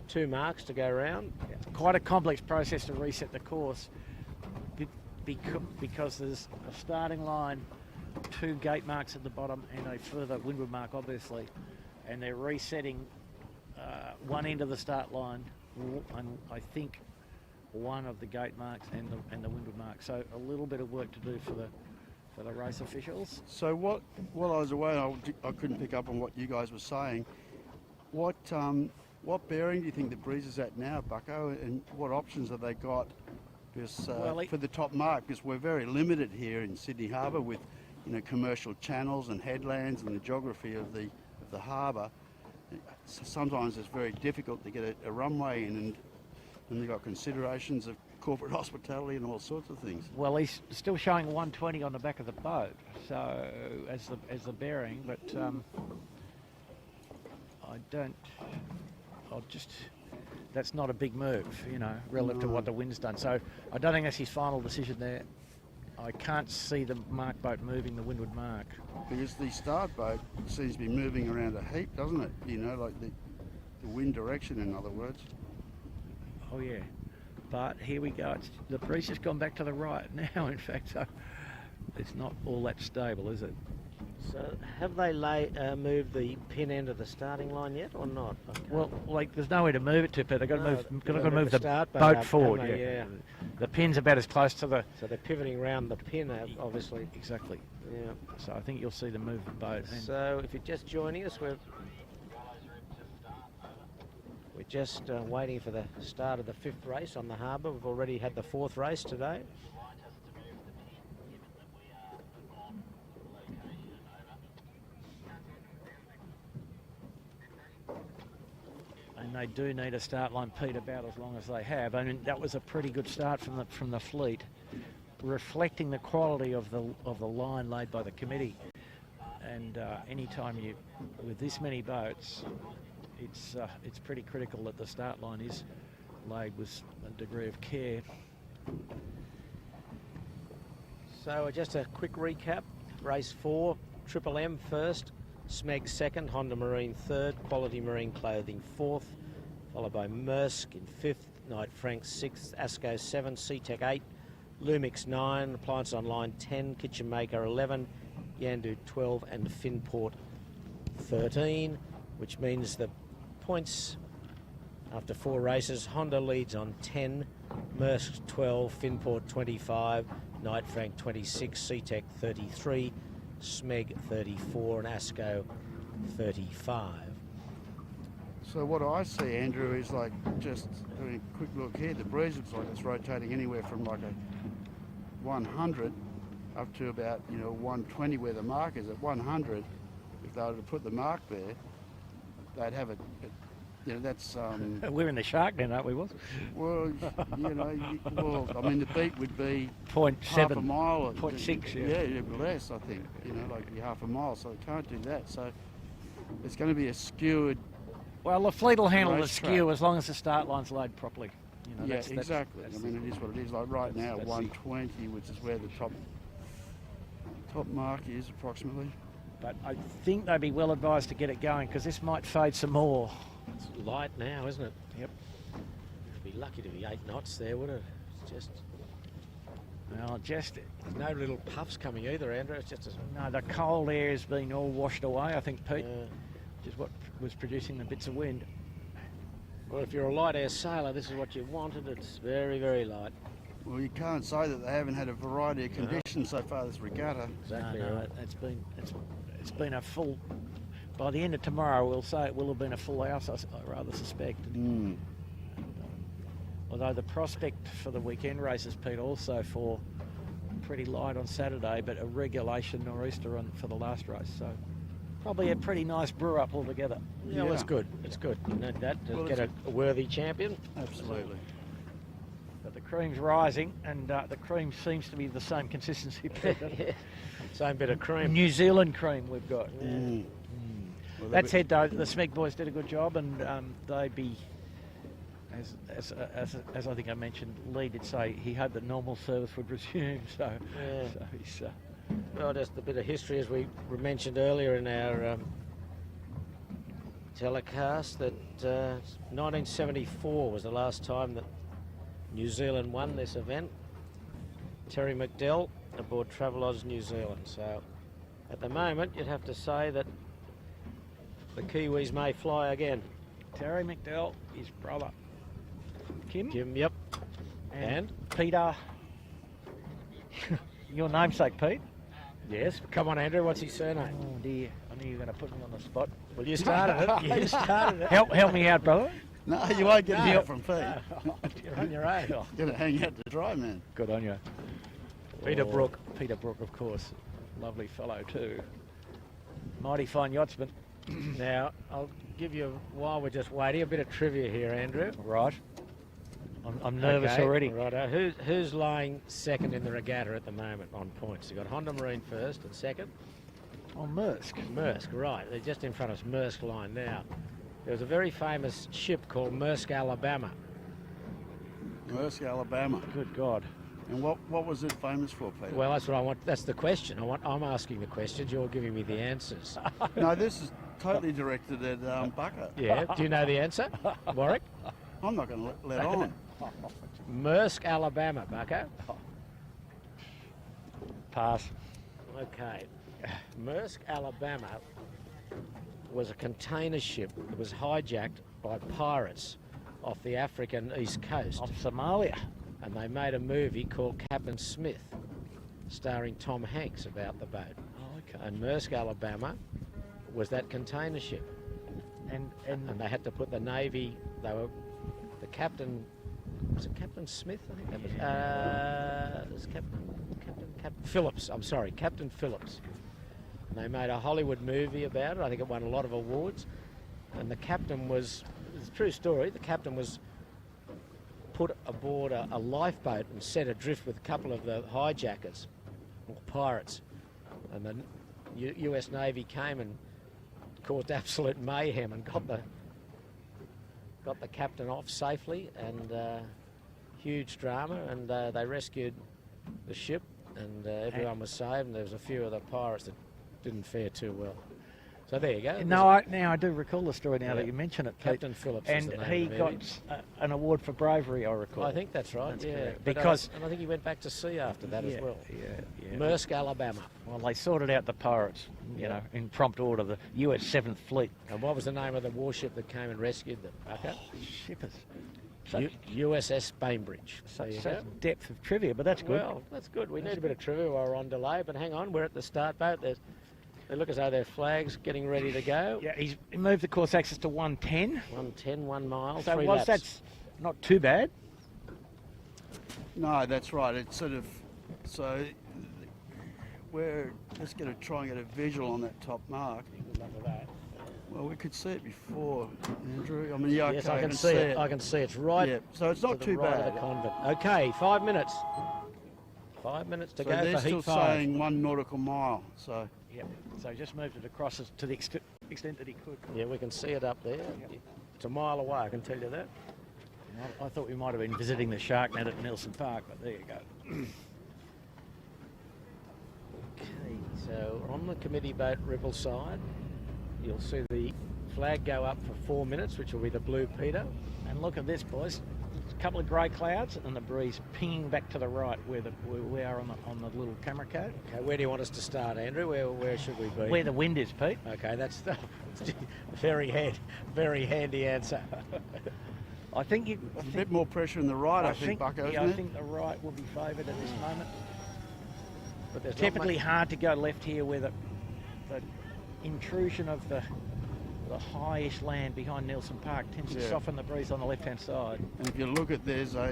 2 marks to go around. Quite a complex process to reset the course, because there's a starting line, 2 gate marks at the bottom, and a further windward mark, obviously. And they're resetting one end of the start line, and I think one of the gate marks and the windward mark. So a little bit of work to do for the race officials. So while I was away, I couldn't pick up on what you guys were saying. What bearing do you think the breeze is at now, Bucko, and what options have they got? Because for the top mark, because we're very limited here in Sydney Harbour with commercial channels and headlands and the geography of the harbour. Sometimes it's very difficult to get a runway in, and they've got considerations of corporate hospitality and all sorts of things. Well, he's still showing 120 on the back of the boat, so as the bearing, but that's not a big move, relative to what the wind's done. So I don't think that's his final decision there. I can't see the mark boat moving the windward mark. Because the start boat seems to be moving around a heap, doesn't it? Like the wind direction, in other words. Oh yeah, but here we go. The breeze has gone back to the right now, in fact, so it's not all that stable, is it? So have they moved the pin end of the starting line yet, or not? Well, there's nowhere to move it to, but they've got to move the boat forward. Yeah. The pin's about as close to the. So they're pivoting around the pin, obviously. Exactly. Yeah. So I think you'll see them move the boat. So if you're just joining us, we're just waiting for the start of the 5th race on the harbour. We've already had the 4th race today. And they do need a start line, Pete, about as long as they have. I mean, that was a pretty good start from the fleet, reflecting the quality of the line laid by the committee. And anytime with this many boats, it's pretty critical that the start line is laid with a degree of care. So just a quick recap: race 4, Triple M first, Smeg second, Honda Marine third, Quality Marine Clothing fourth, followed by Maersk in fifth, Knight Frank sixth, Asco 7, Seatec 8, Lumix 9, Appliance Online 10, Kitchen Maker 11, Yandu 12 and Finport 13, which means the points after 4 races, Honda leads on 10, Maersk 12, Finport 25, Knight Frank 26, Seatec 33, Smeg 34 and Asco 35. So what I see, Andrew, is like just having a quick look here. The breeze looks like it's rotating anywhere from like a 100 up to about 120 where the mark is. At 100, if they were to put the mark there, they'd have that's. We're in the shark then, aren't we, Will? Well, I mean the beat would be 0.7, half a mile, or 0.6, yeah, less. I think like half a mile. So they can't do that. So it's going to be a skewered. Well, the fleet will handle the racetrack. skew as long as the start line's laid properly. Yeah, exactly. I mean, it is what it is. Like right now, 120, which is where the top mark is approximately. But I think they'd be well advised to get it going because this might fade some more. It's light now, isn't it? Yep. It'd be lucky to be 8 knots there, wouldn't it? It's just... Well, there's no little puffs coming either, Andrew. It's just No, the cold air has been all washed away, I think, Pete, which is what was producing the bits of wind. Well, if you're a light air sailor, this is what you wanted. It's very, very light. Well, you can't say that they haven't had a variety of conditions so far this regatta. Exactly right. It's been a full. By the end of tomorrow, we'll say it will have been a full house. I rather suspect. Although the prospect for the weekend races, Pete, also for pretty light on Saturday, but a regulation nor'easter for the last race. So probably a pretty nice brew up altogether. Yeah, well, it's good. It's good. You need that to get a worthy champion. Absolutely. But the cream's rising, and the cream seems to be the same consistency. Same bit of cream. New Zealand cream we've got. Well, That said, though, the Smeg boys did a good job, and they'd be, as I think I mentioned, Lee did say he hoped that normal service would resume. So he's. Well, just a bit of history, as we mentioned earlier in our telecast, that 1974 was the last time that New Zealand won this event. Terry McDell aboard Travelodge New Zealand. So at the moment, you'd have to say that the Kiwis may fly again. Terry McDell, his brother Kim, yep. And Peter, your namesake, Pete. Yes, come on, Andrew, what's his surname? Oh dear, I knew you were going to put me on the spot. Well, you started it. You started it. Help me out, brother. No, you won't get help from Pete. You're on your own. You're going to hang out to dry, man. Good on you. Peter Brook, of course. Lovely fellow too. Mighty fine yachtsman. Now, I'll give you, while we're just waiting, a bit of trivia here, Andrew. Right. I'm nervous already. Right. Who's lying second in the regatta at the moment on points? You've got Honda Marine first and second. Oh, Maersk. Maersk, right. They're just in front of us, Maersk line now. There was a very famous ship called Maersk, Alabama. Maersk, Alabama. Good God. And what was it famous for, Peter? Well, that's what I want. That's the question. I'm asking the questions. You're giving me the answers. No, this is totally directed at Bucker. Yeah. Do you know the answer, Warwick? I'm not going to let on. Maersk, Alabama, Bucko. Pass. Okay. Maersk, Alabama was a container ship that was hijacked by pirates off the African east coast. Of Somalia. And they made a movie called Captain Smith, starring Tom Hanks, about the boat. Oh, okay. And Maersk, Alabama was that container ship. And they had to put the Navy, the captain, was it Captain Smith? I think that was Captain Phillips. I'm sorry, Captain Phillips. And they made a Hollywood movie about it. I think it won a lot of awards. And the captain was, it's a true story, the captain was put aboard a lifeboat and set adrift with a couple of the hijackers, or pirates. And the US Navy came and caused absolute mayhem and got the captain off safely, and huge drama, and they rescued the ship, and everyone was saved, and there was a few of the pirates that didn't fare too well. So there you go. No, I do recall the story now that you mention it, Pete. Captain Phillips. And he got an award for bravery, I recall. I think that's right. That's yeah, correct. Because and I think he went back to sea after that as well. Yeah. Maersk, Alabama. Well, they sorted out the pirates, you know, in prompt order. The US 7th Fleet. And what was the name of the warship that came and rescued them? Okay. Shippers. USS Bainbridge. Such depth of trivia, but that's good. Well, that's good. We need a bit of trivia while we're on delay, but hang on, we're at the start boat. They look as though their flag's getting ready to go. Yeah, he moved the course axis to 110. 110, 1 mile, so 3 laps. That's not too bad. No, that's right. It's sort of, so we're just going to try and get a visual on that top mark. Well, we could see it before, Andrew. I mean, yeah, yes, okay, I can see it. I can see it's right. Yeah, so it's not to too the right bad. of the convent. Okay, 5 minutes. 5 minutes to So go they're for still heat 5. saying 1 nautical mile. So yeah, so just moved it across to the extent that he could. Yeah, we can see it up there. It's a mile away, I can tell you that. I thought we might have been visiting the shark net at Nelson Park, but there you go. Okay, so on the committee boat Ripple side, you'll see the flag go up for 4 minutes, which will be the blue Peter. And look at this, boys. A couple of grey clouds and the breeze pinging back to the right where we are on the little camera code. Okay, where do you want us to start, Andrew? Where should we be? Where the wind is, Pete. Okay, that's the very handy answer. I think a bit more pressure in the right, I think, Bucko, isn't yeah, I it? think the right will be favoured at this moment. But there's typically hard to go left here where the intrusion of the highish land behind Nelson Park tends to soften the breeze on the left-hand side. And if you look at, there's a,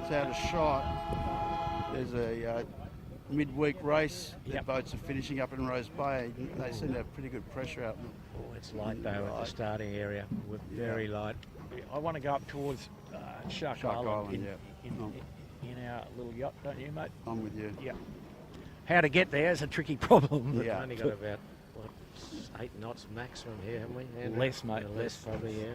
it's out of shot, there's a midweek race. The boats are finishing up in Rose Bay. They seem to have pretty good pressure out there. Oh, it's light though at the starting area. We're very light. I want to go up towards Shark Island in our little yacht, don't you, mate? I'm with you. Yeah. How to get there is a tricky problem. We've only got about 8 knots maximum here, haven't we? Andrew? Less, mate. Less probably, yeah.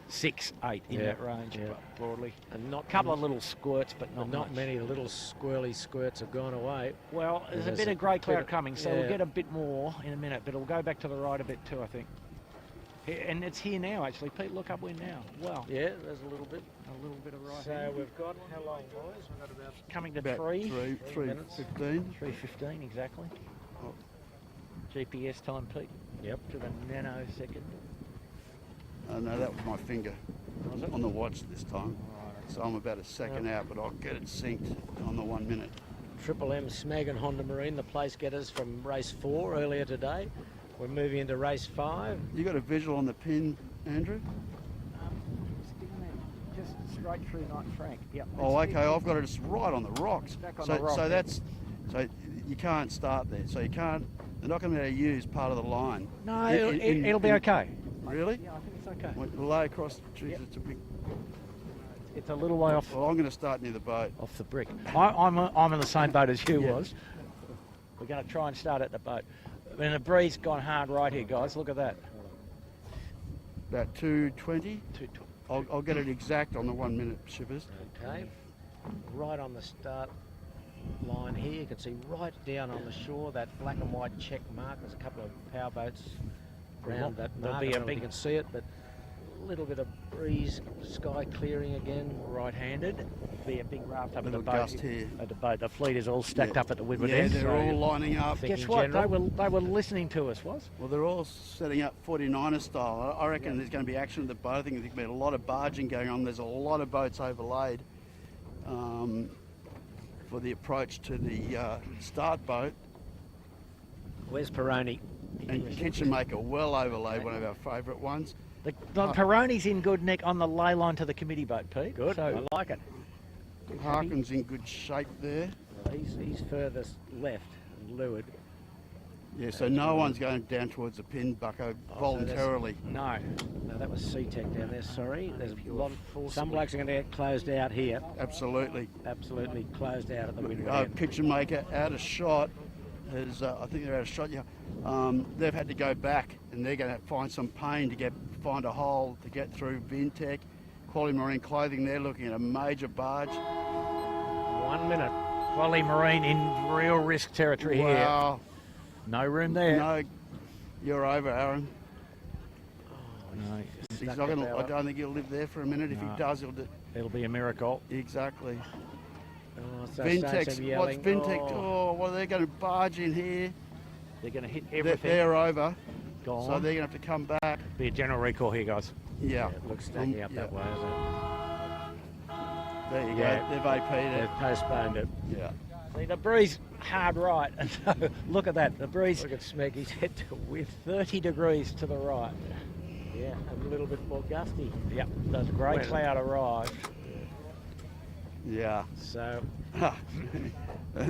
6, 8 in that range, broadly. And not a couple of little squirts, but not much. Many little squirrely squirts have gone away. Well, there's a bit of grey cloud coming, so we'll get a bit more in a minute, but it'll go back to the right a bit too, I think. And it's here now, actually. Pete, look up wind now. Wow. Yeah, there's a little bit. A little bit of right. So we've got, how long, boys? We've got about coming to about 3 minutes. 3:15. 3:15 exactly. Oh. GPS time, Pete. Yep. To the nanosecond. No, that was my finger on the watch this time. So I'm about a second out, but I'll get it synced on the 1 minute. Triple M Smag and Honda Marine, the place getters from race 4 earlier today. We're moving into race 5. You got a visual on the pin, Andrew? Just straight through Knight Frank. Yep. Oh, okay. I've got it just right on the rocks. On the rock, so that's so you can't start there. So you can't. They're not going to be able to use part of the line. No, it'll be okay. Really? Yeah, I think it's okay. We'll lay across. Geez, it's a big. It's a little way off. Well, I'm going to start near the boat. Off the brick. I'm in the same boat as you was. We're going to try and start at the boat. And the breeze gone hard right here, guys. Look at that. About 2:20. 2:20. I'll get it exact on the 1 minute, shippers. Okay. Right on the start line here, you can see right down on the shore that black and white check mark. There's a couple of power boats around that mark. There'll be a big, you can see it, but a little bit of breeze, sky clearing again. Right-handed. Be a big raft up at the Little boat. gust here. At the boat, the fleet is all stacked up at the windward Yeah, end. they're all lining up. Guess what? They were listening to us, was? Well, they're all setting up 49er style. I reckon there's going to be action at the boat. I think there's going to be a lot of barging going on. There's a lot of boats overlaid for the approach to the start boat. Where's Peroni? And Kitchen Maker, well overlaid, one of our favourite ones. The Peroni's in good nick on the ley line to the committee boat, Pete. Good, So, I like it. Harkin's in good shape there. He's furthest left and leeward. Yeah, so no one's going down towards the pin, Bucko, voluntarily. No, that was SeaTech down there, sorry. There's a lot of, some blokes are going to get closed out here. Absolutely. Absolutely closed out at the windward end. Kitchen Maker out of shot. Is, I think they're out of shot, yeah. They've had to go back and they're going to find some pain to find a hole to get through Vintech. Quality Marine Clothing, they're looking at a major barge. 1 minute. Quality Marine in real risk territory here. Wow. No room there. No, You're over, Aaron. Oh, no. He's not gonna, I don't think he'll live there for a minute. If he does, it'll be a miracle. Exactly. Oh, so Vintex, some yelling. what's Vintex? Oh, well, they're going to barge in here. They're going to hit everything. They're over. Gone. So they're going to have to come back. Be a general recall here, guys. Yeah. It looks stacking up that way, isn't it? There you go. They've AP'd it. They've postponed it. Yeah. See, the breeze hard right. And so, look at that. The breeze. Look at Smeggy's head to With 30 degrees to the right. Yeah, a little bit more gusty. Yep. There's a grey cloud arrived. Yeah. So,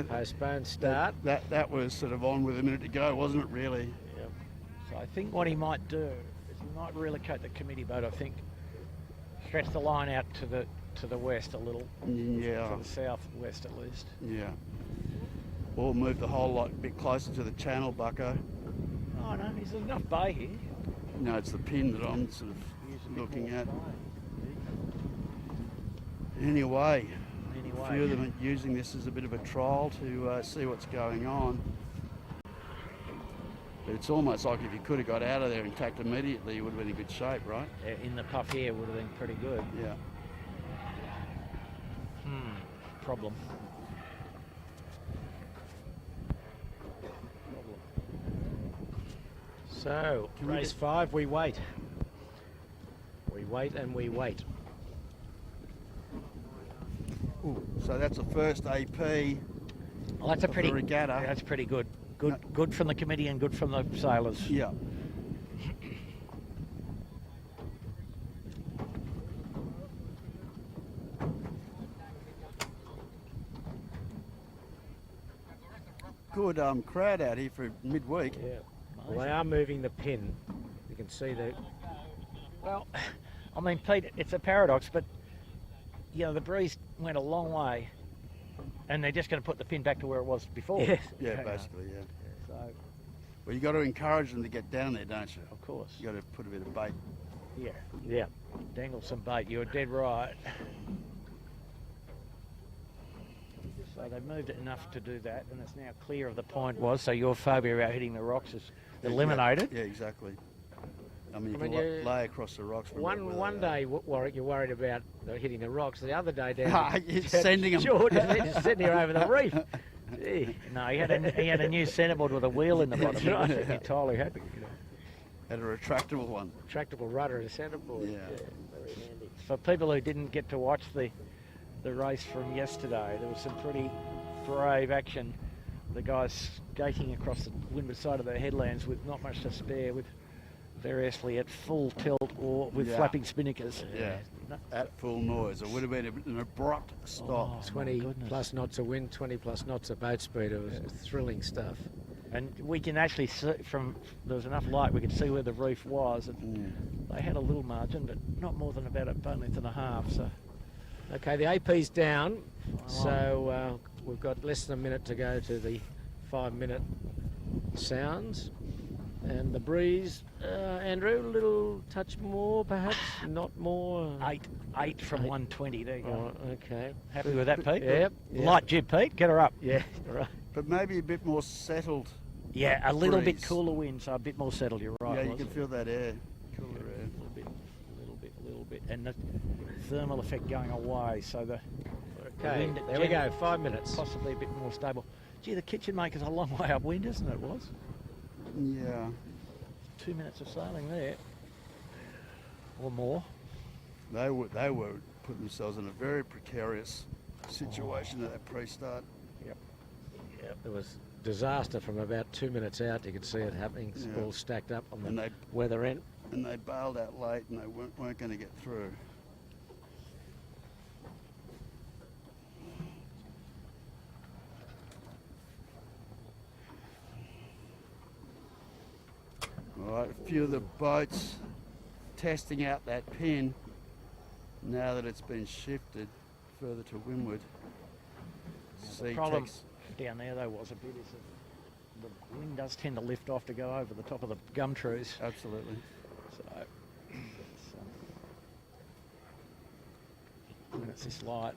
postponed start. That was sort of on with a minute to go, wasn't it, really? Yep. So I think what he might do is he might relocate the committee boat, I think. Stretch the line out to the west a little. Yeah. To the southwest at least. Yeah. Or move the whole lot a bit closer to the channel, bucko. Oh no, there's enough bay here. No, it's the pin that I'm sort of looking at. Anyway, a few of them are using this as a bit of a trial to see what's going on. But it's almost like if you could have got out of there and tacked immediately, you would have been in good shape, right? In the puff here would have been pretty good. Yeah. Problem. So, race 5, we wait. We wait and we wait. Ooh, so that's the first AP. Well, that's a pretty regatta. That's pretty good. Good from the committee and good from the sailors. Yeah. Good crowd out here for midweek. Yeah. Well, they are moving the pin. You can see the. Well, I mean, Pete, it's a paradox, but you know the breeze went a long way, and they're just going to put the pin back to where it was before. Yeah, yeah, basically, yeah. So, well, you got to encourage them to get down there, don't you? Of course. You got to put a bit of bait. Yeah. Yeah. Dangle some bait. You're dead right. So they've moved it enough to do that, and it's now clear of the point was. So your phobia about hitting the rocks is eliminated. Yeah, exactly. I mean, you can lay across the rocks. One day, Warwick, you're worried about hitting the rocks. The other day, down sending them. George is sitting here over the reef. Gee. No, he had a new centerboard with a wheel in the bottom. He was entirely happy. Had a retractable one. Retractable rudder and a centerboard. Yeah. Very handy. For people who didn't get to watch the race from yesterday, there was some pretty brave action. The guys skating across the windward side of the headlands with not much to spare, with variously at full tilt or with flapping spinnakers. Yeah, at full noise. It would have been an abrupt stop. 20 plus knots of wind, 20 plus knots of boat speed. It was thrilling stuff. And we can actually see there was enough light, we could see where the reef was. And they had a little margin, but not more than about a boat length and a half. So. Okay, the AP's down, so we've got less than a minute to go to the 5-minute sounds. And the breeze, Andrew, a little touch more, perhaps, not more. 8 from 120. There you go. Oh, okay. Happy with that, Pete? Yep. Light jib, Pete. Get her up. Yeah. Right. But maybe a bit more settled. Yeah, a little bit cooler wind, so a bit more settled. You're right. Yeah, you can feel that air, cooler air. A little bit, and the thermal effect going away. So the okay, wind there we go. 5 minutes. Possibly a bit more stable. Gee, the kitchen maker's a long way upwind, isn't it? Was. Yeah. 2 minutes of sailing there, or more. They were putting themselves in a very precarious situation at that pre-start. Yep. There was disaster from about 2 minutes out. You could see it happening. It's all stacked up on the weather end. And they bailed out late, and they weren't going to get through. All right, a few of the boats testing out that pin now that it's been shifted further to windward. The problem down there, though, was a bit is that the wind does tend to lift off to go over the top of the gum trees. Absolutely. So when it's this light.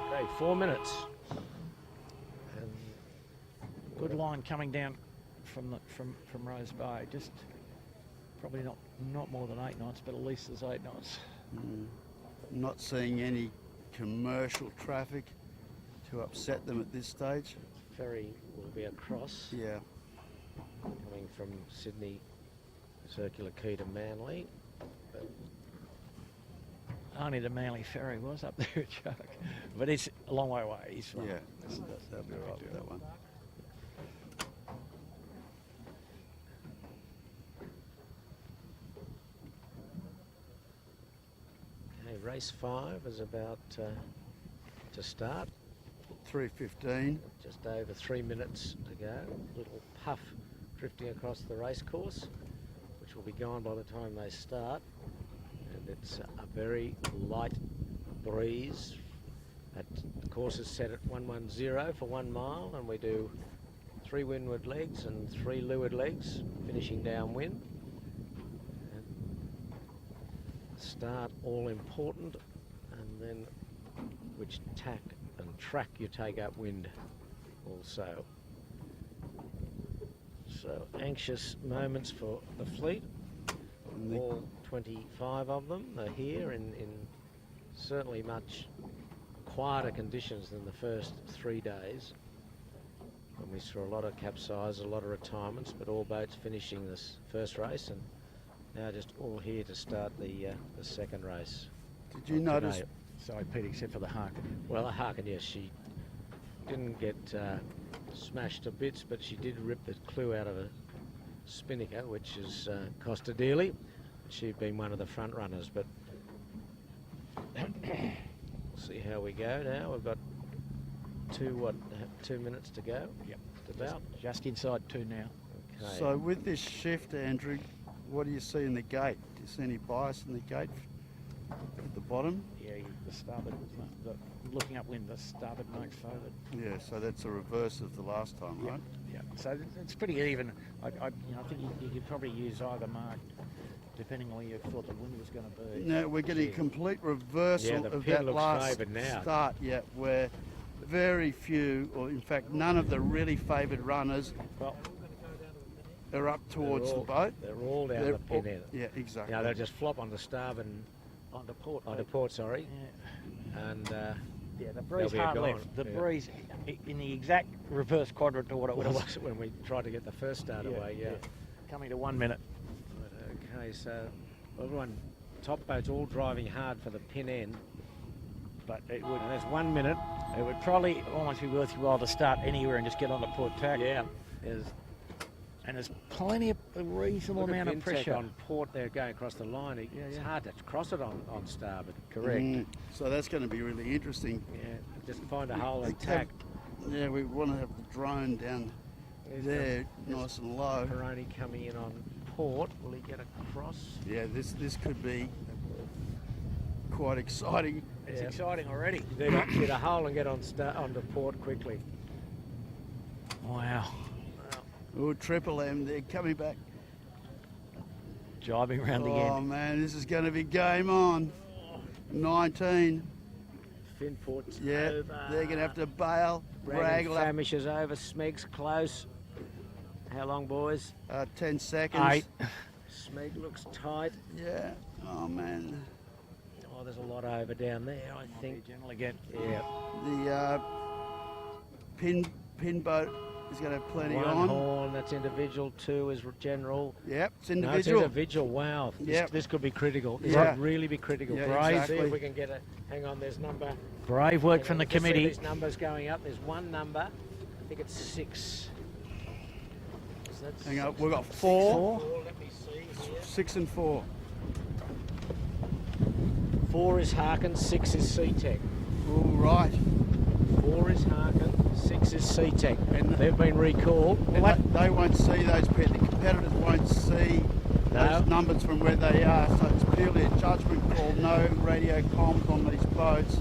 Okay, 4 minutes. And good line coming down from Rose Bay. Just probably not more than 8 knots, but at least there's 8 knots. Not seeing any commercial traffic to upset them at this stage. Ferry will be across. Yeah. Coming from Sydney Circular Quay to Manly. But only the Manly ferry was up there, Chuck. But it's a long way away. He's fine. Yeah, that'll be right with that one. Okay, race 5 is about to start. 3:15. Just over 3 minutes to go. Little puff drifting across the race course, which will be gone by the time they start. And it's a very light breeze. The course is set at 110 for 1 mile, and we do 3 windward legs and 3 leeward legs, finishing downwind. And start all important, and then which tack and track you take upwind also. So anxious moments for the fleet. All 25 of them are here in certainly much quieter conditions than the first 3 days, when we saw a lot of capsize, a lot of retirements, but all boats finishing this first race, and now just all here to start the second race. Did you notice? Today. Sorry, Pete, except for the Harkin. Well, the Harkin, yes, she didn't get smashed to bits, but she did rip the clue out of a spinnaker, which has cost her dearly. She'd been one of the front runners, but we'll see how we go now. We've got 2 minutes to go. Yep. About just inside 2 now. Okay. So with this shift, Andrew, what do you see in the gate? Do you see any bias in the gate at the bottom? Yeah, the starboard, looking upwind, the starboard marks forward. Yeah, so that's a reverse of the last time, right? Yeah, so it's pretty even. I think you could probably use either mark, depending on where you thought the wind was going to be. No, we're getting a complete reversal the of pin that looks last favoured now. start, where very few, or in fact none of the really favoured runners are up towards the boat. They're all down the pin end. Yeah, exactly. Now they'll just flop onto starboard and onto port. Onto port, sorry. Yeah. And yeah, the breeze hard left. The breeze in the exact reverse quadrant to what it was when we tried to get the first start away. Yeah. Coming to 1 minute. But, okay, so everyone, top boats all driving hard for the pin end. But it would. And there's 1 minute. It would probably almost be worth your while to start anywhere and just get on the port tack. Yeah. And there's plenty of a reasonable amount of pressure on port there going across the line. It's hard to cross it on starboard. Correct. So that's going to be really interesting. Yeah, just find a hole and tack. Yeah, we want to have the drone down there, nice and low. Peroni coming in on port. Will he get across? Yeah, this could be quite exciting. It's exciting already. Get a hole and get onto port quickly. Wow. Oh, Triple M, they're coming back. Jibing around the end. Oh man, this is going to be game on. 19. Finport's over. They're going to have to bail. Braggle up. Famish is over. Smeg's close. How long, boys? 10 seconds. 8. Smeg looks tight. Yeah. Oh man. Oh, there's a lot over down there, I think. Generally get. Yeah. The pin boat is going to have plenty One on. horn, that's individual. 2 is general. Yep, it's No, individual. it's individual. Wow. This could be critical. This could really be critical. Yeah, Brave. exactly. See if we can get a. Hang on, there's number. Brave work from the committee. These numbers going up. There's one number. I think it's 6. So that's Hang on, we've got 4. Let me see here. 6 and 4. 4 is Harkin, 6 is C-Tech. All right. 4 is Harkin, 6 is C-Tech. And they've been recalled. Well, they won't see those, the competitors won't see those numbers from where they are, so it's purely a judgment call. No radio comms on these boats.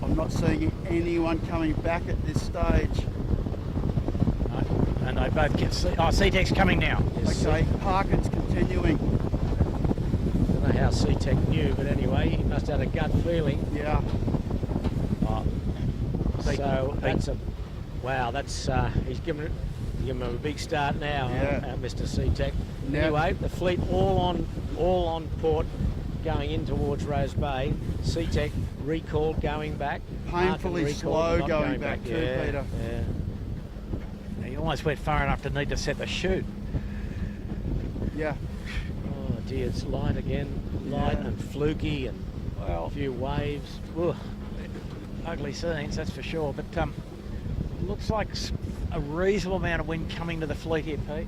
I'm not seeing anyone coming back at this stage. And they both get C-Tech's coming now. Yes, okay, Harkin's continuing. I don't know how C-Tech knew, but anyway, he must have had a gut feeling. Yeah. So that's a wow. That's he's given it Give him a big start now, Mr. C-Tech. Now- Anyway, the fleet all on port, going in towards Rose Bay. C-Tech recalled going back. Painfully Markham slow recalled, not going back too, yeah, Peter. Yeah. He almost went far enough to need to set the chute. Yeah. Oh dear, it's light again. Light and fluky and a few waves. Ugh. Ugly scenes, that's for sure. But looks like a reasonable amount of wind coming to the fleet here, Pete.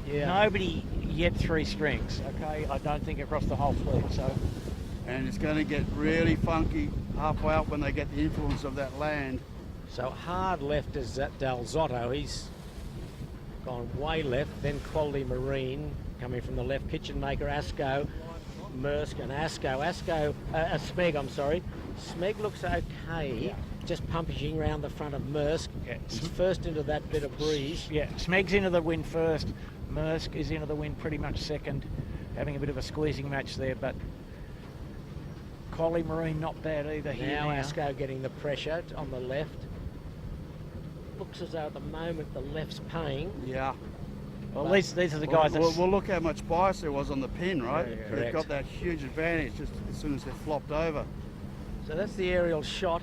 Yeah. Nobody yet 3 strings, okay? I don't think across the whole fleet, so... And it's going to get really funky halfway up when they get the influence of that land. So hard left is that Dal Zotto. He's gone way left. Then Quality Marine coming from the left. Kitchen Maker, Asco, Maersk and Asco. Smeg, I'm sorry. Smeg looks okay. Just pumping around the front of Maersk. He's first into that bit of breeze. Yeah, Smeg's into the wind first. Maersk is into the wind pretty much second. Having a bit of a squeezing match there, but Collie Marine not bad either here Now now. Asco getting the pressure on the left. Looks as though at the moment the left's paying. Yeah. Well, these are the guys Well, look how much bias there was on the pin, right? Yeah, They've correct. got that huge advantage just as soon as they're flopped over. So that's the aerial shot.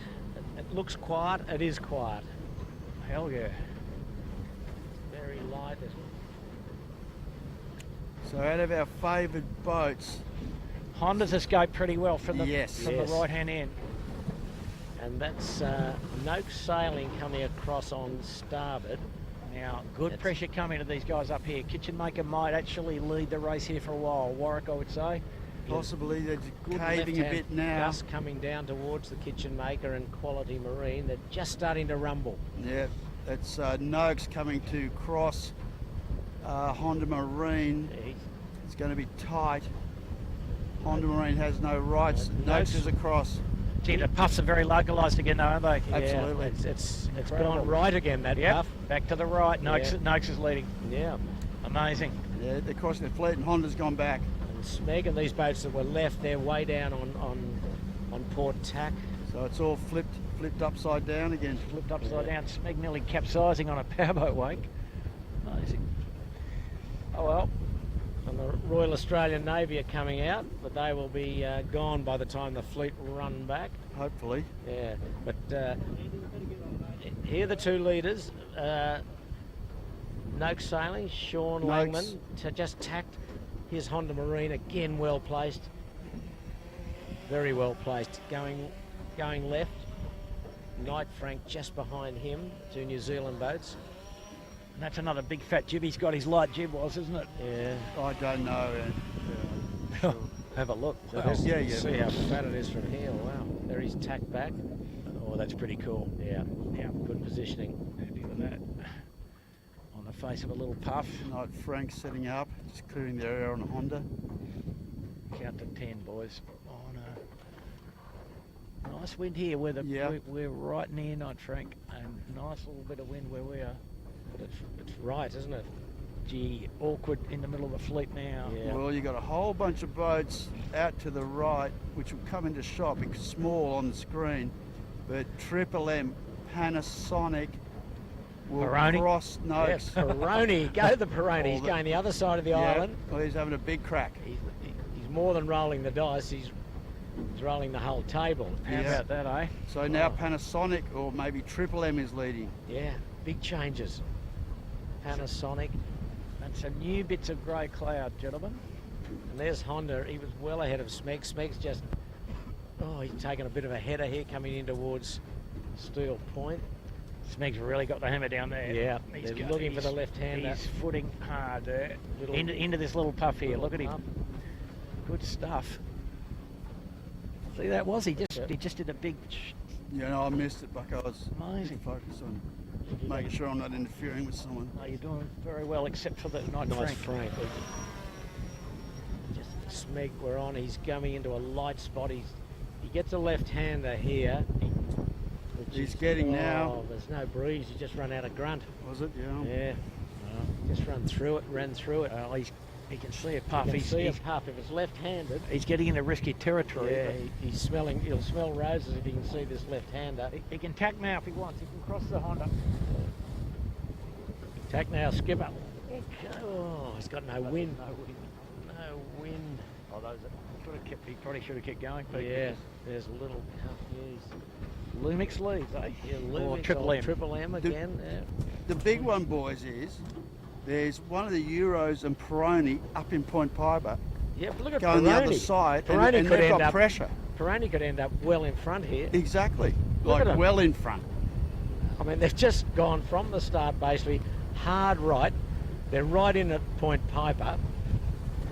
It looks quiet. It is quiet. Hell yeah. Very light. So out of our favoured boats, Honda's escaped pretty well from the Yes. the right-hand end. And that's Noak Sailing coming across on starboard. Now, good pressure coming to these guys up here. Kitchen Maker might actually lead the race here for a while. Warwick, I would say. possibly they're Good caving a left-hand bit now. gust coming down towards the Kitchen Maker and Quality Marine. They're just starting to rumble. Yeah, that's Noakes coming to cross Honda Marine. It's going to be tight. Honda Marine has no rights. Noakes is across. Gee, the puffs are very localised again, though, aren't they? Absolutely. It's gone right again, that puff. Back to the right. Noakes is leading. Yeah. Amazing. Yeah, they're crossing the fleet and Honda's gone back. And Smeg and these boats that were left, they're way down on port tack. So it's all flipped upside down again. Flipped upside down. Smeg nearly capsizing on a powerboat wake. Amazing. Oh well. And the Royal Australian Navy are coming out, but they will be gone by the time the fleet run back. Hopefully. Yeah, but here are the two leaders. Noak Sailing, Sean Langman, just tacked his Honda Marine, again well placed. Very well placed, going left. Knight Frank just behind him, two New Zealand boats. And that's another big fat jib he's got. His light jib was, isn't it? Yeah. I don't know. Have a look. So Wow. see how fat it is from here. Wow, there he's tacked back. Oh, that's pretty cool. Yeah, good positioning. Happy with that. On the face of a little puff. Knight Frank setting up, just clearing the area on a Honda. Count to 10, boys. On a nice wind here. We're right near Knight Frank, and nice little bit of wind where we are. But it's right, isn't it? Gee, awkward in the middle of the fleet now. Yeah. Well, you've got a whole bunch of boats out to the right, which will come into shot because small on the screen. But Triple M, Panasonic will Peroni? cross Noakes. Yes, Peroni. Go the Peroni. He's going the other side of the island. Well, he's having a big crack. He's more than rolling the dice. He's rolling the whole table. How about that, eh? So now Panasonic or maybe Triple M is leading. Yeah, big changes. Panasonic. That's some new bits of grey cloud, gentlemen. And there's Honda. He was well ahead of Smeg. Smeg's just... Oh, he's taken a bit of a header here coming in towards Steel Point. Smeg's really got the hammer down there. Yeah, he's looking for the left-hander. He's footing hard there. Into this little puff here. Look at him. Good stuff. See that was he just did a big. You know, I missed it, Buck. I was amazing. Focused on making sure I'm not interfering with someone. No, you're doing very well, except for the Knight Frank. Just Smeg, we're on. He's coming into a light spot. He gets a left-hander here. He's getting now. There's no breeze. He just run out of grunt. Was it? Yeah. Yeah. Just ran through it. He can see a puff. He can see a puff. If it's left-handed, he's getting into risky territory. Yeah, he's smelling. He'll smell roses if he can see this left-hander. He can tack now if he wants. He can cross the Honda. Attack now, Skipper. Oh, he's got no wind. No wind. Oh, those he probably should have kept going. Pete, Yeah, there's a little. Lumix leads, eh? Yeah, Or Lumix Triple M. Triple M again. Yeah. The big one, boys, is there's one of the Euros and Peroni up in Point Piper. Yeah, but look at going Peroni. the other side, Peroni and could they've end got up, pressure. Peroni could end up well in front here. Exactly, Look at like 'em. well in front. I mean, they've just gone from the start basically hard right. They're right in at Point Piper,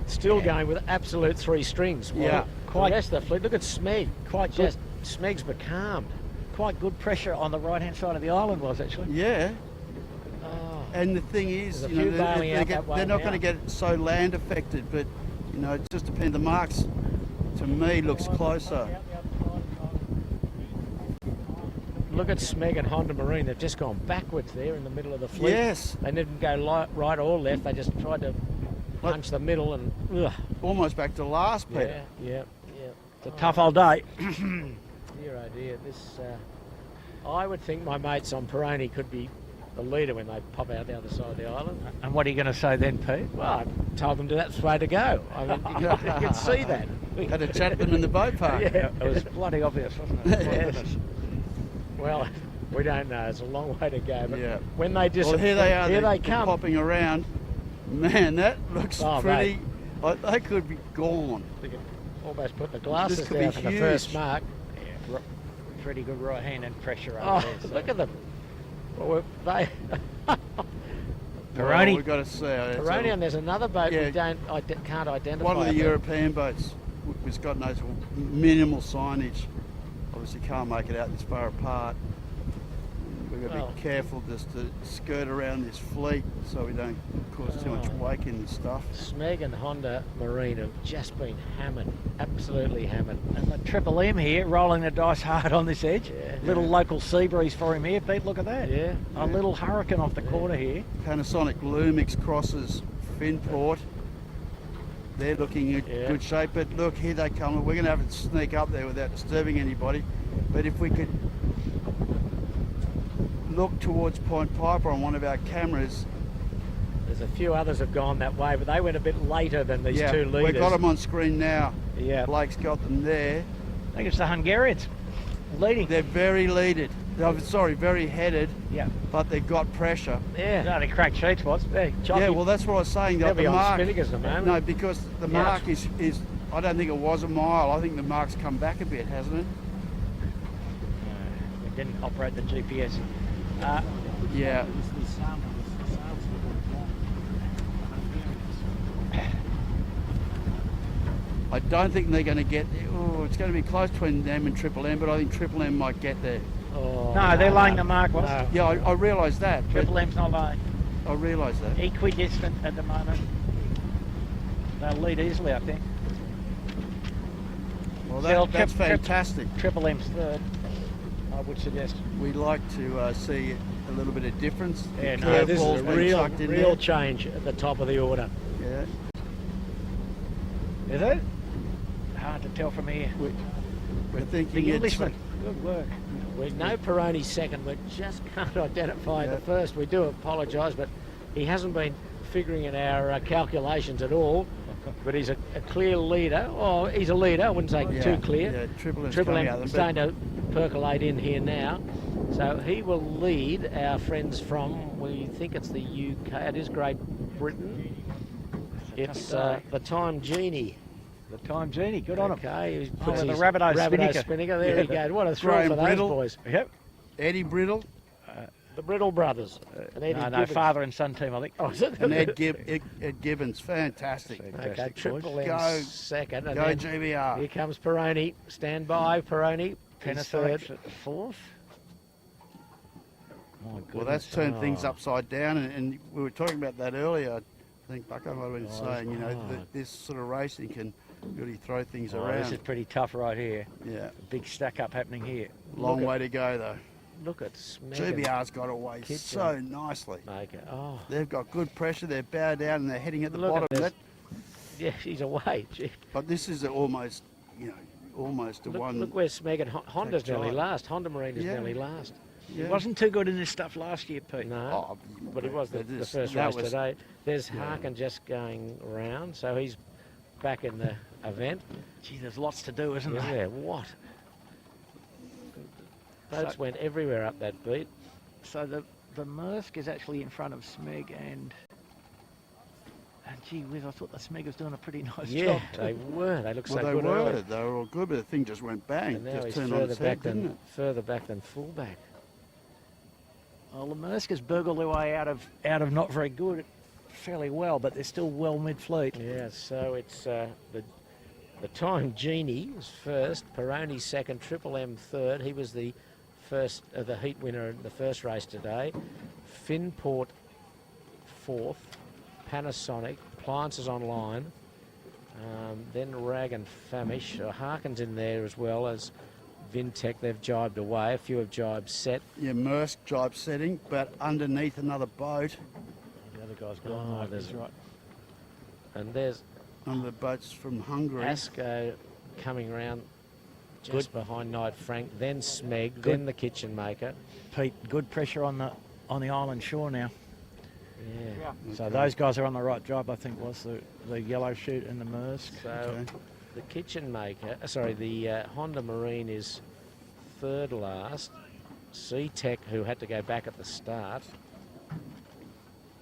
still going with absolute three strings. Well, Yeah. quite. The rest of the fleet. Look at Smeg. Quite Just Smeg's becalmed. Quite good pressure on the right-hand side of the island was actually. Yeah. Oh. And the thing is, There's a you know, few bailing out that way they're not now. going to get so land affected, but you know, it just depends. The marks, to me, looks closer. Look at Smeg and Honda Marine. They've just gone backwards there in the middle of the fleet. Yes. They didn't go right or left. They just tried to punch the middle and. Ugh. Almost back to last, Peter. Yeah. It's a tough old day. Dear oh dear, this. I would think my mates on Peroni could be the leader when they pop out the other side of the island. And what are you going to say then, Pete? Well, I told them that's the way to go. I mean, you can see that. Had a chat with them in the boat park. Yeah, It was bloody obvious, wasn't it? My Yes. goodness. Well, we don't know. It's a long way to go. But Yeah. when they Well, here they are. Here they they're come. popping around. Man, that looks Oh, pretty. They could be gone. They could almost put the glasses This could down be for the huge. first mark. Yeah, pretty good right hand and pressure Oh, over there. So. look at them. Well, they. Well, we've got to see. Peroni, and there's another boat Yeah. we can't identify. One of the it. European boats, which got no minimal signage. Obviously can't make it out this far apart. We've got to Well. be careful just to skirt around this fleet so we don't cause too much wake in the stuff. Smeg and Honda Marine have just been hammered, absolutely hammered. And the Triple M here, rolling the dice hard on this edge. Yeah. Little local sea breeze for him here, Pete, look at that. Yeah. A little hurricane off the corner here. Panasonic Lumix crosses Finport. They're looking in good shape, but look, here they come. We're going to have to sneak up there without disturbing anybody. But if we could look towards Point Piper on one of our cameras. There's a few others have gone that way, but they went a bit later than these two leaders. We've got them on screen now. Yeah. Blake's got them there. I think it's the Hungarians leading. They're very leaded. Sorry, very headed. Yeah. But they've got pressure. Yeah. No, they cracked sheet spots. Yeah, well, that's what I was saying. They'll be the on mark, spinners at the moment. No, because the mark is, I don't think it was a mile. I think the mark's come back a bit, hasn't it? We didn't operate the GPS. Yeah. I don't think they're going to get there. Oh, it's going to be close between them and Triple M, but I think Triple M might get there. Oh, No, they're laying the mark, was No. Yeah, I realise that. but Triple M's not laying. I realise that. Equidistant at the moment. They'll lead easily, I think. Well, Still, that's fantastic. Triple M's third, I would suggest. We'd like to see a little bit of difference. Yeah, The no, this curveball's is a been real sucked in real there. change at the top of the order. Yeah. Is it? Hard to tell from here. We're thinking The it's Englishman. Good work. We know Peroni's second, we just can't identify the first. We do apologise, but he hasn't been figuring in our calculations at all. But he's a clear leader. Oh, he's a leader. I wouldn't say too clear. Yeah, Triple M's Triple coming M out of them, starting to percolate in here now. So he will lead our friends from, we think it's the UK. It is Great Britain. It's the Time Genie. The Time Genie, good on him. Okay, he Oh, puts the his Rabbitoh Rabbitoh Spinnaker. Spinnaker. There he goes. What a throw Graham for those Brittle. boys. Yep. Eddie Brittle The Brittle brothers. And Eddie No, Gibbons. father and son team, I think. Oh, is it? and Ed Gibbons. Fantastic. Okay, Triple M Go- second. And go then GBR. Here comes Peroni. Stand by, Peroni. He's Panasonic third. at the fourth. My goodness. Well, that's turned things Oh. upside down, and we were talking about that earlier. I think Bucko might have been Oh, saying, you know, oh. that this sort of racing can really throw things Oh, around. this is pretty tough right here. Yeah. Big stack up happening here. Long Look way to go, though. Look at Smeg. GBR's got away Kitchen. so nicely. Okay. Oh, They've got good pressure. They're bowed down and they're heading at the Look at bottom. this. yeah, she's away. Gee. But this is almost, you know, almost a Look, one. look where Smeg and Honda's That's nearly right. last. Honda Marine is Yeah. nearly last. He wasn't too good in this stuff last year, Pete. No, but he was the first race today. There's Harkin just going round, so he's back in the event. Gee, there's lots to do, isn't there? Yeah, what? Boats went everywhere up that beat. So the Maersk is actually in front of Smeg and gee whiz, I thought the Smeg was doing a pretty nice job. They were. They looked so they good were. early. They were all good, but the thing just went bang. And now just he's turned on its head, didn't it? further back than fullback. Well, the Maersk has burgled their way out of not very good fairly well, but they're still well mid-fleet. Yeah, so it's the time Genie was first, Peroni second, Triple M third. He was the first the heat winner in the first race today. Finport fourth, Panasonic, Appliances Online, then Rag and Famish. Harkin's in there as well as Vintech. They've jibed away. A few have jibed set. Yeah, Maersk jibe setting, but underneath another boat. The other guy's gone. There's right. And there's one of the boats from Hungary. Asco coming round just behind Knight Frank, then Smeg, then the Kitchen Maker. Pete, good pressure on the island shore now. Yeah. So those guys are on the right job, I think, was the Yellow Chute and the Maersk. So the Kitchen Maker, the Honda Marine is third last. C-Tech, who had to go back at the start,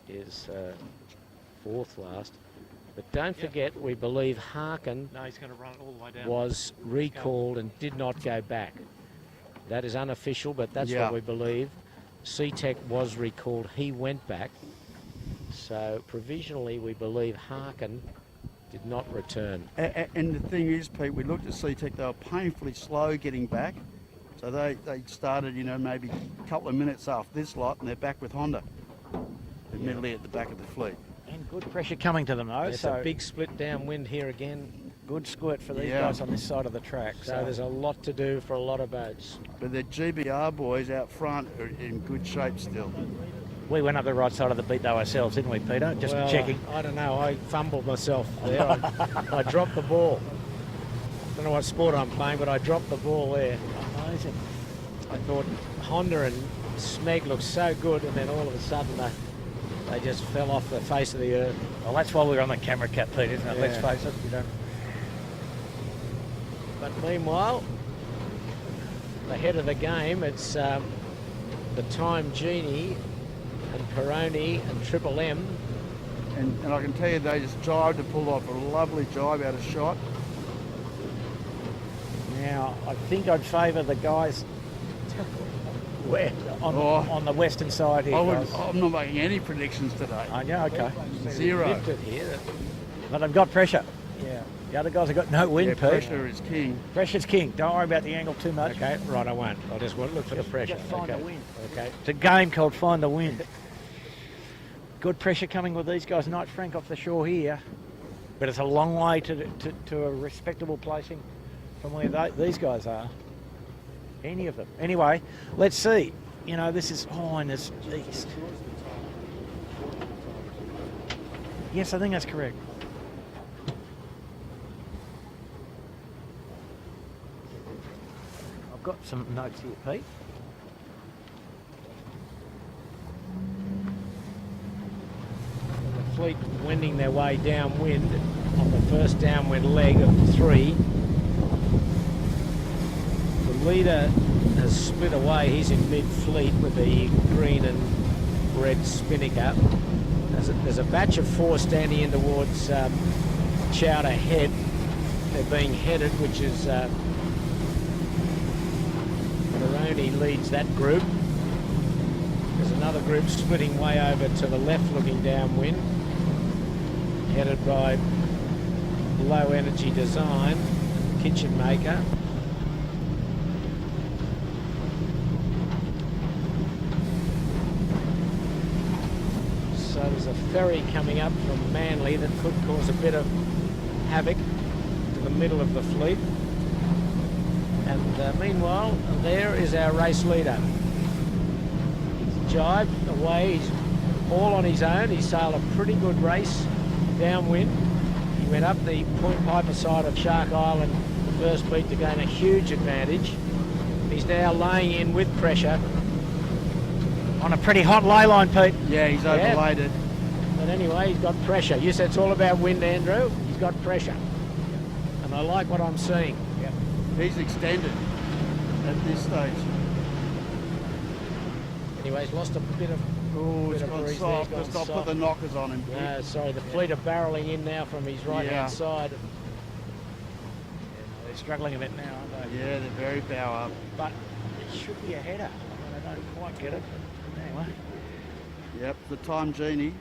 is fourth last. But don't forget, we believe Harkin he's going to run it all the way down. Was recalled and did not go back. That is unofficial, but that's what we believe. C-Tech was recalled. He went back. So provisionally, we believe Harkin did not return. And the thing is, Pete, we looked at C-Tech. They were painfully slow getting back. So they started, maybe a couple of minutes after this lot, and they're back with Honda. Admittedly at the back of the fleet. And good pressure coming to them, though. There's a big split downwind here again. Good squirt for these guys on this side of the track. So there's a lot to do for a lot of boats. But the GBR boys out front are in good shape still. We went up the right side of the beat though ourselves, didn't we, Peter? Just checking. I don't know. I fumbled myself there. I dropped the ball. Don't know what sport I'm playing, but I dropped the ball there. Amazing. I thought Honda and Smeg looked so good, and then all of a sudden they just fell off the face of the earth. Well, that's why we're on the camera cap, Pete, isn't it? Yeah. Let's face it, But meanwhile, the head of the game, it's the Time Genie and Peroni and Triple M. And I can tell you they just jibed and pulled off a lovely jibe out of shot. Now, I think I'd favour the guys on the western side here. I'm not making any predictions today. Yeah, okay. Zero. Here. But they've got pressure. Yeah. The other guys have got no wind, Pete. Pressure is king. Pressure's king. Don't worry about the angle too much. Okay, right, I won't. I'll just look for the pressure. Just find the wind. Okay. It's a game called Find the Wind. Good pressure coming with these guys. Knight Frank off the shore here. But it's a long way to a respectable placing from where these guys are. Any of them. Anyway, let's see. This is in this east. Yes, I think that's correct. I've got some notes here, Pete. The fleet wending their way downwind on the first downwind leg of 3. The leader has split away. He's in mid-fleet with the green and red spinnaker. There's a batch of 4 standing in towards Chowder Head. They're being headed, which is Peroni leads that group. There's another group splitting way over to the left looking downwind, headed by Low Energy Design, Kitchen Maker. So there's a ferry coming up from Manly that could cause a bit of havoc to the middle of the fleet. And meanwhile, there is our race leader. He's jibed away, he's all on his own. He sailed a pretty good race downwind. He went up the Point Piper side of Shark Island the first beat to gain a huge advantage. He's now laying in with pressure On a pretty hot ley line, Pete. Yeah, he's overlaid it. But anyway, he's got pressure. You said it's all about wind, Andrew. He's got pressure. And I like what I'm seeing. Yep. He's extended at this stage. Anyway, he's lost a bit of... Oh, he's bit of gone breeze soft. there, Let's gone not put soft. the knockers on him. No, sorry, the fleet are barrelling in now from his right-hand side. They're struggling a bit now, aren't they? Yeah, they're very bow up. But it should be a header. I mean, I don't quite get it. Anyway. Yep, the time genie.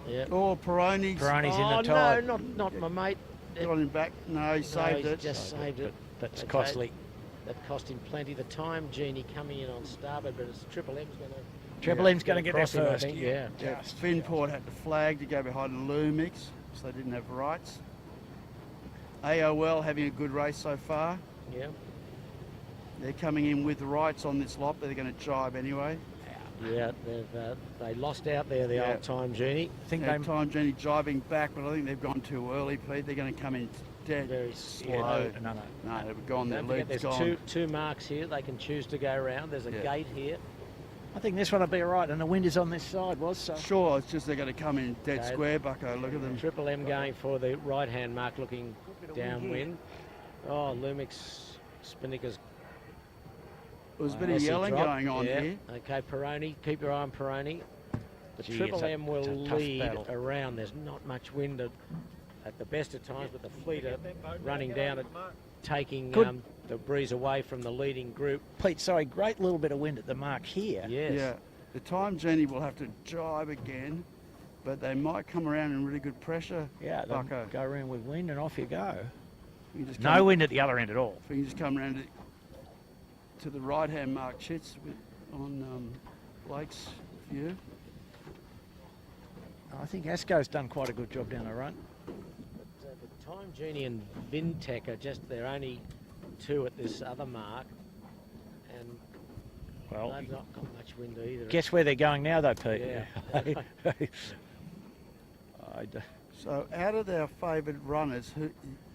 Yeah. Oh, Peroni's. Peroni's in the tide. No, not my mate. Got him back. No, he saved it. Just saved it. That's Okay. costly. That cost him plenty. The time genie coming in on starboard, but it's Triple M's going to... Triple M's going to get there cross him, I first. think. Yeah. Finport had to flag to go behind Lumix, so they didn't have rights. AOL having a good race so far. Yeah. They're coming in with rights on this lot, but they're going to jibe anyway. Yeah, they lost out there, the old time genie. I think time genie jibing back, but I think they've gone too early, Pete. They're going to come in dead Very slow. slow. No, they've gone. Their Don't forget, lead's there's gone. two marks here. They can choose to go around. There's a gate here. I think this one will be all right, and the wind is on this side, so. Sure, it's just they're going to come in dead square, Bucko. Look at them. Triple M going for the right-hand mark, looking downwind. Oh, Lumix, Spinnaker's. There was a bit of yelling going on here. Okay, Peroni, keep your eye on Peroni. The Gee, Triple it's a- M will it's a tough lead battle. around. There's not much wind at the best of times, but the fleet are running down and taking Good. the breeze away from the leading group. Pete, sorry, great little bit of wind at the mark here. Yes. Yeah, the time genie will have to jibe again, but they might come around in really good pressure. Yeah, they'll Bucko. go around with wind and off you go. You just No come- wind at the other end at all. If you can just come around to the right-hand mark, Chits, on Blake's view. I think Asco's done quite a good job down the run. But, the Time Genie and Vintech are just their only two at this other mark, and Well, they've not got much wind either. Guess where they're going now, though, Pete? Yeah. So out of their favoured runners,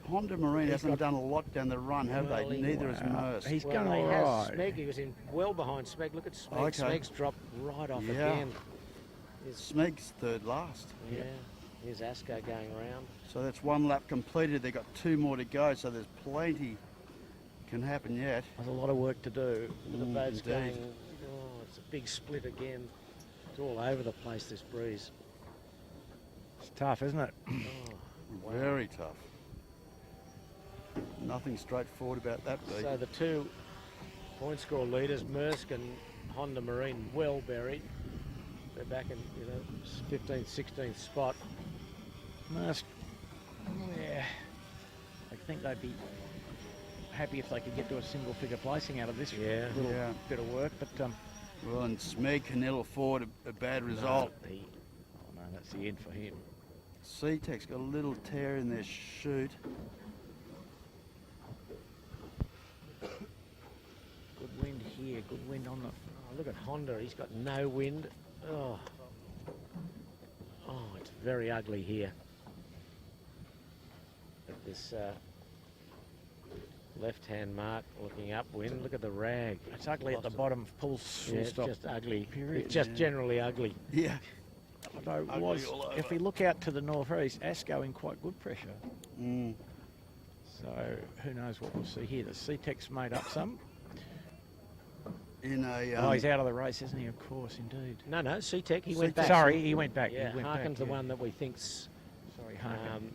Honda Marine He's hasn't got- done a lot down the run, have they? Neither has Merce. He's Well, going they all have right. Smeg, he was in well behind Smeg. Look at Smeg. Okay. Smeg's dropped right off Yeah. again. Smeg's third last. Yeah. Here's Asco going around. So that's one lap completed. They've got two more to go, so there's plenty can happen yet. There's a lot of work to do. The boat's indeed. going, oh, it's a big split again. It's all over the place, this breeze. It's tough, isn't it? Oh, Very tough. Nothing straightforward about that beat. So the two point score leaders, Maersk and Honda Marine, well buried. They're back in 15th, 16th spot. Must, yeah. I think they'd be happy if they could get to a single figure placing out of this little bit of work. But well, and Smeg can ill afford a bad result. No, that's the end for him. C-Tech's got a little tear in their chute. Good wind here, good wind on the... Oh, look at Honda, he's got no wind. Oh, it's very ugly here. At this left-hand mark, looking upwind. Look at the rag. It's ugly at the bottom, pulls Yeah, it's stop. just ugly. Period. It's just generally ugly. Yeah. Although if we look out to the northeast, Asco in quite good pressure. Mm. So who knows what we'll see here. The C-Tech's made up some. In a, Oh, he's out of the race, isn't he? Of course, indeed. No, C-Tech, he went back. Sorry, he went back. Yeah, he went Harkin's back, the one that we think's... Sorry, Harkin.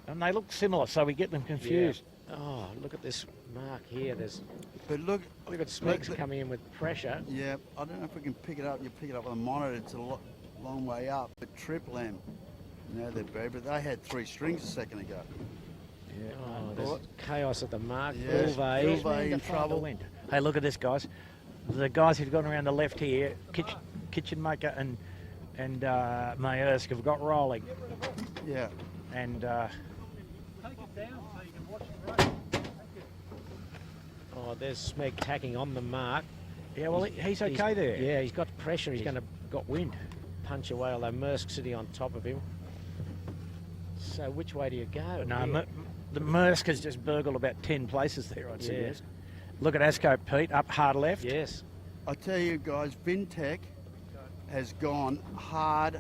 And they look similar, so we get them confused. Yeah. Oh, look at this mark here. There's. But look at Smeg's coming in with pressure. Yeah, I don't know if we can pick it up. You pick it up on the monitor. It's a long way up. But Triple M, they're buried, but they had 3 strings a second ago. Yeah. Oh, there's chaos at the mark. Yeah, Ulve in trouble. Wind. Hey, look at this, guys. The guys who've gone around the left here, Kitchen Maker and Maersk have got rolling. Yeah. And oh, there's Smeg tacking on the mark. Yeah, well, he's okay there. Yeah, he's got pressure. He's going to got wind. Punch away, although Maersk sitting on top of him. So which way do you go? No, the Maersk has just burgled about 10 places there, I'd suggest. Look at Asco, Pete, up hard left. Yes. I tell you guys, Vintech has gone hard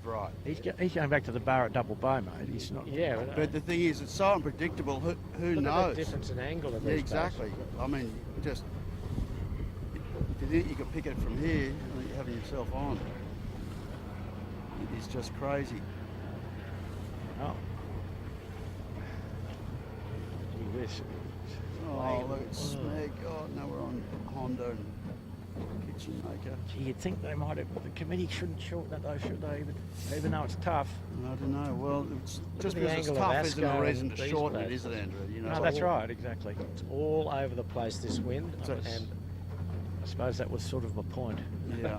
right. He's going back to the bar at double bow, mate. He's not. Yeah, But the thing is, it's so unpredictable. Who look knows? at the difference in angle of Yeah, these exactly. I mean, just if you think you could pick it from here, I think you're having yourself on. It is just crazy. Oh. Gee whiz. Oh, look at Smeg. Oh, now we're on Honda and Kitchen Maker. Gee, you'd think they might have. The committee shouldn't short that though, should they? Even though it's tough. I don't know. Well, it's just the because it's angle of tough isn't a Asco reason and to these shorten it, blades. is it, Andrew? You know, No, that's right, exactly. It's all over the place, this wind, and I suppose that was sort of my point. Yeah.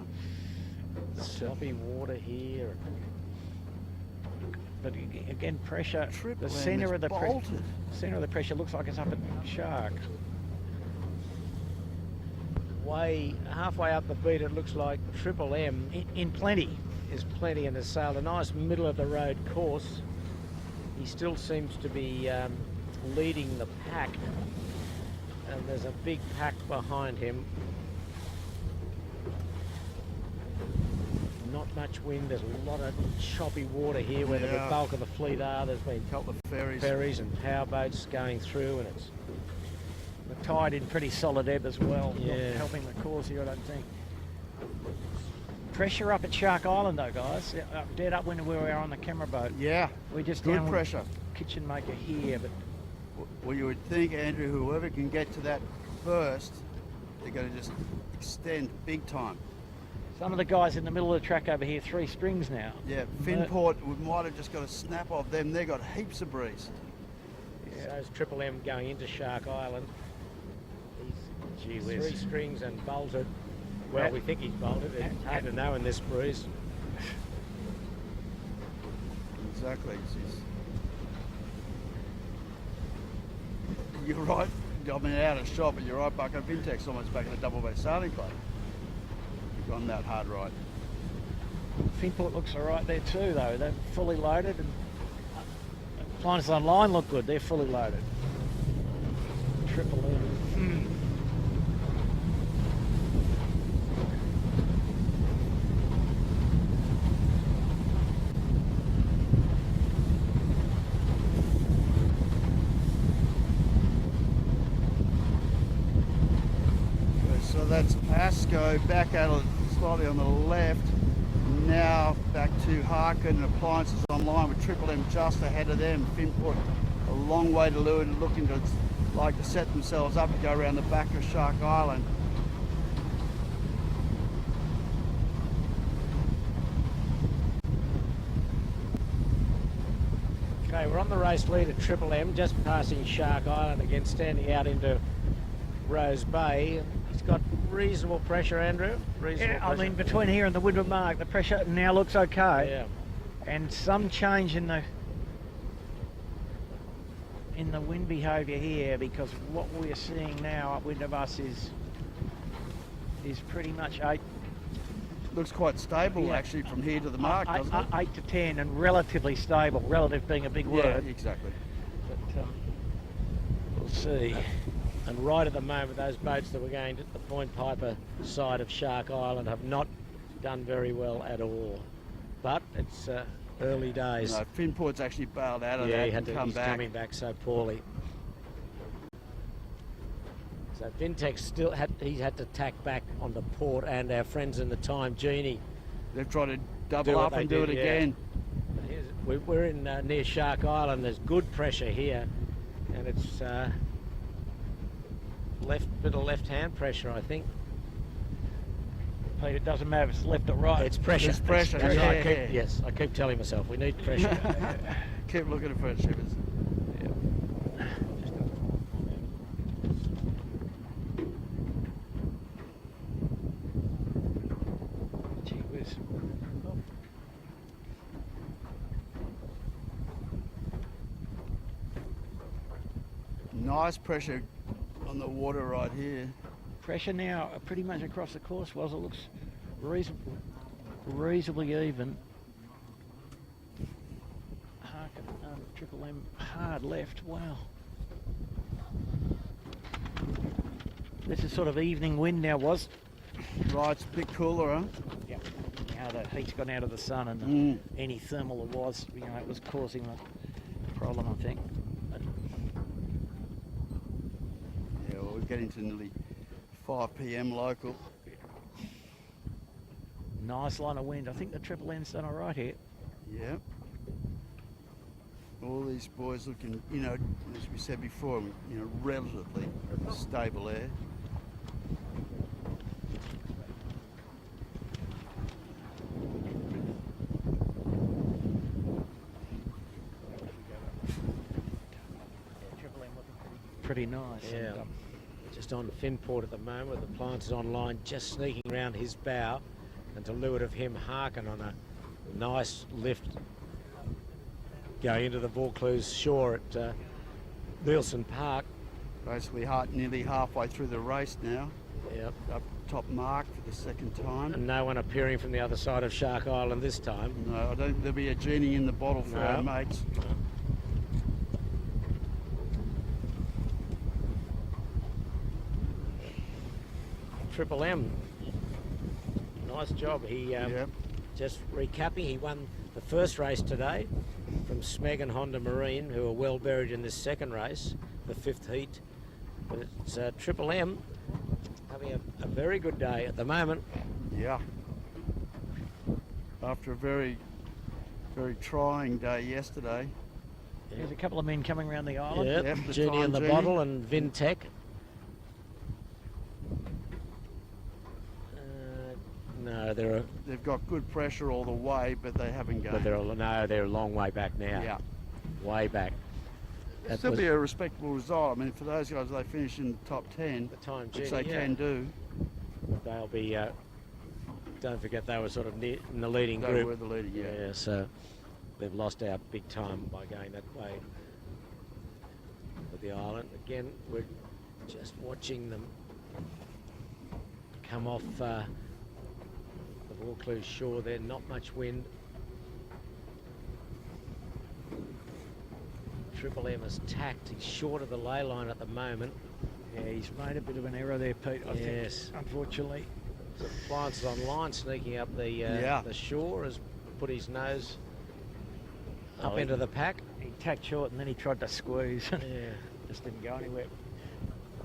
sloppy water here. But again, pressure. Triple The M centre is of the bolted. centre of the pressure looks like it's up at Shark. Way halfway up the beat, it looks like Triple M In plenty. is plenty and has sailed a nice middle of the road course. He still seems to be leading the pack, and there's a big pack behind him. Not much wind. There's a lot of choppy water here where the bulk of the fleet are. There's been a couple of ferries and power boats going through, and it's The tide in pretty solid ebb as well. Yeah. Not helping the cause here, I don't think. Pressure up at Shark Island though, guys. Dead upwind where we are on the camera boat. Yeah. We're just good down pressure. Kitchen Maker here, but well, you would think, Andrew, whoever can get to that first, they're going to just extend big time. some of the guys in the middle of the track over here, 3 strings now. Yeah, Finport, we might have just got a snap of them. They got heaps of breeze. So is Triple M going into Shark Island. Gee He's whiz. 3 strings and bolted. Well, we think he's bolted. It's hard to know in this breeze. Exactly. You're right. I mean, out of shot, but you're right, Bucko. Vintech's almost back in the double bay sailing club. You've gone that hard right. Finport looks all right there too, though. They're fully loaded, and Appliances Online look good. They're fully loaded. Triple M. So that's Asco back out slightly on the left. Now back to Harkin and Appliances Online with Triple M just ahead of them. Finport a long way to leeward, looking to like to set themselves up to go around the back of Shark Island. Okay, we're on the race lead at Triple M, just passing Shark Island again, standing out into Rose Bay. He's got reasonable pressure, Andrew. Reasonable Yeah, I pressure. mean, between here and the windward mark, the pressure now looks okay. Yeah. And some change in the wind behaviour here, because what we're seeing now upwind of us is pretty much 8. Looks quite stable actually from here to the mark, doesn't it? 8 to 10 and relatively stable, relative being a big word. Yeah, exactly. But we'll see. And right at the moment, those boats that were going to the Point Piper side of Shark Island have not done very well at all. But it's early days. No, Finport's actually bailed out of that and come he's back. coming back so poorly. So Vintech still had to tack back onto port, and our friends in the Time Genie. They've tried to double up and do it again. We're in near Shark Island. There's good pressure here, and it's bit of left-hand pressure, I think. Pete, it doesn't matter if it's left or right. It's pressure. It's pressure, That's yeah, right. yeah. Yes, I keep telling myself we need pressure. Keep looking for it, Shivers. Gee whiz. Nice pressure on the water right here. Pressure now pretty much across the course, Wells. It looks reasonably even. Harkin, Triple M hard left. Wow. This is sort of evening wind now, was. Right, it's a bit cooler, huh? Yep. Now the heat's gone out of the sun, and any thermal there was, it was causing the problem, I think. Yeah, well, we're getting to nearly 5 p.m. local. Nice line of wind. I think the Triple M's done all right here. Yep. All these boys looking, as we said before, relatively stable air. Pretty nice. Yeah. And, just on Finport at the moment with the Appliances Online just sneaking around his bow, and to leeward of him Harkin on a nice lift going into the Vaucluse shore at Nielsen Park. Basically nearly halfway through the race now. Yep. Up top mark for the second time. And no one appearing from the other side of Shark Island this time. No, I don't. There'll be a genie in the bottle for our mates. Triple M. Nice job. He just recapping. He won the first race today from Smeg and Honda Marine, who are well buried in this second race, the 5th heat. But it's Triple M having a very good day at the moment. Yeah. After a very, very trying day yesterday. There's a couple of men coming around the island. Yep, Genie in the bottle and Vintech. No, they've got good pressure all the way, but they haven't gone. But they're a long way back now. Yeah, way back. It'll still be a respectable result. I mean, for those guys, they finish in the top 10, which they can do. But they'll be. Don't forget, they were sort of in the leading group. They were the leading, yeah. So they've lost out big time by going that way with the island. Again, we're just watching them come off the Vaucluse shore there. Not much wind. Triple M has tacked. He's short of the ley line at the moment. Yeah, he's made a bit of an error there, Pete, I think, unfortunately. So Appliances Online sneaking up the shore has put his nose up into the pack. He tacked short and then he tried to squeeze. Yeah. Just didn't go anywhere.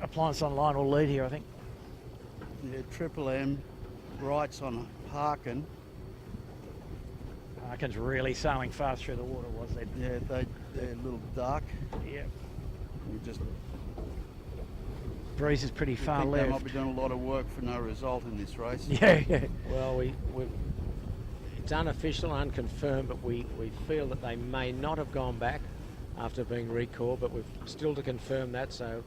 Appliances Online will lead here, I think. Yeah, Triple M rights on Harkin. Harkin's really sailing fast through the water, was it? Yeah, they're a little dark. Yeah. We just breeze is pretty far left. They might be doing a lot of work for no result in this race. Yeah. Well, it's unofficial, unconfirmed, but we feel that they may not have gone back after being recalled, but we've still to confirm that, so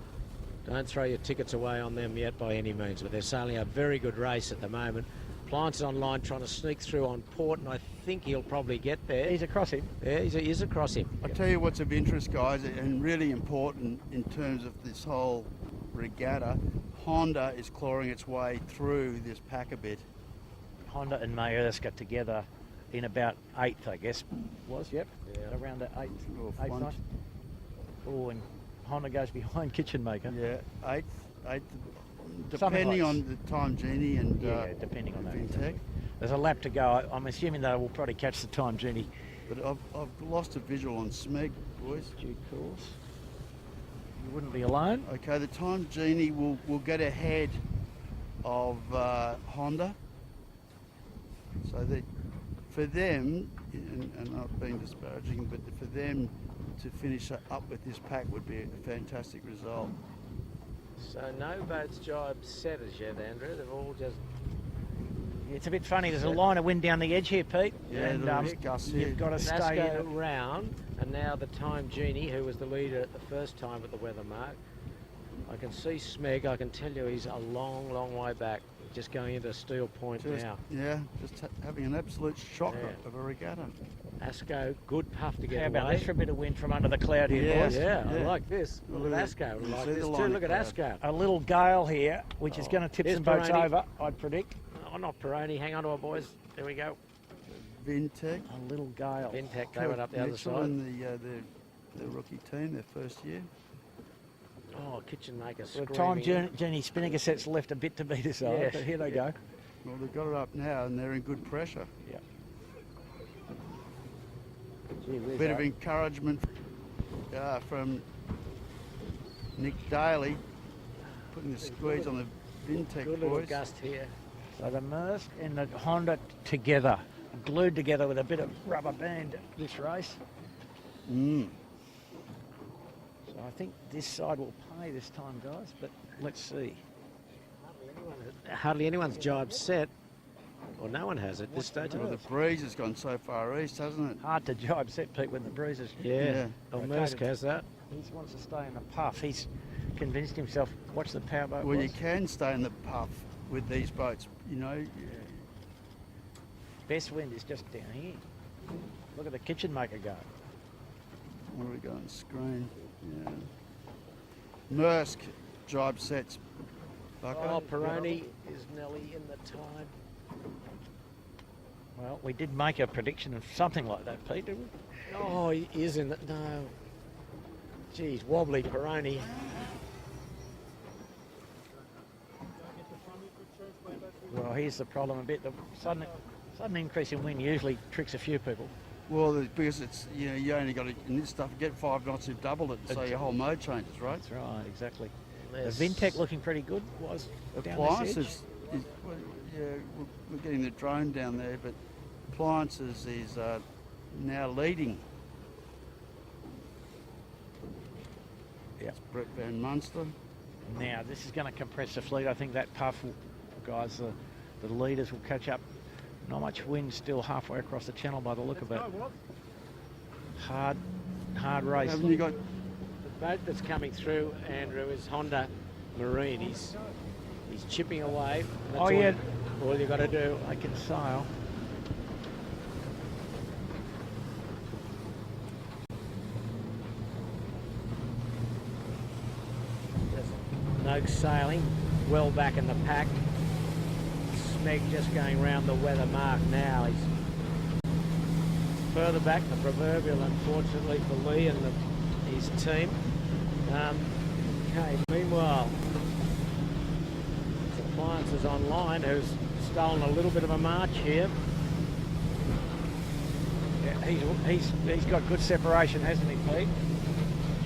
don't throw your tickets away on them yet by any means. But they're sailing a very good race at the moment. Appliances Online trying to sneak through on port, and I think he'll probably get there. He's across him. Yeah, he's across him. I'll tell you what's of interest, guys, and really important in terms of this whole regatta. Honda is clawing its way through this pack a bit. Honda and Maersk together in about 8th, I guess, was, yep. Yeah. Around the 8th night. Oh, and Honda goes behind Kitchen Maker. Yeah, 8th, depending on the time Genie and depending on that. Vintech. There's a lap to go. I'm assuming they will probably catch the time Genie. But I've lost a visual on Smeg, boys. Due course. You wouldn't be alone. Okay, the time Genie will get ahead of Honda. So for them, and not being disparaging, but for them to finish up with this pack would be a fantastic result. So no boats jibe set as yet, Andrew. They've all just... It's a bit funny. There's a line of wind down the edge here, Pete. Yeah, and you've got to stay in round. And now the Time Genie, who was the leader at the first time at the weather mark. I can see Smeg. I can tell you he's a long, long way back. Just going into Steel Point now. Yeah, just having an absolute shocker of a regatta. Asco, good puff to get How about away. this for a bit of wind from under the cloud here, boys? Yeah, I like this. Look at Asco. I like this too. Look at Asco. A little gale here, which is going to tip some boats over, I'd predict. Oh, not Peroni. Hang on to it, boys. There we go. Vintech. A little gale. Vintech, they went up the other side. And the rookie team, their first year. Oh, kitchen maker For the screaming. time, Jenny Spinnaker sets left a bit to be decided, Yes. but here they go. Well, they've got it up now and they're in good pressure. Yeah. Bit of encouragement from Nick Daly, putting the squeeze on the Vintech Good little boys. gust here. So the Maersk and the Honda together, glued together with a bit of rubber band this race. Mm. So I think this side will pay this time, guys, but let's see. Hardly anyone's jibe set, or no one has at this stage. Well, the breeze has gone so far east, hasn't it? Hard to jibe set, Pete, when the breeze is... Yeah. Oh, Maersk has that. He wants to stay in the puff. He's convinced himself. Watch the powerboat. Well, you can stay in the puff with these boats, you know. Best wind is just down here. Look at the kitchen maker go. What do we got on screen? Yeah. Maersk jibe sets. Bucko. Oh, Peroni is nearly in the tide. Well, we did make a prediction of something like that, Pete, didn't we? Oh, he is in the... No. Geez, wobbly Peroni. Well, here's the problem a bit. The sudden increase in wind usually tricks a few people. Well, because it's, you know, you only got to, in this stuff, get 5 knots, you've doubled it, so your whole mode changes, right? That's right, exactly. Yes. The Vintech looking pretty good was down this edge. Well, yeah, we're getting the drone down there, but Appliances is now leading. Yeah. It's Brett Van Munster. Now, this is going to compress the fleet. I think that puff, guys, the leaders will catch up. Not much wind still halfway across the channel by the look of it. Hard race. Haven't you got the boat that's coming through, Andrew, is Honda Marine. He's chipping away. That's all you got to do. I can sail. No sailing, well back in the pack. Smeg just going round the weather mark now. He's further back, the proverbial, unfortunately for Lee and his team. Okay, meanwhile, Appliances Online, who's stolen a little bit of a march here. Yeah, he's got good separation, hasn't he, Pete?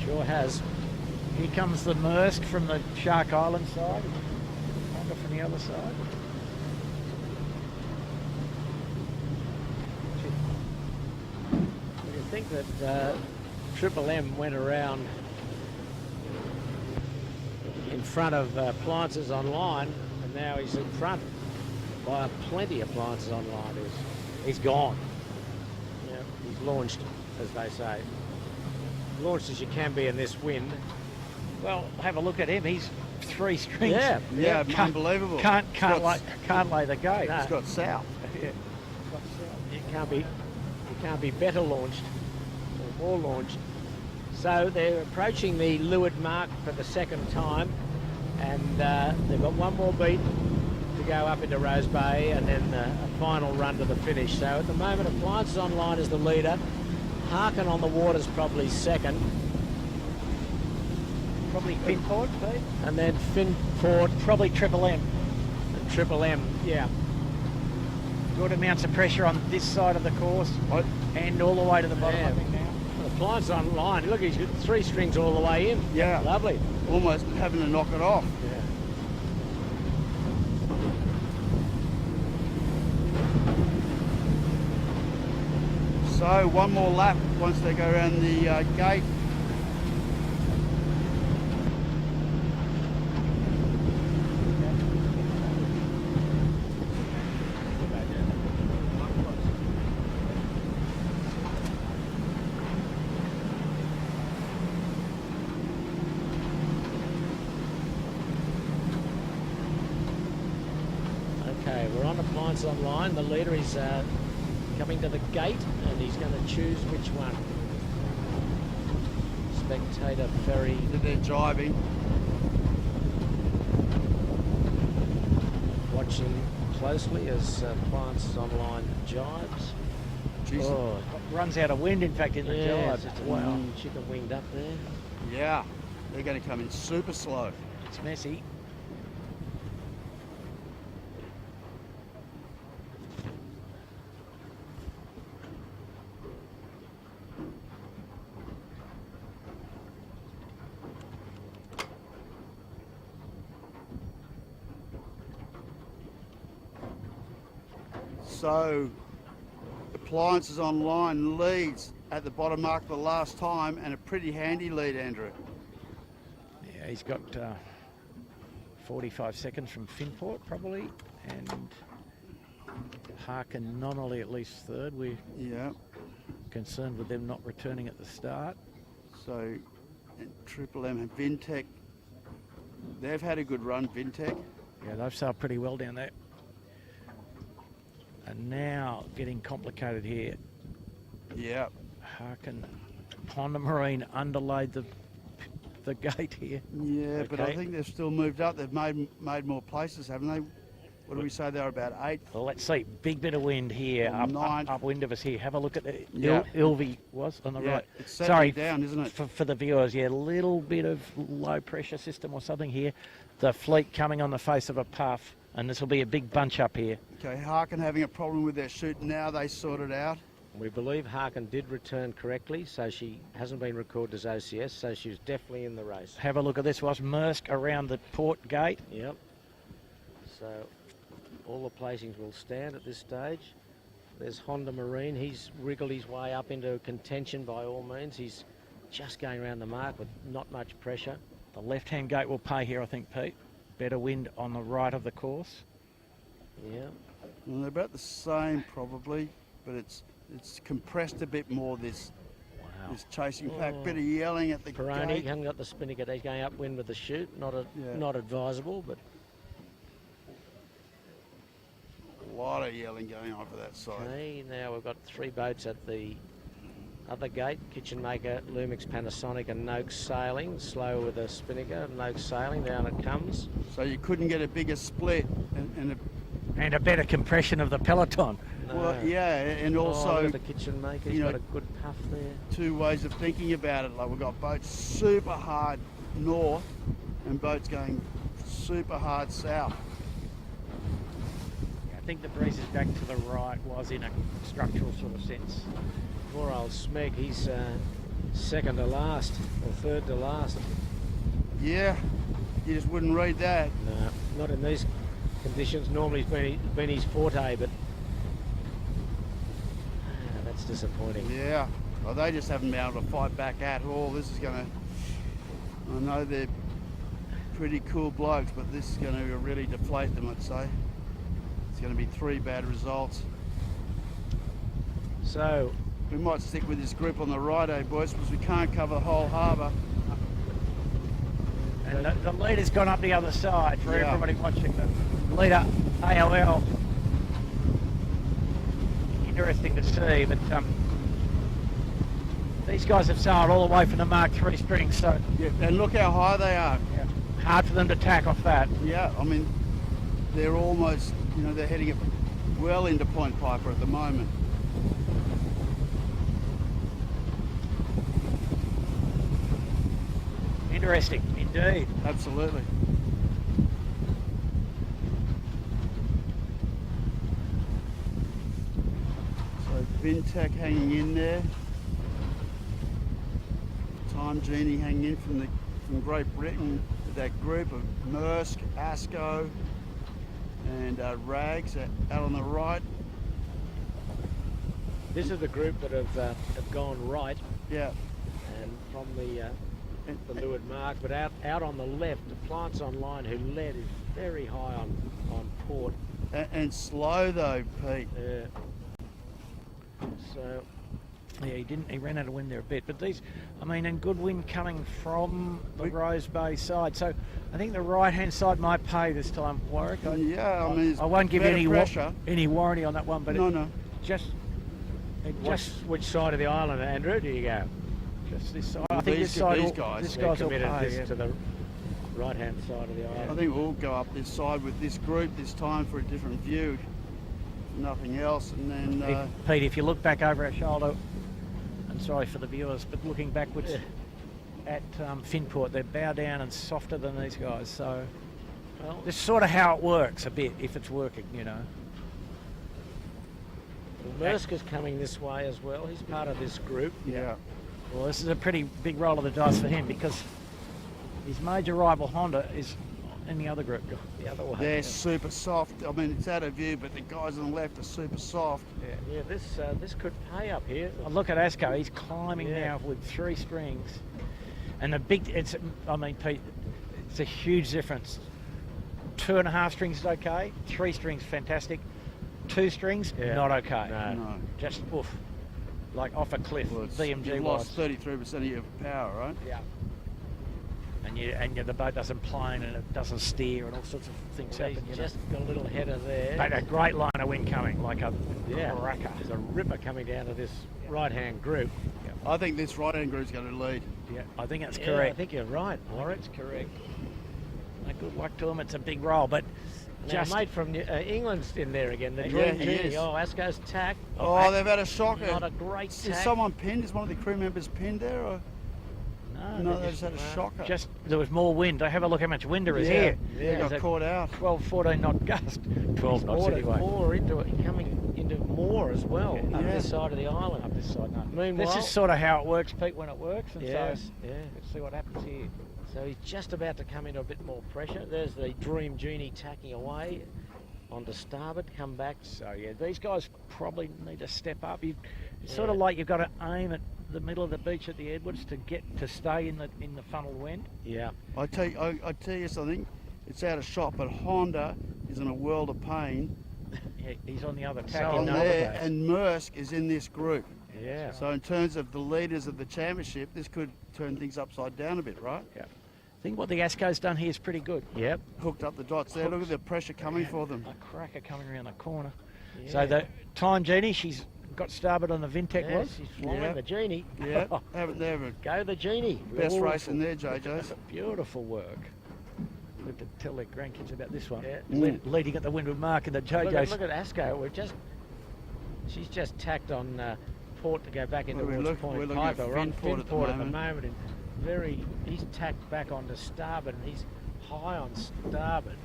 Sure has. Here comes the Maersk from the Shark Island side, Honda from the other side. You think that Triple M went around in front of Appliances Online, and now he's in front by plenty of Appliances Online. He's gone. Yeah, he's launched, as they say. Launched as you can be in this wind. Well, have a look at him. He's 3 strings. Yeah, unbelievable. Can't lay the gate. He's got south. Yeah. It can't be better launched or more launched. So they're approaching the leeward mark for the second time, and they've got one more beat to go up into Rose Bay, and then a final run to the finish. So at the moment, Appliances Online is the leader. Harkin on the water's probably second. Probably Finport, Pete. And then Finport, probably Triple M. Triple M, yeah. Good amounts of pressure on this side of the course and all the way to the bottom, I think, now. Appliance Online, look, he's got 3 strings all the way in. Yeah. Lovely. Almost having to knock it off. Yeah. So one more lap once they go around the gate. Okay, we're on Appliance Online. The leader is coming to the gate, and he's going to choose which one. Spectator ferry. They're jibing. Watching closely as Appliances Online jibes. Oh, runs out of wind, in fact, in the jibes. Wow. Chicken winged up there. Yeah. They're going to come in super slow. It's messy. So, Appliances Online leads at the bottom mark the last time, and a pretty handy lead, Andrew. Yeah, he's got 45 seconds from Finport probably, and Harkin nominally at least third. We're concerned with them not returning at the start. So, Triple M and Vintech, they've had a good run, Vintech. Yeah, they've sailed pretty well down there. And now getting complicated here. Yeah. Harkin, Honda Marine underlaid the gate here. Yeah, but I think they've still moved up. They've made more places, haven't they? What do we say? They're about 8th. Well, let's see. Big bit of wind here, upwind of us here. Have a look at the Ilvy was on the right. It's settling down, isn't it? For the viewers, yeah, a little bit of low pressure system or something here. The fleet coming on the face of a puff, and this will be a big bunch up here. Okay, Harkin having a problem with their chute. Now they sort it out. We believe Harkin did return correctly, so she hasn't been recorded as OCS, so she was definitely in the race. Have a look at this. Was Maersk around the port gate? Yep. So all the placings will stand at this stage. There's Honda Marine. He's wriggled his way up into contention by all means. He's just going around the mark with not much pressure. The left-hand gate will pay here, I think, Pete. Better wind on the right of the course. Yeah. Well, they're about the same probably, but it's compressed a bit more, this chasing pack. Bit of yelling at the Peroni gate. hasn't got the spinnaker. He's going upwind with the chute. Not advisable, but a lot of yelling going on for that side. Okay, now we've got 3 boats at the other gate. Kitchen Maker, Lumix, Panasonic and Noakes sailing. Slow with a spinnaker. Noakes sailing. Down it comes. So you couldn't get a bigger split and a better compression of the peloton. No. Well, yeah, and also the Kitchen Maker, he's got a good puff there. 2 ways of thinking about it. Like we've got boats super hard north and boats going super hard south. I think the breeze is back to the right was in a structural sort of sense. Poor old Smeg, he's second to last or third to last. Yeah, you just wouldn't read that. No, not in these conditions. Normally it's been his forte, but that's disappointing. Yeah, well, they just haven't been able to fight back at all. This is going to, I know they're pretty cool blokes, but this is going to really deflate them, I'd say. It's going to be 3 bad results. So we might stick with this group on the right, boys, because we can't cover the whole harbour. And the leader's gone up the other side for everybody watching. The leader, AOL. Interesting to see, but these guys have sailed all the way from the Mark III string, so... Yeah, and look how high they are. Yeah. Hard for them to tack off that. Yeah, I mean, they're almost, they're heading it well into Point Piper at the moment. Interesting, indeed. Absolutely. So Vintech hanging in there. Time Genie hanging in from Great Britain with that group of Maersk, Asco and Rags out on the right. This is the group that have gone right. Yeah. And from the leeward mark, but out on the left, Appliance Online, who led, is very high on port. And slow though, Pete. Yeah. So yeah, he ran out of wind there a bit, but these, I mean, and good wind coming from the Rose Bay side. So I think the right-hand side might pay this time, Warwick. I mean, I won't give you any warranty on that one, but no. Which side of the island, Andrew, do you go? Just this side. I think this side. This guy's all pay, to the right-hand side of the island. I think we'll go up this side with this group this time for a different view. Nothing else, and then Pete, if you look back over our shoulder, I'm sorry for the viewers, but looking backwards, at Finport. They're bow down and softer than these guys. So, well, this is sort of how it works a bit, if it's working, you know. Well, Mersk is coming this way as well. He's part of this group. Yeah. Well, this is a pretty big roll of the dice for him because his major rival Honda is in the other group, the other way. They're super soft. I mean, it's out of view, but the guys on the left are super soft. Yeah, this could pay up here. Oh, look at Asko. He's climbing now with 3 strings, and I mean, Pete, it's a huge difference. 2.5 strings is okay. 3 strings, fantastic. 2 strings, not okay. No. Just oof, like off a cliff. Well, BMG you've was. lost 33% of your power, right? Yeah. And the boat doesn't plane and it doesn't steer and all sorts of things happen. He's just got a little header there. But a great line of wind coming, like a cracker. There's a ripper coming down to this right-hand group. I think this right-hand group's going to lead. Yeah, I think that's correct. I think you're right, Warwick. That's correct. Good luck to him. It's a big roll, but just mate from England's in there again. The Dream Genie. Oh, Asko's tack. Oh, they've had a shocker. Not a great tack. Is someone pinned? Is one of the crew members pinned there? Or? No, they just had a shocker. Just there was more wind. Have a look how much wind there is here. Yeah, got caught out. 12, 14 knot gust. 12 knots anyway. More into it, coming into more as well up this side of the island. Up this side, no. Meanwhile, this is sort of how it works, Pete, when it works. And let's see what happens here. So he's just about to come into a bit more pressure. There's the Dream Genie tacking away onto starboard, come back. So yeah, these guys probably need to step up. It's sort of like you've got to aim at the middle of the beach at the Edwards to stay in the funnel wind. Yeah. I tell you something, it's out of shot, but Honda is in a world of pain. Yeah, he's on the other tack. So there, and Mersk is in this group. Yeah. So in terms of the leaders of the championship, this could turn things upside down a bit, right? Yeah. I think what the Asko's done here is pretty good. Yep. Hooked up the dots there. Look at the pressure coming for them. A cracker coming around the corner. Yeah. So the Time Genie, she's got starboard on the Vintech was. She's flying the Genie. Yeah. Haven't they ever? Go the Genie. Best race in there, JJ's. Beautiful work. Good to tell their grandkids about this one. Yeah. Leading at the windward mark in the JJ's. Look at Asko. She's just tacked on port to go back into Point Piper. We're on Finport at the moment. He's tacked back onto starboard and he's high on starboard.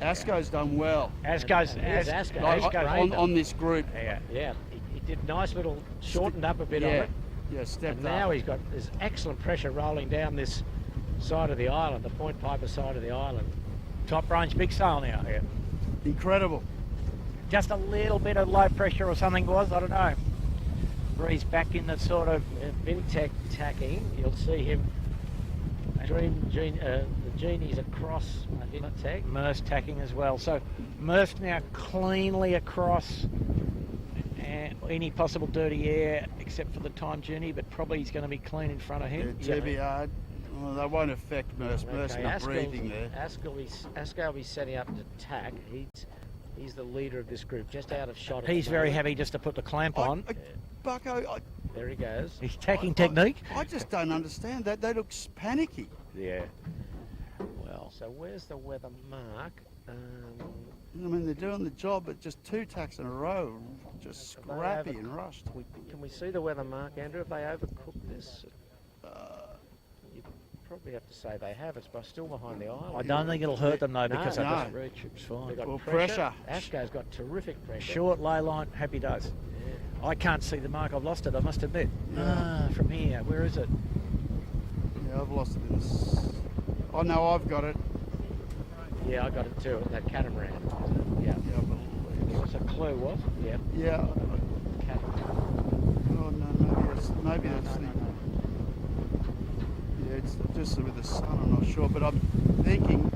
Asko's done well. Asko's on this group. Yeah. He did nice little shortened up a bit on it. Yeah, stepped and now he's got this excellent pressure rolling down this side of the island, the Point Piper side of the island. Top range big sail now. Yeah. Incredible. Just a little bit of low pressure or something was, I don't know. Breeze back in the sort of Vintech tacking. You'll see him. The Genie's across Vintech. Mersk tacking as well. So Mersk now cleanly across any possible dirty air except for the Time Genie, but probably he's going to be clean in front of him. Yeah, TBR. Well, they won't affect Mersk. Mersk not breathing there. Asko will be setting up to tack. He's the leader of this group, just out of shot. He's very happy just to put the clamp on. Bucko, there he goes. He's tacking technique. I just don't understand that. They look panicky. Yeah. Well, so where's the weather mark? I mean, they're doing the job, but just 2 tacks in a row, just scrappy and rushed. Can we see the weather mark, Andrew? Have they overcooked this? You probably have to say they have. It's still behind the island. I don't think it'll hurt them though, because they've got reach. Fine. They've got pressure. Asko's got terrific pressure. Short ley line, happy days. Yeah. I can't see the mark. I've lost it, I must admit. From here, where is it? Yeah, I've lost it in this. Oh no, I've got it. Yeah, I got it too. That catamaran. Yeah. Give us a clue, what? Yeah. Yeah. Catamaran. Oh no, maybe that's the. Yeah, it's just with the sun. I'm not sure, but I'm thinking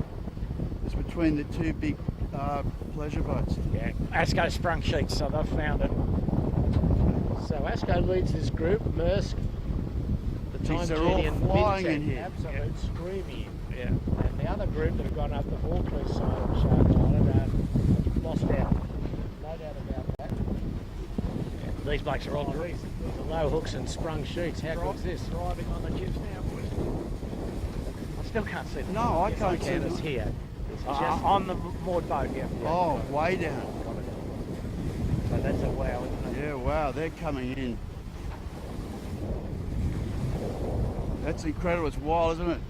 it's between the 2 big pleasure boats. Yeah. Asko sprung sheets, so they've found it. So Asko leads this group. Mersk, the Time Genie and flying in here. Absolute screaming. Yeah. And the other group that have gone up the Vaucluse side of the Shark Island lost out. No doubt about that. Yeah. These blokes are all the low hooks and sprung sheets. How good is this? Driving on the jibs now, boys. I still can't see them. No, I can't see them. Here. On the moored boat, yeah. Oh, way down. So that's a wow, isn't it? Yeah, wow, they're coming in. That's incredible. It's wild, isn't it?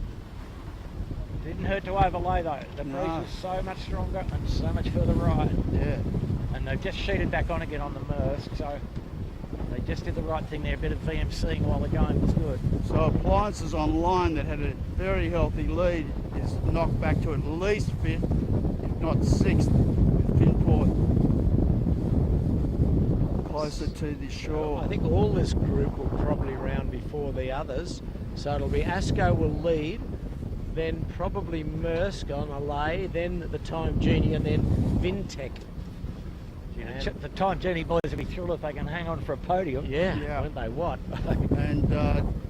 Didn't hurt to overlay though. The breeze was so much stronger and so much further right. Yeah. And they've just sheeted back on again on the Maersk, so they just did the right thing there. A bit of VMCing while the going was good. So Appliances online that had a very healthy lead is knocked back to at least 5th, if not 6th, with Finport closer to the shore. I think all this group will probably round before the others. So it'll be Asco will lead, then probably Maersk on a lay, then the Time Genie, and then Vintech. The Time Genie boys will be thrilled if they can hang on for a podium. Yeah. Won't they what? And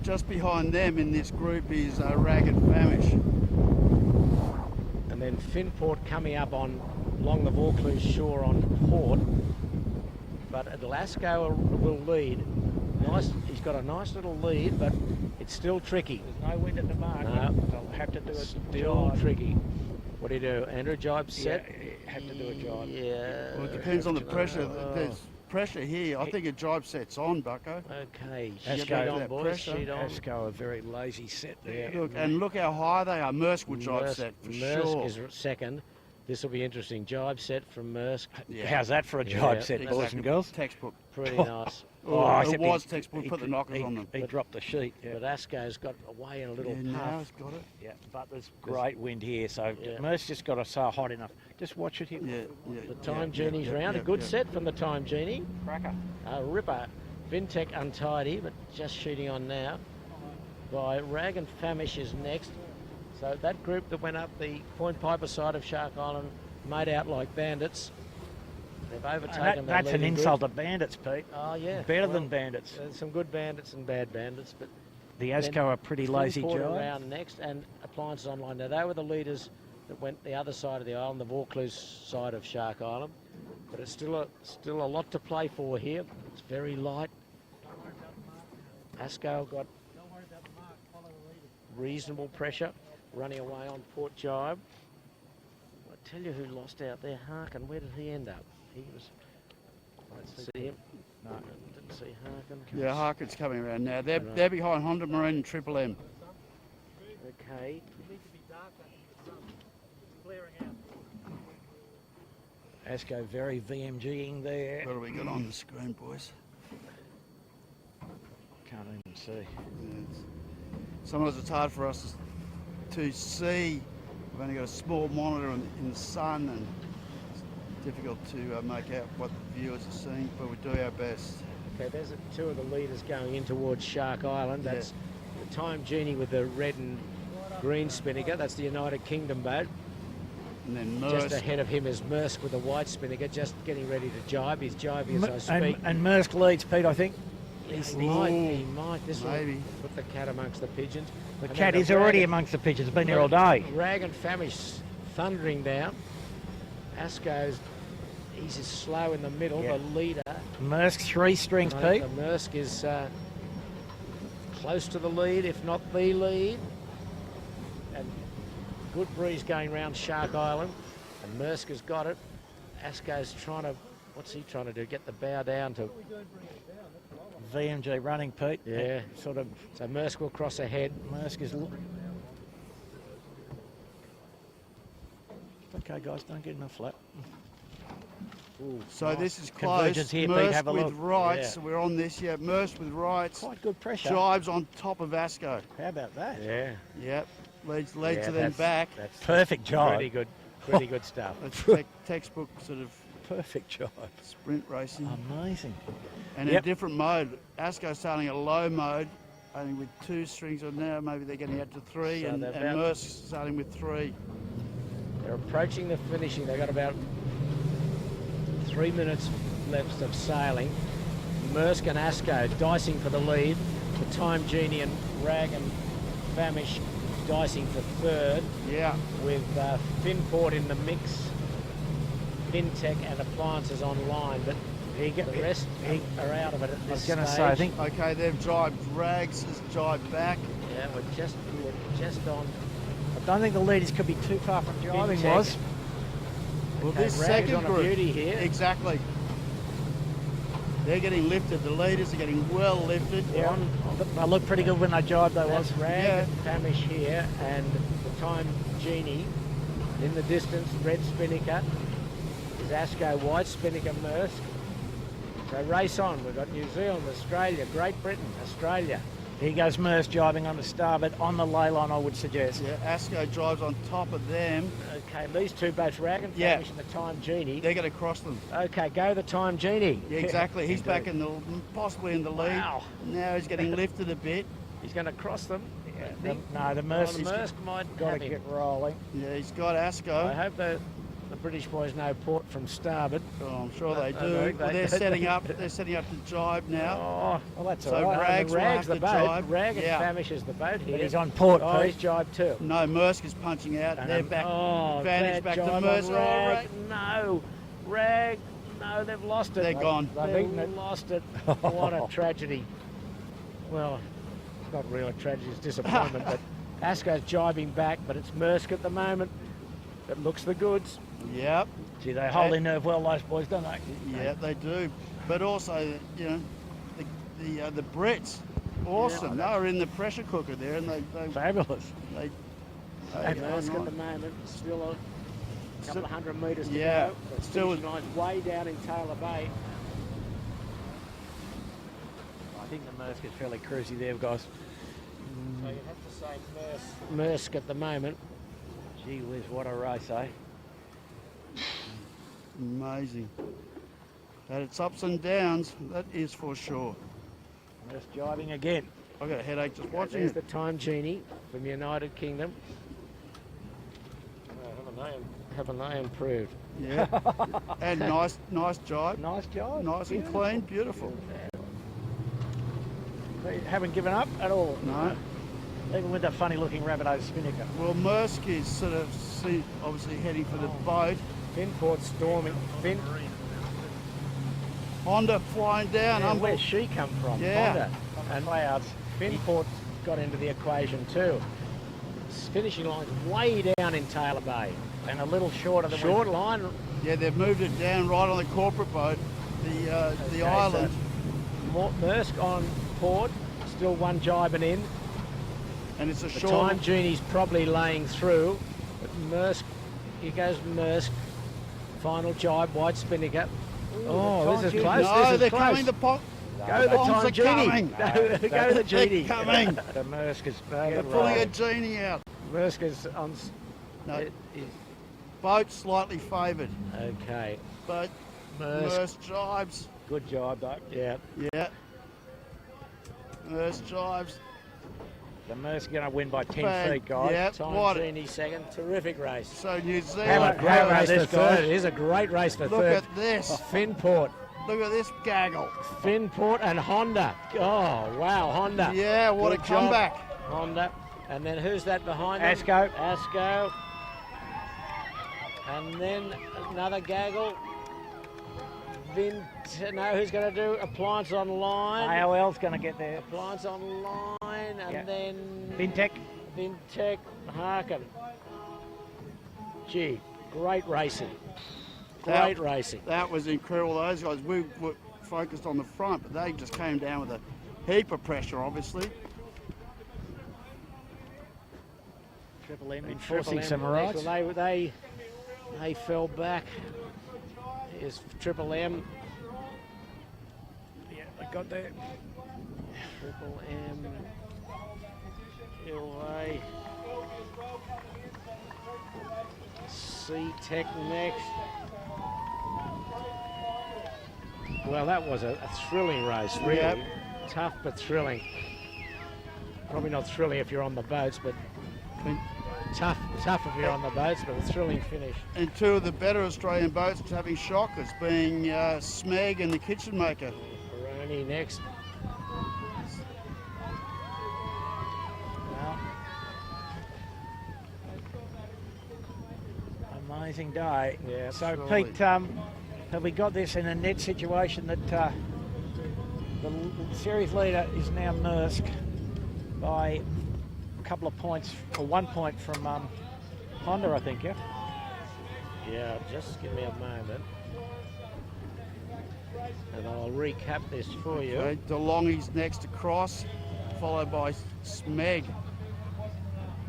just behind them in this group is Ragged Famish. And then Finport coming up along the Vaucluse shore on Port. But Asco will lead. Nice. He's got a nice little lead, but it's still tricky. There's no wind at the mark. No. They'll have to do a Still jibe. tricky. What do you do? Andrew, jibe set? Yeah, have to do a jibe. Yeah. Well, it depends on the pressure. There's pressure here. I think a jibe set's on, Bucko. Okay. Asco a very lazy set there. Look how high they are. Maersk will jibe set for sure. Maersk is second. This will be interesting. Jibe set from Maersk. Yeah. How's that for a jibe set, boys and girls? Textbook. Pretty nice. It was textbook. Put the knockers on them. He dropped the sheet. But Asco's got away in a little Now puff. he's got it. Yeah, but there's great wind here, so Maersk just got us so hot enough. Just watch it here. The Time Genie's round. A good set from the Time Genie. Cracker. A ripper. Vintech untidy, but just shooting on now. By Rag and Famish is next. So that group that went up the Point Piper side of Shark Island made out like bandits. They've overtaken That's an insult to bandits, Pete. Oh, yeah. Better than bandits. There's some good bandits and bad bandits, but the Asco are pretty lazy jibe. jibe. Around next, and Appliances Online. Now, they were the leaders that went the other side of the island, the Vaucluse side of Shark Island. But it's still a lot to play for here. It's very light. Asco got reasonable pressure, running away on Port Jibe. I tell you who lost out there, Harkin. Where did he end up? He was. I don't see him. No, didn't see Harkin. Yeah, Harkin's coming around now. They're behind Honda Marine and Triple M. Okay. Asco very VMGing there. What do we got on the screen, boys? Can't even see. Sometimes it's hard for us to see. We've only got a small monitor in the sun, and it's difficult to make out what the viewers are seeing, but we do our best. Okay, there's two of the leaders going in towards Shark Island. That's the Time Genie with the red and green spinnaker. That's the United Kingdom boat. And then Maersk. Just ahead of him is Maersk with the white spinnaker, just getting ready to jibe. He's jibing as I speak. And Maersk leads, Pete, I think. He might. This will put the cat amongst the pigeons. The cat is already amongst the pigeons. Been there all day. Rag and Famish thundering down. Asco's, he's just slow in the middle, the leader. Maersk 3 strings, Pete. The Maersk is close to the lead, if not the lead. And good breeze going round Shark Island. And Maersk has got it. Asco's trying to, what's he trying to do? Get the bow down to VMG running, Pete. Yeah. Sort of. So Maersk will cross ahead. Maersk is. Okay, guys, don't get enough flap. Ooh, so nice. this is close. Here, Maersk Pete, have a with look. rights. So we're on this. Yeah, Maersk with rights. Quite good pressure. Jibes on top of Asco. How about that? Yeah. Yep. Leads to them back. That's perfect jibe. Pretty good stuff. That's textbook sort of perfect jibe. Sprint racing. Amazing. And in a different mode. Asco's starting a low mode, only with 2 strings on now. Maybe they're getting out to 3, So and Maersk starting with 3. They're approaching the finishing. They've got about 3 minutes left of sailing. Maersk and Asco dicing for the lead. The Time Genie and Rag and Famish dicing for 3rd. Yeah. With Finport in the mix. Vintech and Appliances Online, but the rest are out of it at this stage. I was going to say, I think. Okay, they've jibed. Rags has jibed back. Yeah, we're just on. I don't think the leaders could be too far from jibing, was. Well, this second on group. A beauty here. Exactly. They're getting lifted. The leaders are getting well lifted. Yeah, They looked pretty good when they jibed, though. That's Rag Famish here, and the Time Genie in the distance. Red Spinnaker is Asco, White Spinnaker, Maersk. So race on. We've got New Zealand, Australia, Great Britain, Australia. Here goes Maersk jibing on the starboard on the ley line, I would suggest. Yeah, Asco drives on top of them. Okay, these two boats, Rag and Famish and the Time Genie. They're going to cross them. Okay, go the Time Genie. Yeah, exactly. He's back in the, possibly in the lead. Wow. Now he's getting lifted a bit. He's going to cross them. No, the Maersk might got have to him. get rolling. Yeah, he's got Asco. I hope the British boys know port from starboard. Oh, I'm sure they do. Well, they're setting up. They're setting up to jibe now. Oh, well, that's so all right. Rags will have the to boat. jibe. Rag and Famish is the boat here. But he's on port. Oh, he's jibed too. No, Maersk is punching out. They're back. Oh, Advantage back to jibe on Maersk. Rag. No, Rag. No, they've lost it. They're gone. They've lost it. What a tragedy. Well, it's not really a tragedy. It's disappointment. But Asco's jibing back, but it's Maersk at the moment. That looks the goods. Yep. Gee, they hold their nerve well, those boys, don't they? Yeah, they do. But also, you know, the Brits, awesome. They were in the pressure cooker there, and they fabulous. Maersk at the moment, still a couple of 100 metres to yeah, go. The still finish line's way down in Taylor Bay. I think the Maersk is fairly cruisy there, guys. So you have to say Maersk at the moment. Gee whiz, what a race, eh? Amazing. Had its ups and downs, that is for sure. Just jibing again. I got a headache just watching There's it. the Time Genie from United Kingdom. Haven't they improved? Yeah. And nice jibe. Nice jibe. Nice and clean, beautiful. They haven't given up at all. No. Even with that funny looking Rabbitoh Spinnaker. Well, Maersk is sort of obviously heading for the boat. Finport storming. Honda flying down. Yeah, where's she come from? Yeah. Honda. And clouds. Finport's got into the equation too. Finishing line's way down in Taylor Bay. And a little short of the short line. Yeah, they've moved it down right on the corporate boat, the island. So Maersk on port, still one jibing in. And it's a the short. Time Genie's probably laying through. But Maersk, here goes Maersk. Final jibe, White Spinnaker. Oh, this is close. No, this they're is close. coming. The Go the Time Genie. Go the Genie. They're coming. The Maersk is They're pulling a Genie out. Maersk is on. No, boat slightly favoured. Okay. But Maersk jibes. Good jibe, though. Yeah. Yeah. Maersk jibes. The Maersk going to win by 10 feet, guys. Yeah, Time Genie second. Terrific race. So New Zealand. Great race for third. It is a great race for Look third. at this. Finport. Look at this gaggle. Finport and Honda. Oh, wow, Honda. Yeah, what Good a job, comeback. Honda. And then who's that behind them? Asco. Asco. And then another gaggle. No, who's going to do Appliance Online? AOL's going to get there. Appliance Online, and then Vintech Harkin. Gee, great racing. Great racing. That was incredible. Those guys, we were focused on the front, but they just came down with a heap of pressure, obviously. Triple M enforcing some rights. Well, they fell back. Here's Triple M. Yeah, they got there. Triple M. Gilway. C-Tech next. Well, that was a thrilling race, really. Yep. Tough but thrilling. Probably not thrilling if you're on the boats, but tough if you're on the boats, but a thrilling finish. And two of the better Australian boats having shockers, being Smeg and the Kitchen Maker. Baroni next. Well, amazing day. Yeah, so absolutely. Pete, have we got this in a net situation that the series leader is now Maersk by a couple of points, or 1 point from Honda, I think, yeah? Yeah, just give me a moment. And I'll recap this for you. Okay, DeLonghi's next across, followed by Smeg.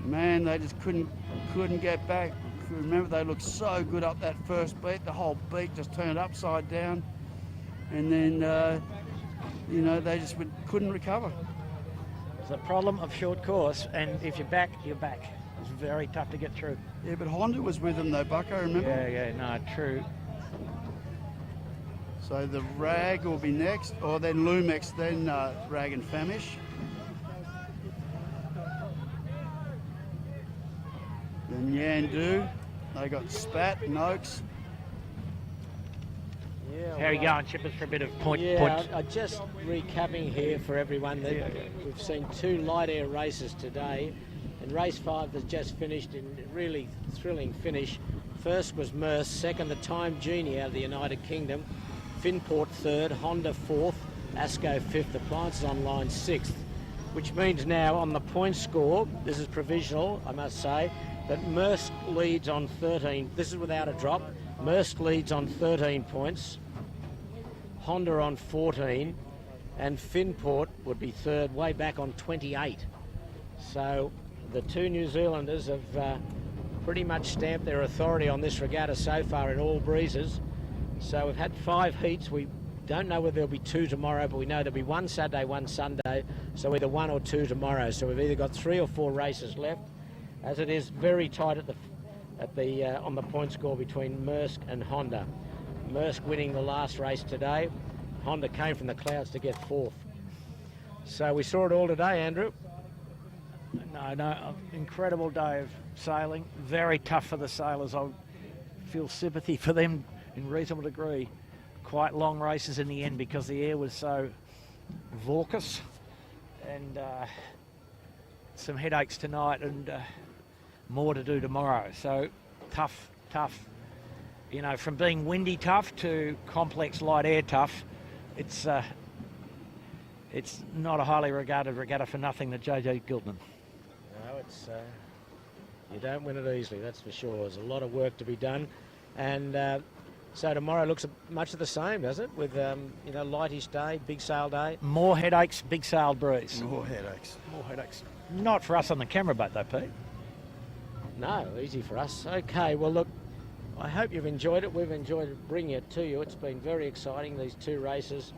Man, they just couldn't get back. Remember, they looked so good up that first beat. The whole beat just turned upside down, and then you know, they just couldn't recover. It's the problem of short course, and if you're back, you're back. It's very tough to get through. Yeah, but Honda was with them though, Bucko, remember? Yeah, no, true. So the Rag will be next, or then Lumex, then Rag and Famish. Then Yandu, they got Spat and Oaks. Yeah, How are you going, Chippers, for a bit of point? I just recapping here for everyone that we've seen 2 light air races today, and race 5 has just finished in a really thrilling finish. First was Merce, second the Time Genie out of the United Kingdom, Finport third, Honda fourth, Asco fifth, Appliances Online sixth, which means now on the point score, this is provisional, I must say, that Mersk leads on 13. This is without a drop. Mersk leads on 13 points, Honda on 14, and Finport would be third, way back on 28. So the 2 New Zealanders have pretty much stamped their authority on this regatta so far in all breezes. So we've had 5 heats. We don't know whether there'll be 2 tomorrow, but we know there'll be 1 Saturday, 1 Sunday, so either 1 or 2 tomorrow. So we've either got 3 or 4 races left, as it is very tight on the point score between Mersk and Honda. Mersk winning the last race today. Honda came from the clouds to get 4th. So we saw it all today, Andrew. No, incredible day of sailing. Very tough for the sailors. I feel sympathy for them in reasonable degree. Quite long races in the end because the air was so raucous, and some headaches tonight, and more to do tomorrow. So tough. You know, from being windy tough to complex light air tough, it's not a highly regarded regatta for nothing, the JJ Giltinan. No, it's you don't win it easily, that's for sure. There's a lot of work to be done, and so tomorrow looks much of the same, does it? With you know, lightish day, big sail day. More headaches, big sail breeze. More headaches. Not for us on the camera boat though, Pete. No, easy for us. Okay, well look, I hope you've enjoyed it. We've enjoyed bringing it to you. It's been very exciting, these 2 races.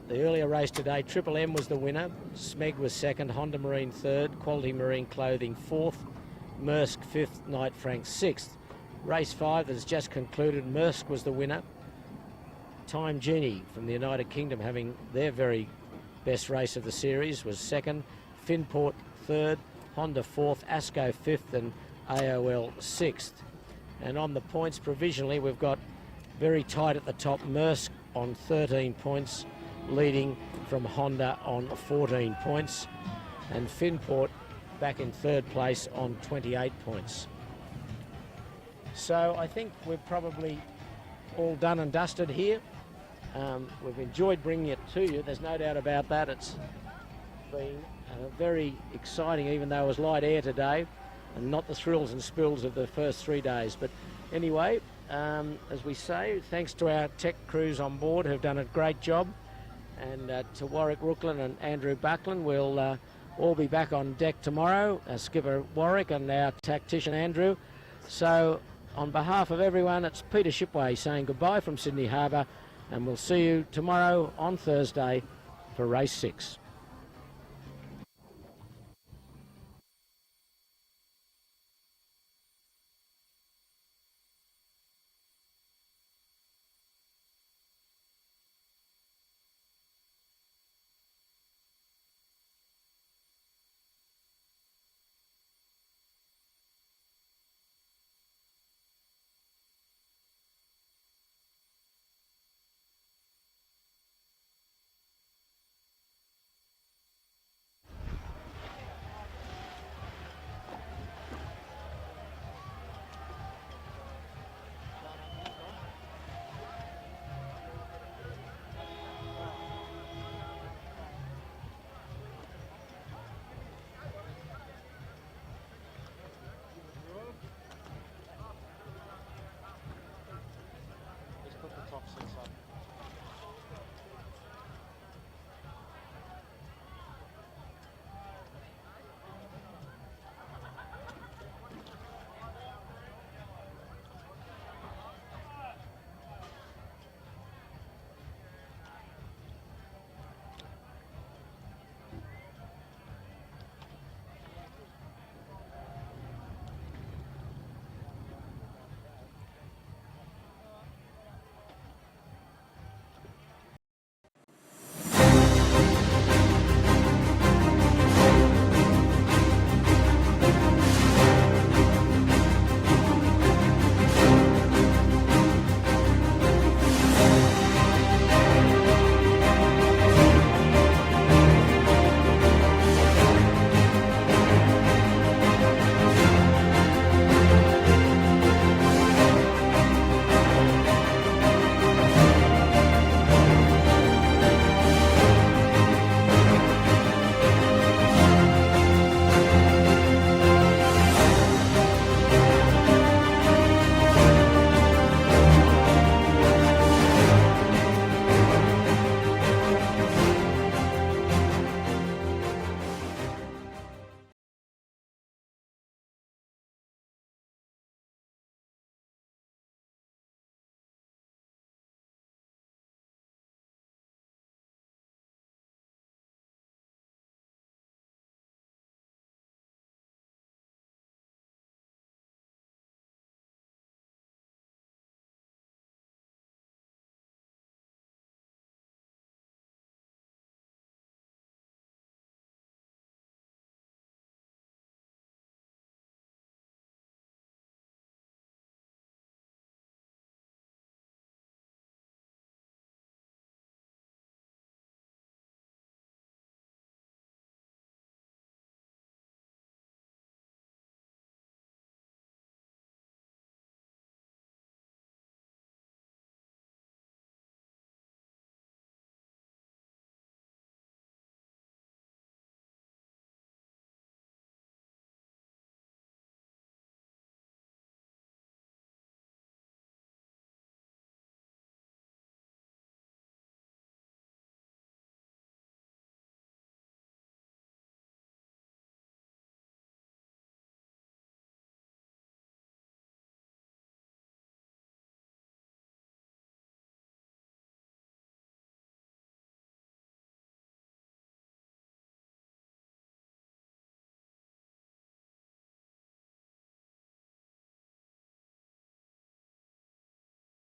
The earlier race today, Triple M was the winner. Smeg was second, Honda Marine third, Quality Marine Clothing fourth, Maersk fifth, Knight Frank sixth. Race 5 that has just concluded, Maersk was the winner. Time Genie from the United Kingdom, having their very best race of the series, was second, Finport third, Honda fourth, Asco fifth, and AOL sixth. And on the points provisionally, we've got very tight at the top, Maersk on 13 points, leading from Honda on 14 points, and Finport back in third place on 28 points. So I think we're probably all done and dusted here. We've enjoyed bringing it to you, there's no doubt about that. It's been very exciting, even though it was light air today and not the thrills and spills of the first 3 days. But anyway, as we say, thanks to our tech crews on board who've done a great job, and to Warwick Rooklin and Andrew Buckland. We'll all be back on deck tomorrow, Skipper Warwick and our tactician Andrew. So on behalf of everyone, it's Peter Shipway saying goodbye from Sydney Harbour, and we'll see you tomorrow on Thursday for race 6.